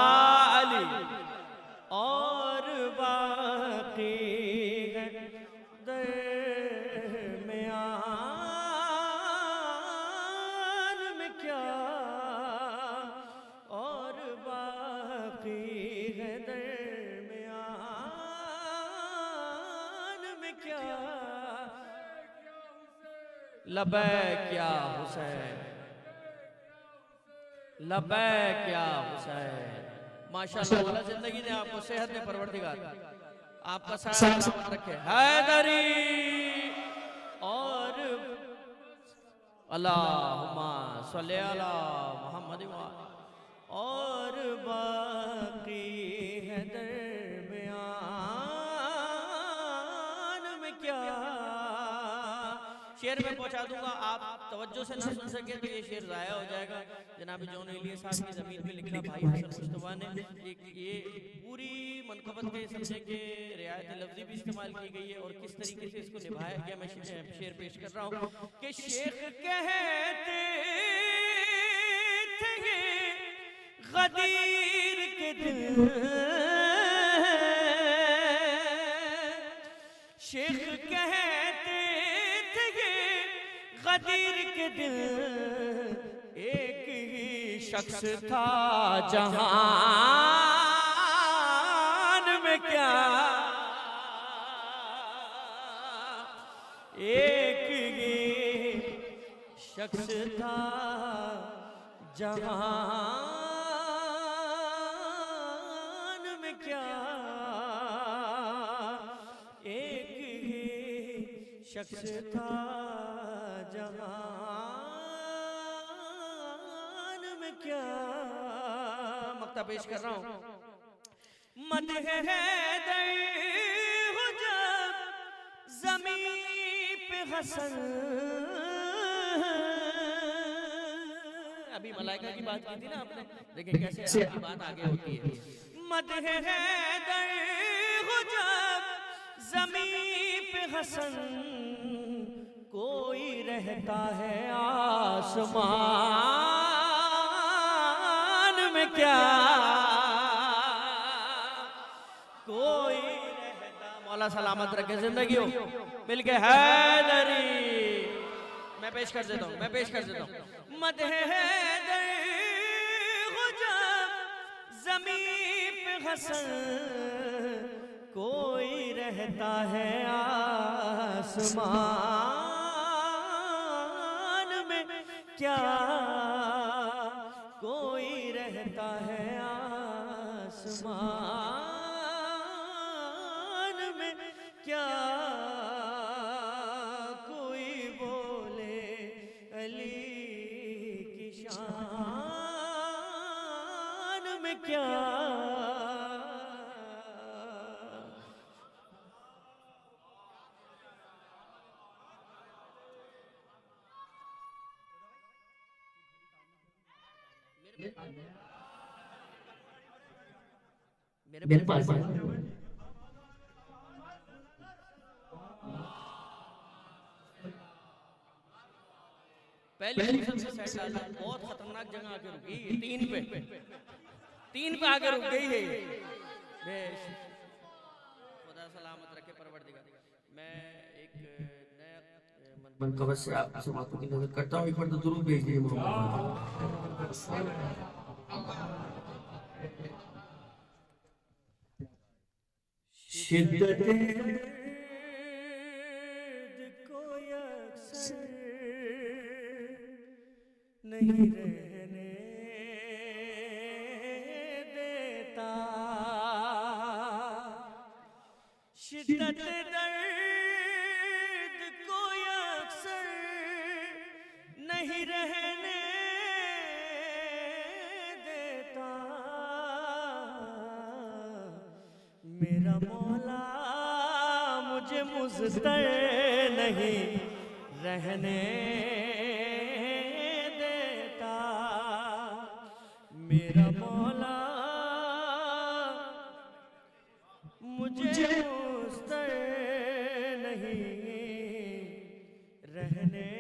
अली और बाकी है दरमियान में क्या। और बाकी है दरमियान में क्या। लबैक या हुसैन, लबैक या हुसैन। माशाअल्लाह मौला जिंदगी ने आपको सेहत में परवरदिगार आपका साया सलामत रखे। हैदरी और अल्लाहुम्मा सल्ली अला मोहम्मद। और बाकी है दरमियान में क्या। शेर में पहुंचा दूंगा, आप तवज्जो से ना सुन सके तो ये शेर जाया हो जाएगा। जनाब जौन इलिया साहब की ज़मीन पे लिखा भाई हसन मुस्तफा ने ये पूरी मनकबत के समझे के रियायत लफ्जी भी इस्तेमाल की गई है और किस तरीके से इसको निभाया गया। मैं शेर पेश कर रहा हूँ कि शेख कहते थे गदीर के दिल। शेख कहते थे गदीर के दिल। एक ही शख्स था जहान में क्या। एक ही शख्स था जहान में क्या। एक ही शख्स था जहान में क्या। मक्ता पेश कर रहा हूं। मदह हैदर हो जब ज़मीन पे हसन। अभी मलाइका की बात की थी ना आपने, देखिए कैसे आपकी बात आगे होती है। मदह हैदर हो जब ज़मीन पे हसन। कोई रहता है आसमान में क्या। कोई रहता। मौला सलामत रखे जिंदगी हो। मिलके हैदरी मैं पेश कर देता हूँ, मदह हैदर हो जब ज़मीन पे हसन। कोई रहता है आसमान में क्या। कोई रहता है आसमान में क्या। कोई बोले अली की शान में क्या। मेरे पास है। पहली सबसे सेट डाला, बहुत खतरनाक जगह आके रुकी, 3 पे आके रुक गई है ये। खुदा सलामत रखे परवरदिगार। मैं एक नया मनकबत से आप समातों की नजर करता हूँ, एक बार तो दुरूद भेज दिए मोहम्मद। शिद्दत को अक्सर नहीं रहने देता, शिद्दत दर्द को अक्सर नहीं रहने देता, मेरा मौला मुझे मुज़तर नहीं रहने देता, मेरा मौला मुझे मुज़तर नहीं रहने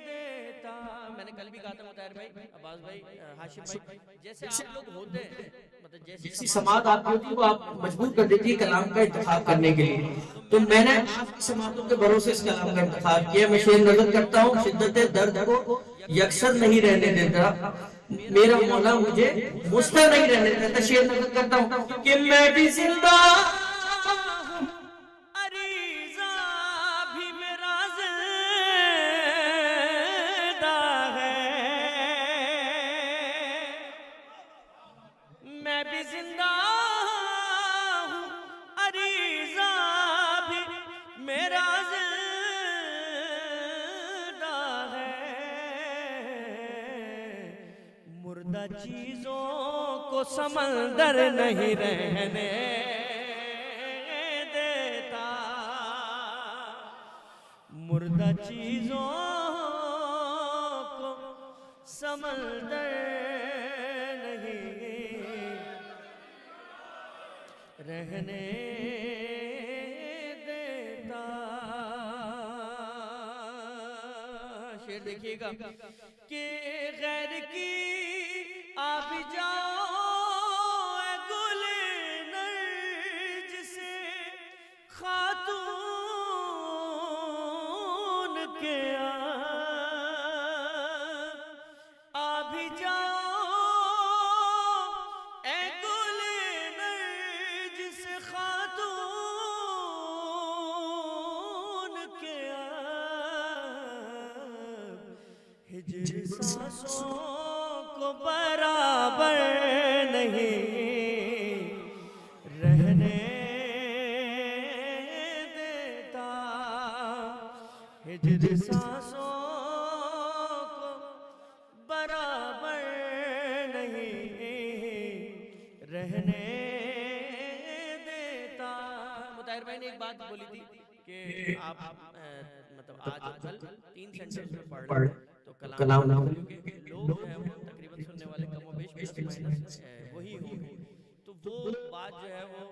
देता। मैंने कल भी कहा था मुताहिर भाई, अब्बास भाई, हाशिम भाई, जैसे आप लोग होते हैं, मतलब जैसी समात आपकी होती है वो आप मजबूर कर देती है कलाम का इंतखाब करने के लिए। तो मैंने आपकी समातों के भरोसे इस कलाम का इंतखाब किया। मैं शेर नजर करता हूँ, शिद्दत दर्द को यकसर नहीं रहने देता, मेरा मौला मुझे मुस्तर नहीं रहने देता। शेर नजर करता हूँ कि मैं भी जिंदा अरीज़ा भी मेरा ज़िंदा है, मैं भी जिंदा हूँ, अरीज़ा भी मेरा ज़िंदा है, मुर्दा चीज़ों को समंदर नहीं रहने देता, मुर्दा चीज़ों को समंदर नहीं रहने देता। शेर देखिएगा कि गैर की आप जाओ ए गुल नर्ज से खातून के आ भी जाओ ए गुल नर्ज से खातून के हिजर सांसों को बराबर नहीं रहने देता, हिजर सांसों को बराबर नहीं रहने देता। मुताहिर भाई ने एक बात बोली थी कि आप मतलब आज कल 3 सेंटेंस में पढ़ रहे तो कलाम लोग जो है वो तकरीबन सुनने वाले कम और बेश प्लस माइनस वही होंगे। तो वो बात जो है वो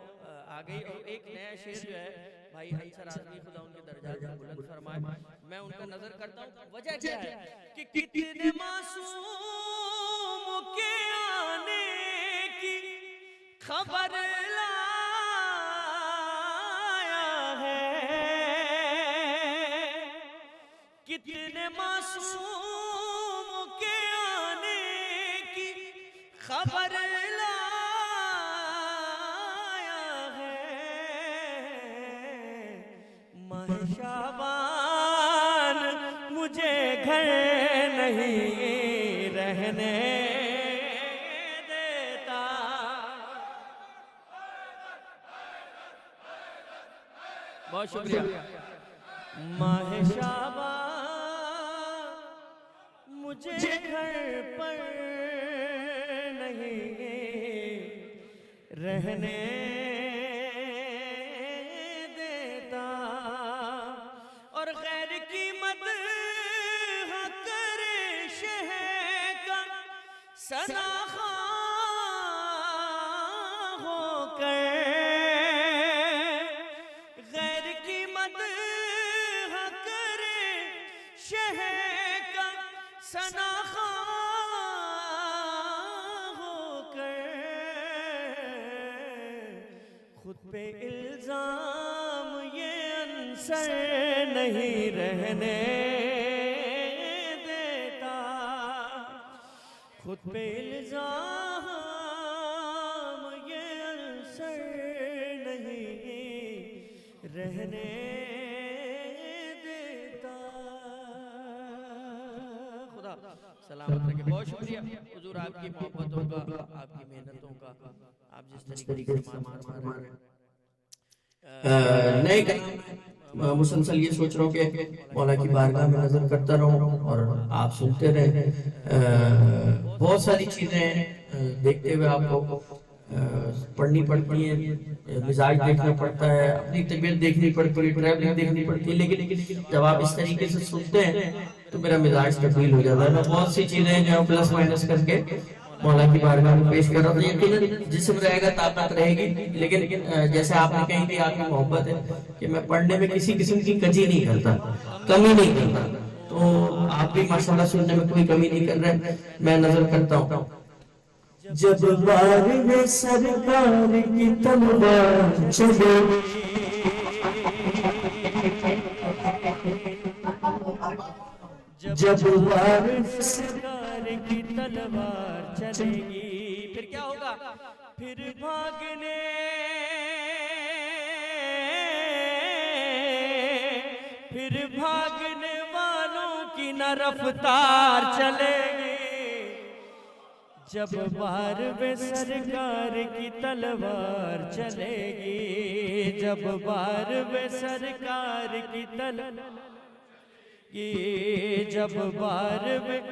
आ गई। और एक नया शेर जो है भाई अंसर आजमी खुदा उनके दर्जा को बुलंद फरमाए, मैं उनका नजर करता हूँ। वजह क्या है कि कितने मासूम के आने की खबर लाया है, कितने मासूम के आने की खबर लाया है, माह शाबान मुझे घर नहीं रहने देता, बहुत शुक्रिया। माह शाबान मुझे घर पर नहीं रहने देता, और गैर की मदह करे शहर का सनाखा का सनाखा होकर खुद पे इल्जाम ये अंसर नहीं रहने देता, खुद पे इल्जाम ये अंसर नहीं रहने देता। खुदा सलामत रखे। बहुत शुक्रिया हुजूर आपकी मोहब्बतों का, आपकी मेहनतों का, आप जिस तरीके से समाज में नए कलाम मुसलसल ये सोच रहा हूँ कि मौला की बारगाह में नजर करता रहूँ और आप सुनते रहे। बहुत सारी चीजें देखते हुए आपको पढ़नी पड़ती है, मिजाज देखना पड़ता है, अपनी तबीयत देखनी पड़ती है, ट्रैवलिंग देखनी पड़ती है, लेकिन जब आप इस तरीके से सुनते हैं तो मेरा मिजाज तब्दील हो जाता है। मैं बहुत सी चीजें जो प्लस माइनस करके मौला की बारगाह में पेश कर रहा था। यकीनन जिस्म रहेगा ताकत रहेगी, लेकिन जैसे आपने कही थी आपकी मोहब्बत है कि मैं पढ़ने में किसी किस्म की कजी नहीं करता, कमी नहीं करता, तो आप भी माशाल्लाह सुनने में कोई कमी नहीं कर रहे, मैं नजर करता हूँ। जब बार में सरकार की तलवार चले, जब बार में सरकार की तलवार चलेगी, फिर क्या होगा? फिर भागने वालों की न रफ्तार चलेगी। जब बार में सरकार की तलवार चलेगी, जब बार में सरकार की तलवार, जब बार में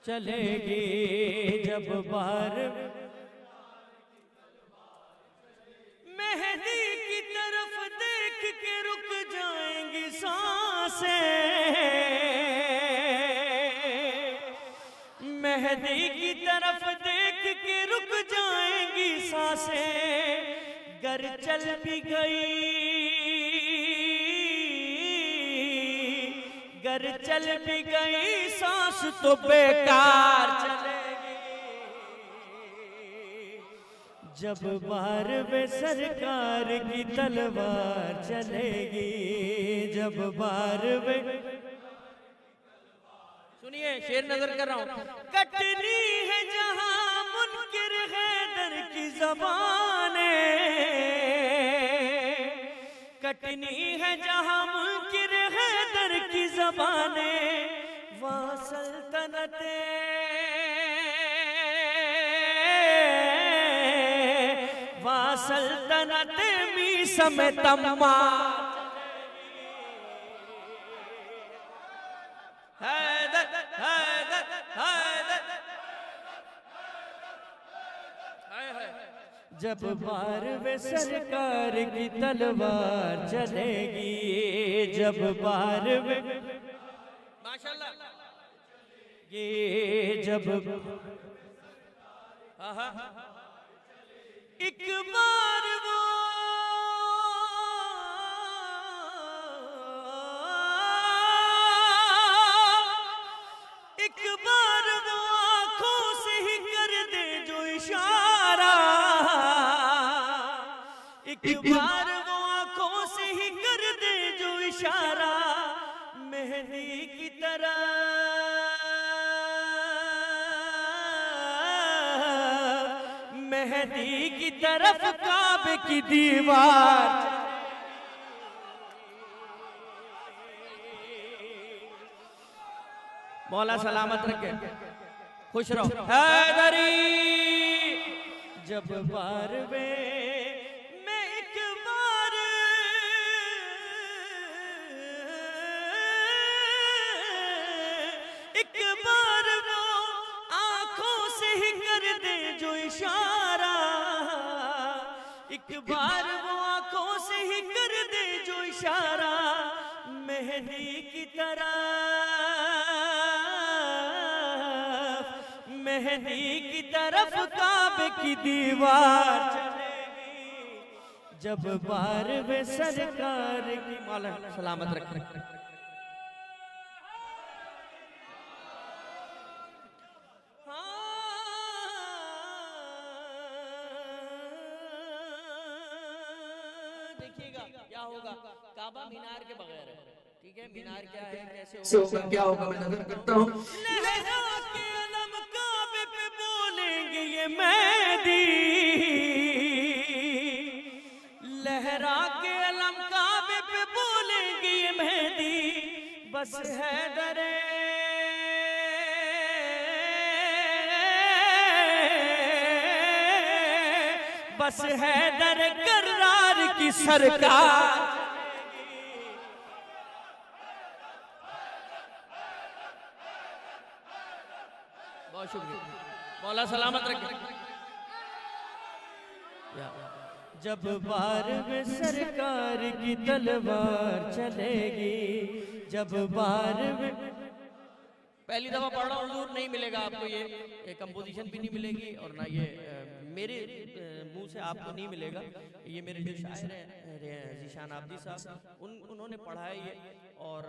चलेगी, जब बार मेहदी की तरफ देख के रुक जाएंगी सांसें, मेहदी की तरफ देख के रुक जाएंगी सांसें। गर चल भी गई सांस तो बेकार चलेगी। जब बार में सरकार की तलवार चलेगी, जब बार में, सुनिए शेर नजर कर रहा हूं। कटनी है जहां मुनकिर हैदर की ज़बाने, कटनी है जहां मुनकिर हैदर की ज़बाने, वहाँ सल्तनते मी समय तम्मा हैदर हैदर हैदर। जब बार में सरकार की तलवार चलेगी, जब बार में माशाल्लाह ये जब एक बार वो आंखों से ही कर दे जो इशारा, एक बार वो आंखों से ही कर दे जो इशारा, मेहदी की तरह मेहदी की तरफ काबे की दीवार। मौला सलामत रखे, खुश रहो। हैदरी जब बार मैं एक बार वो आंखों से ही कर दे जो इशारा, एक बार वो आंखों से ही कर दे जो इशारा, मेहदी की तरह मेहदी की तरफ काबे की दीवार चलेगी। जब बार में सरकार की, मौला सलामत रखे, देखिएगा क्या होगा। काबा मीनार के बगैर है, ठीक है, मीनार क्या है, कैसे होगा, क्या होगा, मैं नजर करता हूँ। लहरा के अलम काबे पे बोलेंगे ये मेहदी, लहरा के अलम काबे पे बोलेंगे ये मेहदी, बस हैदर बस हैदर करार की सरकार। बहुत शुक्रिया, मौला सलामत रखे। जब बार में सरकार की तलवार चलेगी, जब बार में, पहली दफा पढ़ रहा हूँ हुजूर, नहीं मिलेगा आपको ये कंपोजिशन भी नहीं मिलेगी और ना ये मेरे मुंह से आपको नहीं मिलेगा। ये मेरे जो शायर हैं ज़ीशान आब्दी साहब, उन्होंने पढ़ा है ये, और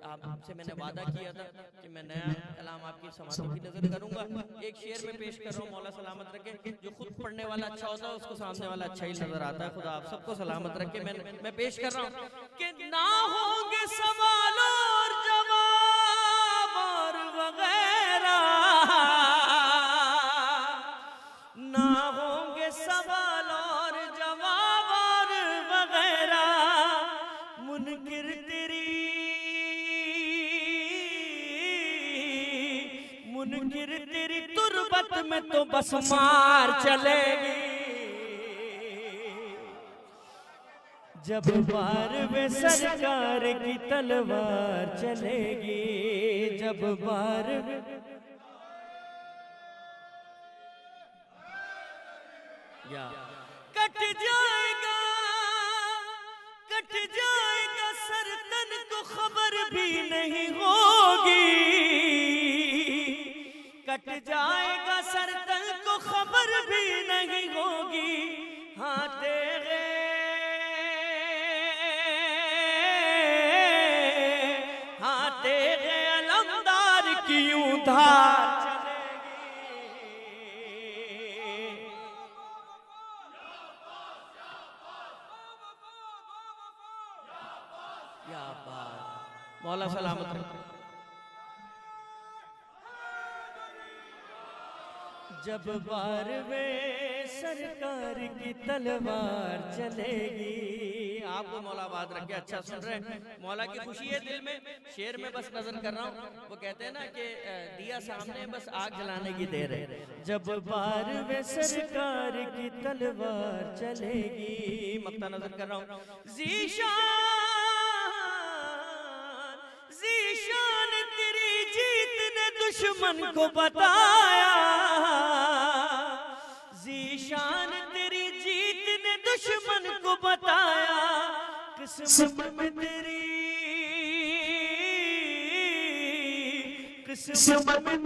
आपसे मैंने वादा किया था कि मैं नया कलाम आपकी समातों की नज़र करूंगा। एक शेर में पेश कर रहा हूँ, मौला सलामत रखे। जो खुद पढ़ने वाला अच्छा होता है उसको सामने वाला अच्छा ही नजर आता है। खुदा आप सबको सलामत रखे। मैं पेश कर रहा हूँ कि ना होंगे सवाल और जवाब और वगैरह, ना होंगे सवाल और जवाब और वगैरह, मुनकिर तेरी तुरबत में तो बस मार चलेगी। जब बार में सरकार की तलवार चलेगी, जब बार कट जाएगा सर, तन को खबर भी नहीं होगी, कट जाएगा सर, तन को खबर भी नहीं होगी। हाँ तेरे अलमदार की यूं धार मौला सलामत रखे। जब बार में सरकार की तलवार चलेगी, आपको मौला बात रखे। अच्छा सुन रहे हैं, मौला की खुशी है दिल में। शेर में बस नजर कर रहा हूँ। वो कहते हैं ना कि दिया सामने बस आग जलाने की देर है। जब बार में सरकार की तलवार चलेगी, मक्ता नजर कर रहा हूँ। ज़ीशान तेरी जीत ने दुश्मन को बताया, ज़ीशान तेरी जीत ने दुश्मन को बताया, किस्मत में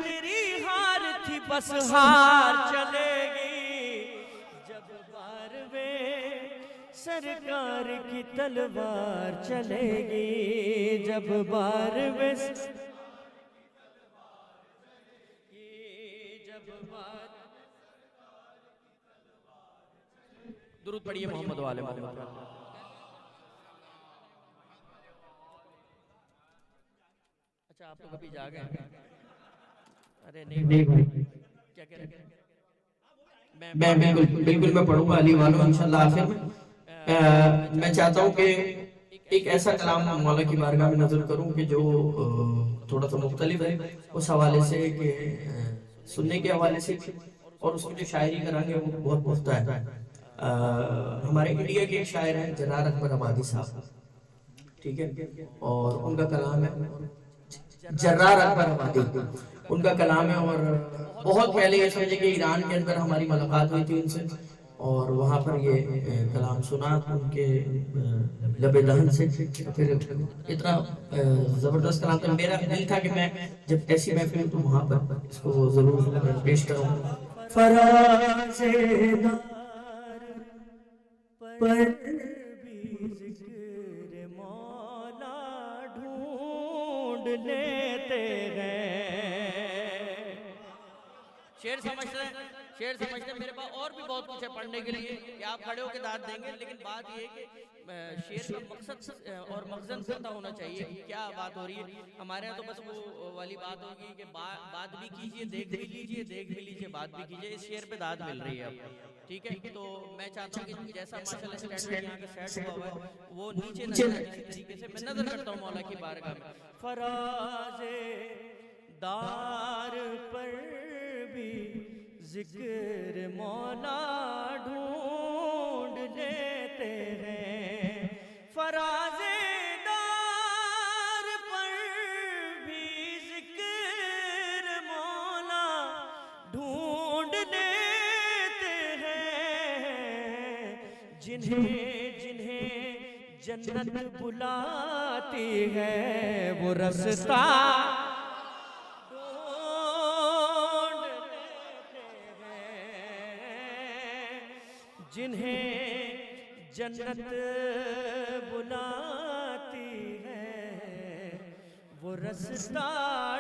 तेरी हार थी, बस हार चलेगी। जब बार में सरकार की तलवार चलेगी, जब बार में दुरूद पढ़िए मोहम्मद वाले मोहम्मद। अच्छा आप तो कभी जागे? अरे नहीं भाई, क्या कह रहे? मैं बिल्कुल मैं पढ़ूंगा अली वालों इंशाल्लाह। आखिर में मैं चाहता हूँ कि एक ऐसा कलाम मौला की बारगाह में नजर करूँ कि जो थोड़ा सा मुख्तलिफ है उस हवाले से कि सुनने के हवाले से, और उसमें जो शायरी कराएंगे वो बहुत पुख्ता है। हमारे इंडिया के एक शायर हैं जरार अकबर आबादी साहब, ठीक है, और उनका कलाम है जरार अकबर आबादी, उनका कलाम है। और बहुत पहले ये समझे कि ईरान के अंदर हमारी मुलाकात हुई थी उनसे, और वहाँ पर ये कलाम सुना उनके लबे दहन से। फिर इतना ज़बरदस्त कलाम था, मेरा दिल था कि मैं जब ऐसी महफिल तो वहाँ पर इसको ज़रूर पेश करूँगा। पर भी ज़िक्र मौला ढूंढ लेते हैं। शेर समझ रहे हैं? शेर समझते हैं। मेरे पास और भी बहुत कुछ है पढ़ने के लिए कि आप खड़े होकर दाद देंगे, लेकिन बात ये है कि शेर का मकसद और मकसद पता होना चाहिए कि क्या बात हो रही है। हमारे यहाँ तो बस वो वाली बात होगी कि बात भी कीजिए, देख भी लीजिए, देख भी लीजिए, बात भी कीजिए। इस शेर पे दाद मिल रही है अब, ठीक है। तो मैं चाहता हूँ कि जैसा माशाल्लाह स्टैंडर्ड यहाँ का सेट हुआ हुआ है वो नीचे नजर आए, इसी तरीके से मैं नजर करता हूँ मौला की बारगाह में। फराज़े दार पर भी जिक्र मौला ढूंढ लेते हैं। फराज़े दार पर भी जिक्र मौला ढूंढ लेते हैं। जिन्हें जिन्हें जन्नत बुलाती है वो रास्ता जिन्हें जन्नत बुलाती है वो रास्ता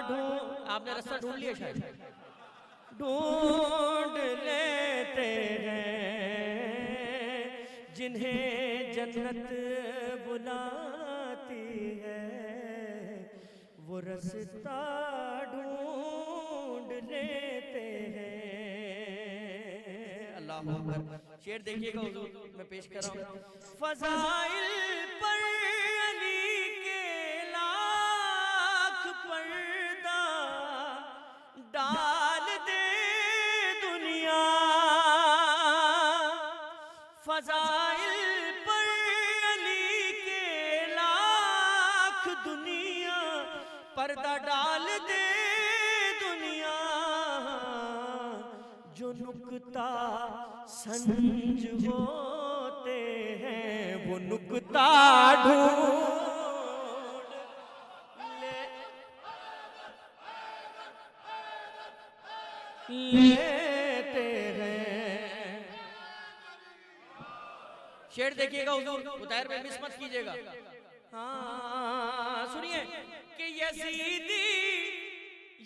ढूंढ, आपने रास्ता ढूंढ लिया शायद, ढूंढ लेते हैं। जिन्हें जन्नत बुलाती है वो रास्ता ढूंढ लेते हैं। अल्लाह अकबर। शेर देखिएगा हुजूर, मैं पेश कर रहा हूँ। फज़ाइल पर अली के लाख पर्दा डाल दे दुनिया। फज़ाइल पर अली के लाख दुनिया पर्दा डाल दे दुनिया। जो नुक्ता संज होते हैं वो नुक्ता ढूंढ लेते हैं। शेर देखिएगा हुजूर, उतार में मिस मत कीजिएगा। हाँ सुनिए कि यजीदी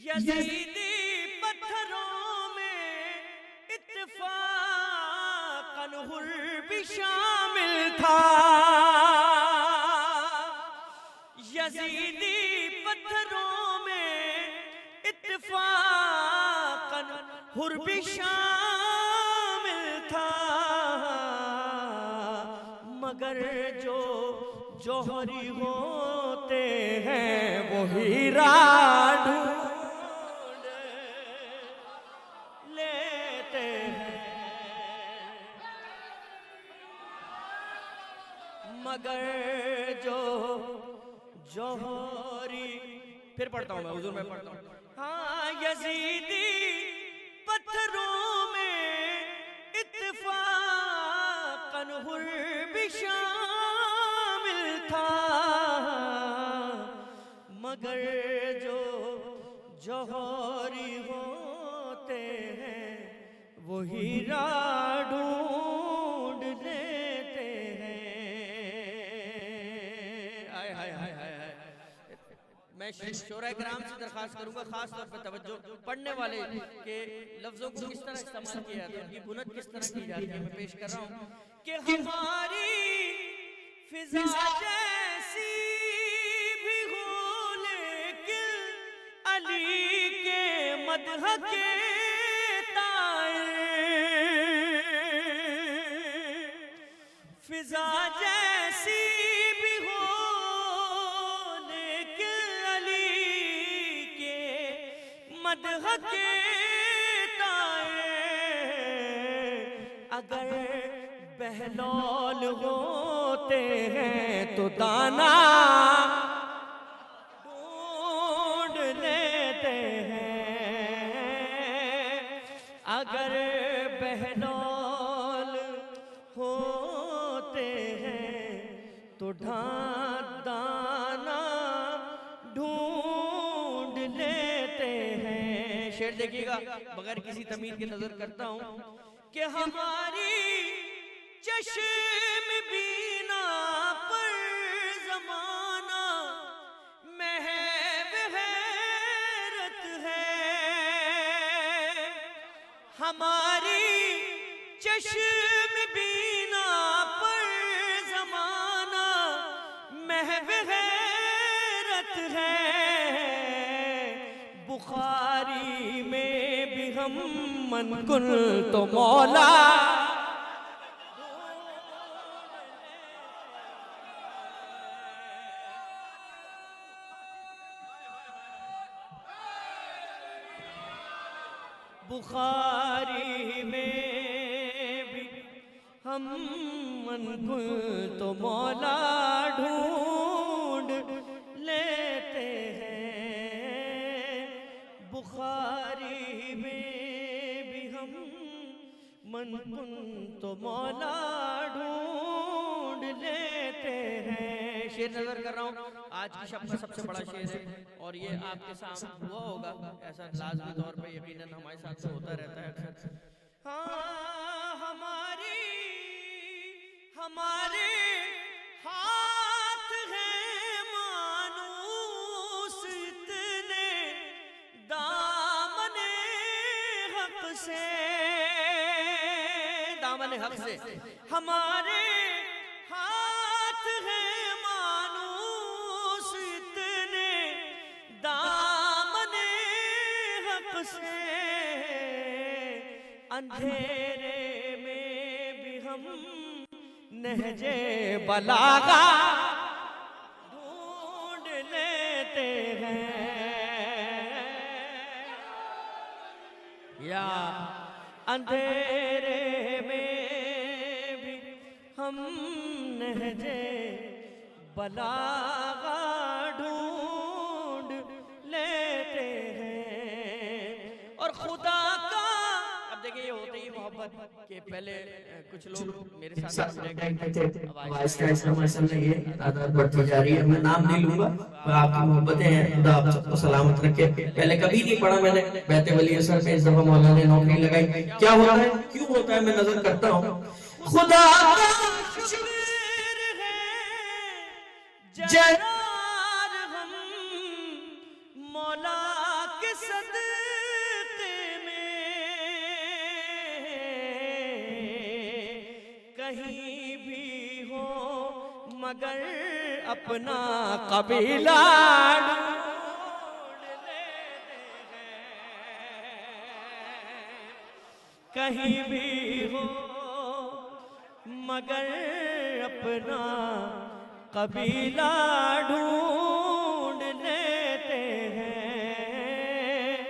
यजीदी पत्थरों में इत्तेफाकन हुर भी शामिल था। यजीदी पत्थरों में इत्तेफाकन हुर भी शामिल था। मगर जो जौहरी होते हैं वो हीरा ढूंढ लेते हैं। मगर जो जौहरी, फिर पढ़ता हूँ मैं हुजूर, मैं पढ़ता हूँ। हाँ यजीदी पत्थरों में इत्तेफाकन हुर भी शामिल था। मगर जो जौहरी होते हैं वो हीरा ढूंढ लेते हैं। हाय हाय हाय हाय हाय। मैं शोरा किराम से दरखास्त करूंगा खास तौर पर तवज्जो, पढ़ने वाले के लफ्जों को किस तरह इस्तेमाल किया जाता है, उनकी बुनत किस तरह की जाती है। मैं पेश कर रहा हूँ कि हमारी फिजा जैसी भी हो लेकिन अली के मदह के ताए। फिजा जैसी भी हो लेकिन अली के मदह के ताए। अगर बहलौल होते हैं तो दाना ढूंढ लेते हैं। अगर बहलौल होते हैं तो दाना ढूंढ लेते हैं। शेर देखिएगा, बगैर किसी तमीज़ के नजर करता हूँ कि हमारी चश्म बीना पर ज़माना महव हैरत है। हमारी चश्म बीना पर ज़माना महव गैरत है, बुखारी में भी हम मनकुल तो मौला बुखारी में भी हम मनकुल तो मौला ढूंढ लेते हैं, बुखारी में भी हम मनकुल तो मौला ढूंढ लेते हैं। शेर नजर कर रहा हूँ, आज की शब का सबसे बड़ा शेर है और ये आपके सामने हुआ होगा, ऐसा लाजमी तौर पे यकीनन हमारे साथ से होता रहता है अक्सर। हाँ, हमारे हाथ हैं मानूस इतने दामने हक से, दामने हक से हमारे हाथ हैं मानूस इतने दामने हक से, अंधेरे में भी हम नहजे बलागा ढूंढ लेते हैं, या अंधेरे में भी हम नहजे बलागा ढूंढ लेते हैं। और खुदा का, अब देखिए ये होते ही मोहब्बत के पहले कुछ लोग मेरे साथ तादाद बढ़ती जा रही है, मैं नाम नहीं लूंगा, आपकी मोहब्बतें हैं, खुदा आप सबको सलामत रखे। पहले कभी नहीं पढ़ा मैंने बहते वली असर पे, इस दफा मौलाना ने नौकरी लगाई। क्या होता है, क्यों होता है, मैं नजर करता हूँ। खुदा जरार हम मौला के सदक़े में कहीं भी हो मगर अपना कबीला ढूंढ लेते हैं, कहीं भी हो मगर अपना कबीला ढूंढ लेते हैं,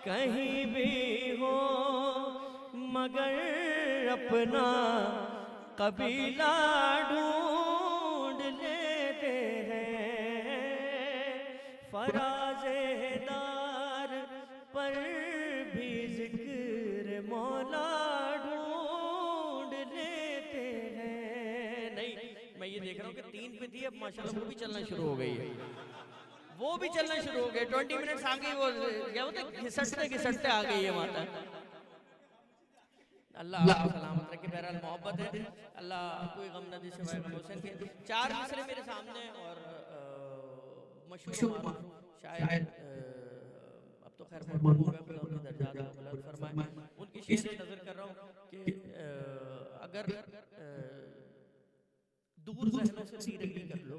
कहीं भी हो मगर अपना कबीला ढूंढ लेते हैं। फराज़ेदार पर भी जिक्र मौला ढूंढ लेते हैं। नहीं, मैं ये देख रहा हूँ कि 3 पे थी, अब माशाल्लाह वो भी चलना शुरू हो गई है, वो भी चलना शुरू हो गई। 20 मिनट्स आ गई, वो क्या बोलते घिसटते घिसटते आ गई है माता। अल्लाह आपको सलामत रखे। बहरहाल मोहब्बत है, अल्लाह कोई गम न दे सिवाय गम हुसैन के। 4 मिसरे मेरे सामने और मशहूर शायद अब तो खैर मरहूम हो गए, खुदा उनके दर्जात को बुलंद फरमाए। उनकी शेर नजर कर रहा हूँ कि अगर दूर ज़हनों से तीरगी कर लो,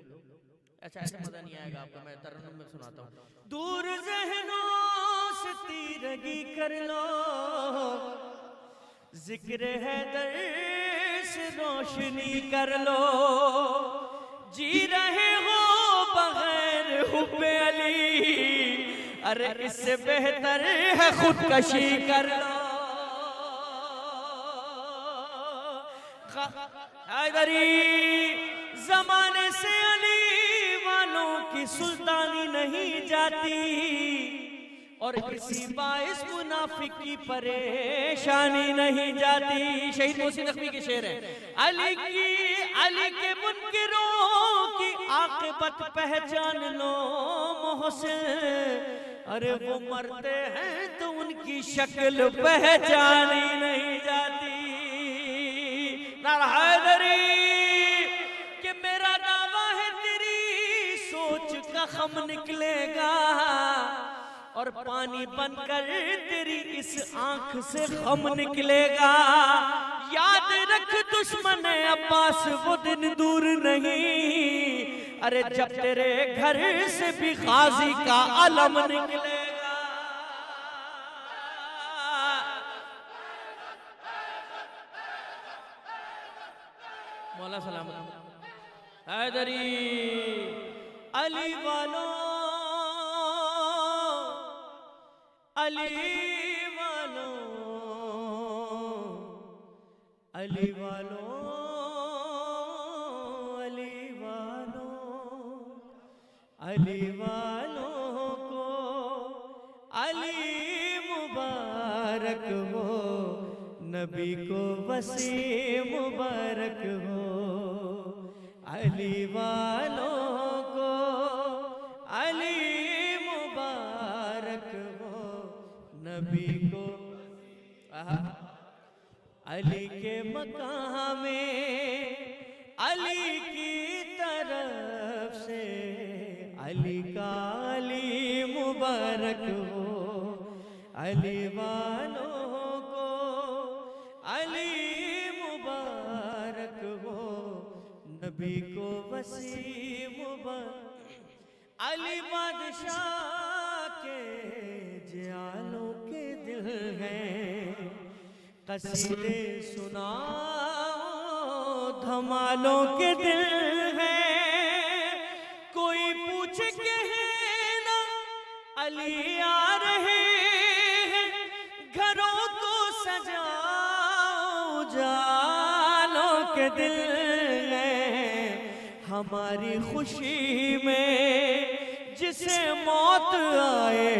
अच्छा ऐसा मजा नहीं आएगा आपको, मैं तरन्नुम में सुनाता हूँ। दूर ज़हनों से तीरगी कर लो, जिक्र है दर्श रोशनी कर लो, जी रहे हो बगैर हुब्बे अली, अरे इससे बेहतर है खुदकशी कर लो। हैदरी जमाने से अली वालों की सुल्तानी नहीं जाती, और किसी बाइस मुनाफिक की परेशानी नहीं जाती। शहीद मोहसिन नकवी के शेर है, अली के मुनकिरों की आक़िबत पहचान लो मोहसिन, अरे वो मरते हैं तो उनकी शक्ल पहचानी नहीं जाती। नारा हैदरी कि मेरा दावा है तेरी सोच का खम निकलेगा, और पानी बनकर तेरी इस आंख से गम निकलेगा। याद रख दुश्मन अब्बास वो दिन दूर नहीं, अरे जब तेरे घर से भी गाजी का अलम निकलेगा। मौला सलामत हैदरी अली वालों, अली वालों, अली वालों, अली वालों, अली वालों को अली मुबारक हो, नबी को वसी मुबारक हो। अली वालों को अली मुबारक हो, नबी को अली के मकाम में अली की तरफ से अली का अली मुबारक हो। अली वालों को अली मुबारक हो, नबी को वसी मुबारक। अली बादशाह के जियालों के दिल हैं, कसीदे सुनाओ धमालों के दिल हैं। कोई पूछे के है ना अली आ रहे हैं, घरों को सजाओ जालों के दिल हैं। हमारी खुशी में जिसे मौत आए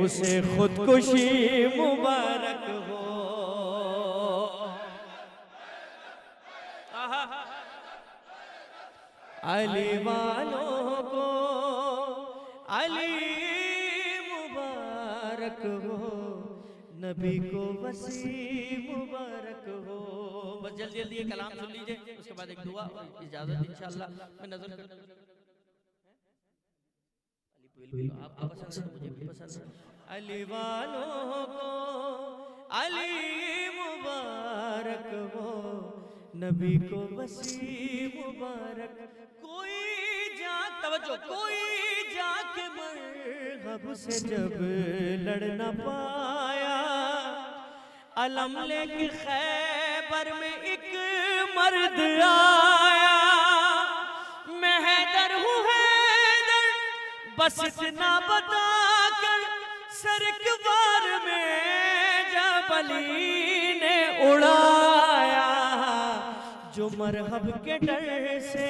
उसे खुदकुशी मुबारक हो। अली वालों को अली मुबारक हो, नबी को वसी मुबारक हो। बस जल्दी जल्दी ये कलाम सुन लीजिए, उसके बाद एक दुआ और इजाजत इंशाअल्लाह। मैं नजर कर आपको पसंद है, मुझे भी पसंद है। अली वालों को अली मुबारक हो, नबी को वसी मुबारक। कोई जा तवज्जो, कोई जाके मरहब से जब लड़ न पाया, अलम लेके खैबर में एक मर्द आया। मैं हैदर हूँ हैदर, बस इतना बता कर सरकबार में जब अली ने उड़ाया। जो मरहब के डर से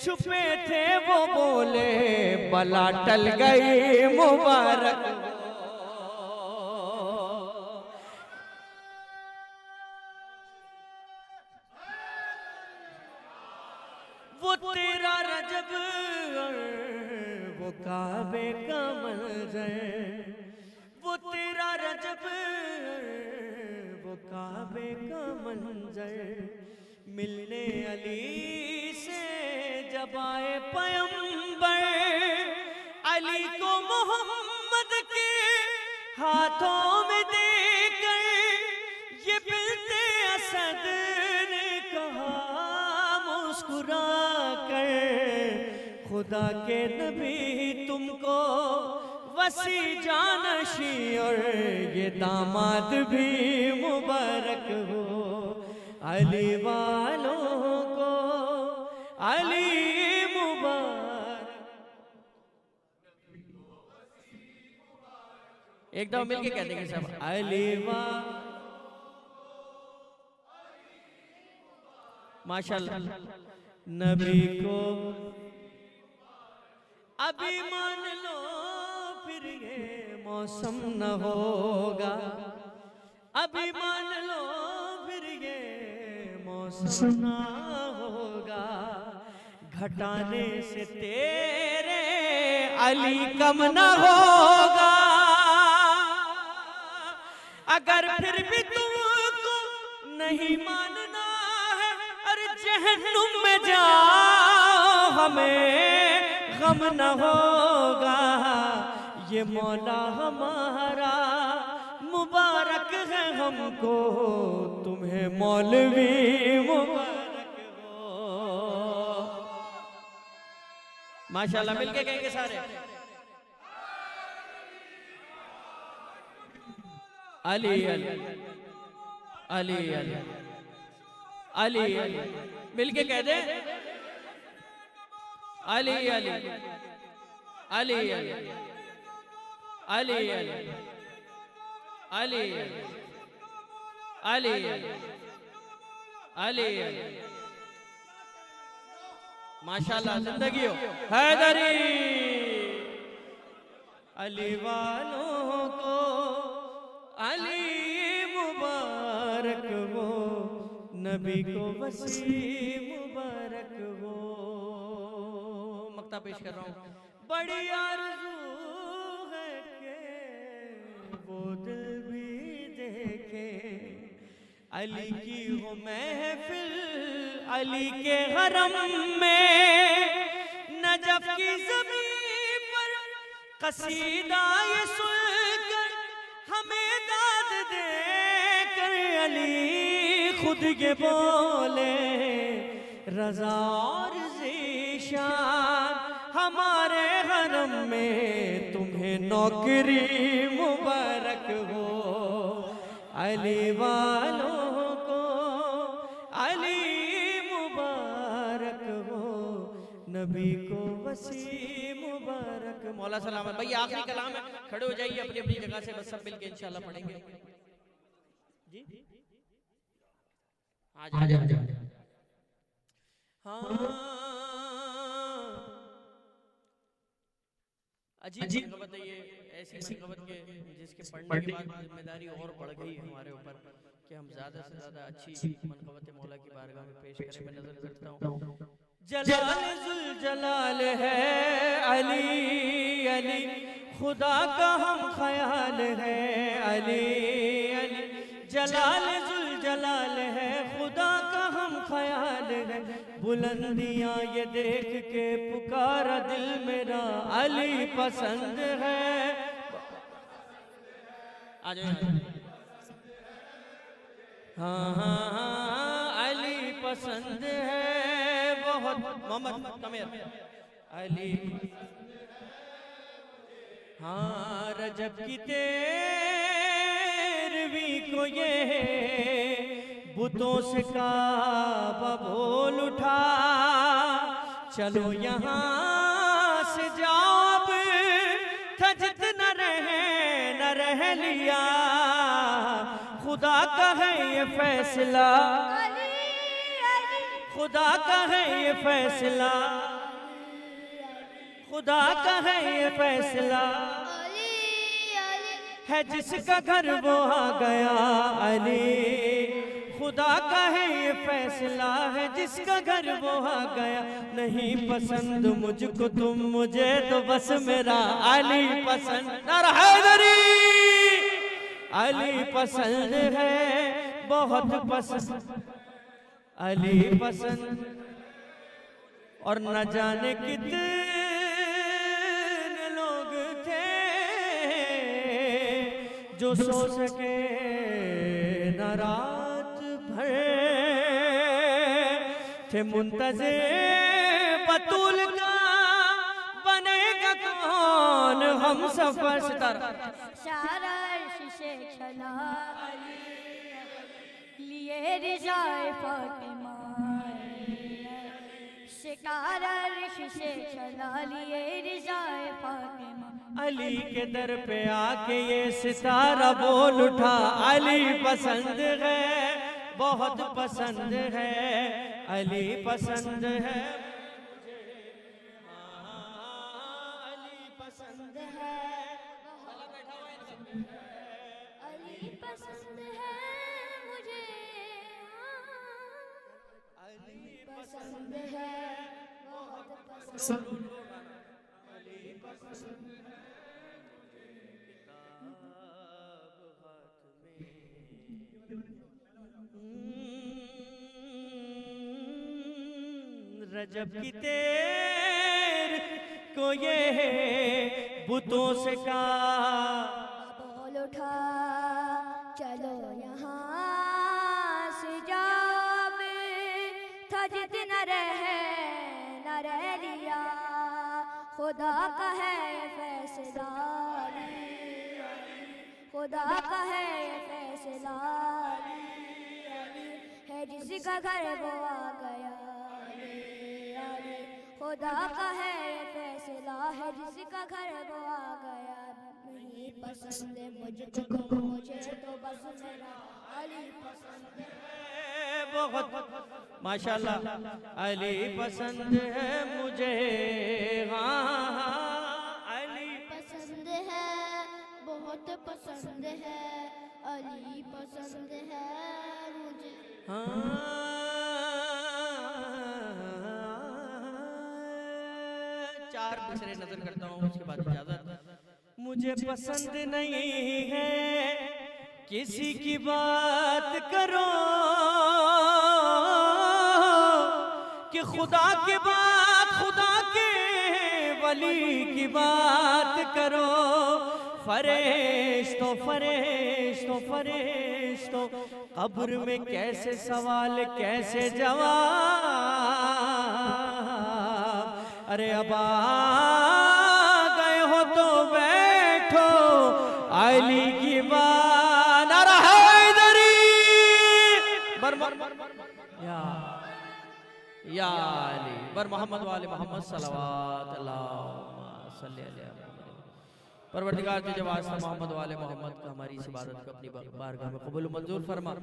छुपे थे वो बोले बला टल गई मुबारक। वो तेरा रजब वो काबे का मंजर, वो तेरा रजब वो काबे का मंजर। मिलने अली से जब आए पैगंबर, अली को मोहम्मद के हाथों में देकर ये बिनते असद ने कहा मुस्कुरा कर, खुदा के नबी तुमको वसी जानशी और ये दामाद भी मुबारक हो। अली वालों को अली मुबारक। एक दफा मिलके कह देंगे सब, अली वा। माशाल्लाह। नबी को अभी मान लो फिर ये मौसम न होगा, अभी मान लो फिर ये मौसम ना होगा। घटाने से तेरे अली कम न होगा। अगर फिर भी तुमको नहीं मानना है, अरे जहन्नुम में जाओ हमें गम न होगा। ये मौला हमारा मुबारक है हमको, तुम्हें मौलवी मुबारक हो। माशाल्लाह, मिलके कहेंगे सारे। अली अली अली अली अली अली, मिलके कह दे अली अली अली अली अली अली अली अली अली। माशाल्लाह, जिंदगी हो हैदरी। अली वालों को अली मुबारक हो, नबी को वसी मुबारक हो। मक्ता पेश कर रहा हूँ। बड़ी आरज़ू है कि वो दिल भी देखे, अली की हो महफिल अली के हरम में। नजफ की ज़मीन पर कसीदा ये सुनकर हमें दाद दे कर अली खुद के बोले, रज़ा और ज़ीशान हमारे हरम में, तुम्हें नौकरी मुबारक हो। अली वालों को अली मुबारक हो, नबी को वसी मुबारक। मौला सलामत। भाई आखिरी कलाम है, खड़े हो जाइए अपनी अपनी जगह से, बस सब मिलके इंशाल्लाह पढ़ेंगे जी। आ जा। हाँ, अजीब मनक़बत है ये, ऐसी मनक़बत के जिसके पढ़ने के बाद जिम्मेदारी और बढ़ गई है हमारे ऊपर कि हम ज़्यादा से ज़्यादा अच्छी मनक़बत मौला की बारगाह में पेश करें। मैं नजर करता हूँ। जलाल जुल जलाल है अली अली, खुदा का हम ख्याल है अली अली। जलाल जुल जलाल है, खुदा का हम ख्याल है। बुलंदियां ये देख के पुकारा दिल मेरा, अली पसंद है। आ जाओ। हाँ हाँ हाँ, अली पसंद है बहुत। मोहम्मद कमेर अली। हाँ, रजब की तेरहवीं को ये बुतों से काबा बोल उठा। चलो यहाँ से जाओ, अब थजत न रह लिया। खुदा का है ये फैसला, खुदा का है ये फैसला, खुदा का है ये फैसला। है जिसका घर वो आ गया अली। खुदा का है ये फैसला, है जिसका घर वो आ गया। नहीं पसंद मुझको तुम, मुझे तो बस मेरा अली पसंद। नारा हैदरी। अली पसंद है बहुत पसंद, अली पसंद। और न जाने कितने लोग थे जो सो सके न रात भर, थे मुंतज़िर बतूल का बनेगा कौन हम सफर। सितारा सारा शीशे चला लिए रिजाए फातिमा, शिकारा शीशे चला लिए रिजाए फातिमा। अली के दर पे आके ये सितारा बोल उठा, अली पसंद है बहुत पसंद है, अली पसंद है। अली पसंद है, अली पसंद है मुझे, अली पसंद है बहुत पसंद। अली पसंद है। रजब की तेरहवीं को ये बुतों से कहा बोल उठा चलो यहाँ से जावे था जितना न रह लिया खुदा का है फैसला खुदा का है फैसला है जिसका घर वो आ गया खुदा का है फैसला है जिसका घर वो आ गया नहीं पसंद मुझको मुझे तो बस मेरा अली पसंद है बहुत माशाल्लाह अली पसंद है मुझे अली पसंद है बहुत पसंद है अली पसंद है मुझे चार मिसरे नजर करता हूँ उसके बाद इजाजत मुझे पसंद नहीं है किसी की बात करो कि खुदा के बाद खुदा के वली की बात करो फरिश्तो फरिश्तो फरिश्तो कब्र में कैसे सवाल कैसे जवाब अरे अब आ गए हो तो बैठो अली की बात आ रहा है इधर या अली बर मोहम्मद वाले मोहम्मद सल्लल्लाहु अलैहि परवरदिगार तुझे वास्ता मोहम्मद वाले मोहम्मद का हमारी इस इबादत को अपनी बारगाह में कबूल मंजूर फरमा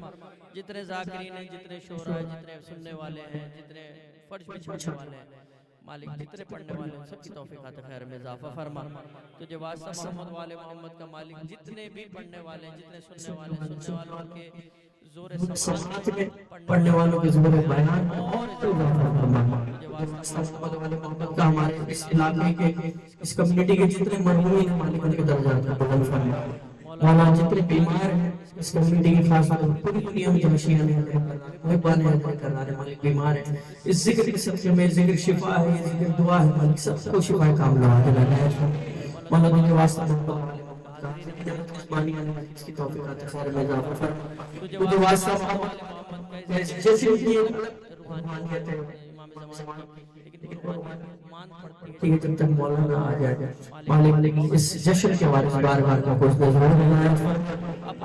जितने ज़ाकिरीन हैं जितने शोरा हैं जितने सुनने वाले हैं जितने फर्ज में छोड़ने वाले हैं मालिक जितने पढ़ने वाले हैं सबकी तौफीक़ात खैर में इजाफा फरमा तुझे वास्ता मोहम्मद वाले मोहम्मद का मालिक जितने भी पढ़ने वाले हैं जितने सुनने वालों के जोर समात में पढ़ने वालों के जोर बयान और मोहम्मद का हमारे इस इलाके के इस कम्युनिटी के जितने मरहूमीन हैं मालिक उनके दर्जात बुलंद फरमा मौला जितने बीमार हैं इस कम्युनिटी की खास तौर पर पूरी दुनिया में जमशिया ने मेहरबान है कर रहा है मालिक बीमार है इस जिक्र के सबसे में जिक्र शिफा है ये जिक्र दुआ है मालिक सबको शिफा कामला अता फरमा मौला के वास्ते इसकी तौफीक़ात खैर में इजाफा फरमा तुझे वास्ता जैसे ये रूहानियत है जब तक मौलाना आ जाए मालिक इस जश्न के बारे में बार-बार को कुछ जरूर बनाया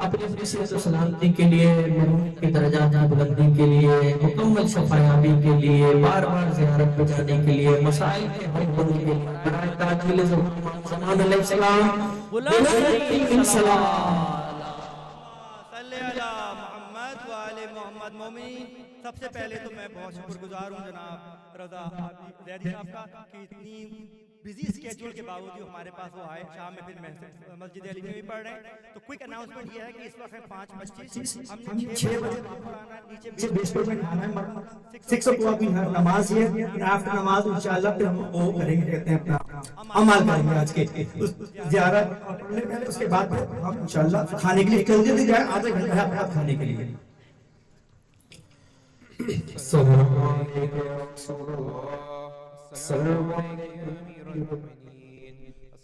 अपने इस सलामती के लिए मरहूम की दर्जात की बुलंदी के लिए मुकम्मल शफायाबी के लिए बार-बार ज़ियारत पे जाने के लिए मसाइल के हल होने के लिए बराए ताजिल ज़मान अलैहिस्सलाम बुलंद सलाम सल्ले अला मोहम्मद व आले मोहम्मद मोमिन सबसे पहले तो मैं बहुत शुक्रगुजार हूँ जनाब रजा जैदी साहब का कि इतनी बिजी स्केड्यूल के बावजूद हमारे पास वो आए शाम में फिर मस्जिद अली में भी पढ़ रहे हैं तो क्विक अनाउंसमेंट ये है कि इस वक्त 5:25 हमने 6 बजे नीचे बेसमेंट में खाना है 6 o'clock की नमाज है आफ्टर नमाज इंशाल्लाह फिर हम वो करेंगे कहते हैं अपना अमल करेंगे आज के ज़ियारत पढ़ने पहले उसके बाद हम इंशाल्लाह खाने के लिए चल जल्दी जाए आधे घंटे है खाने के लिए अस्सलामु अलैकुम या रसूलल्लाह अस्सलामु अलैकुम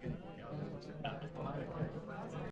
Yeah.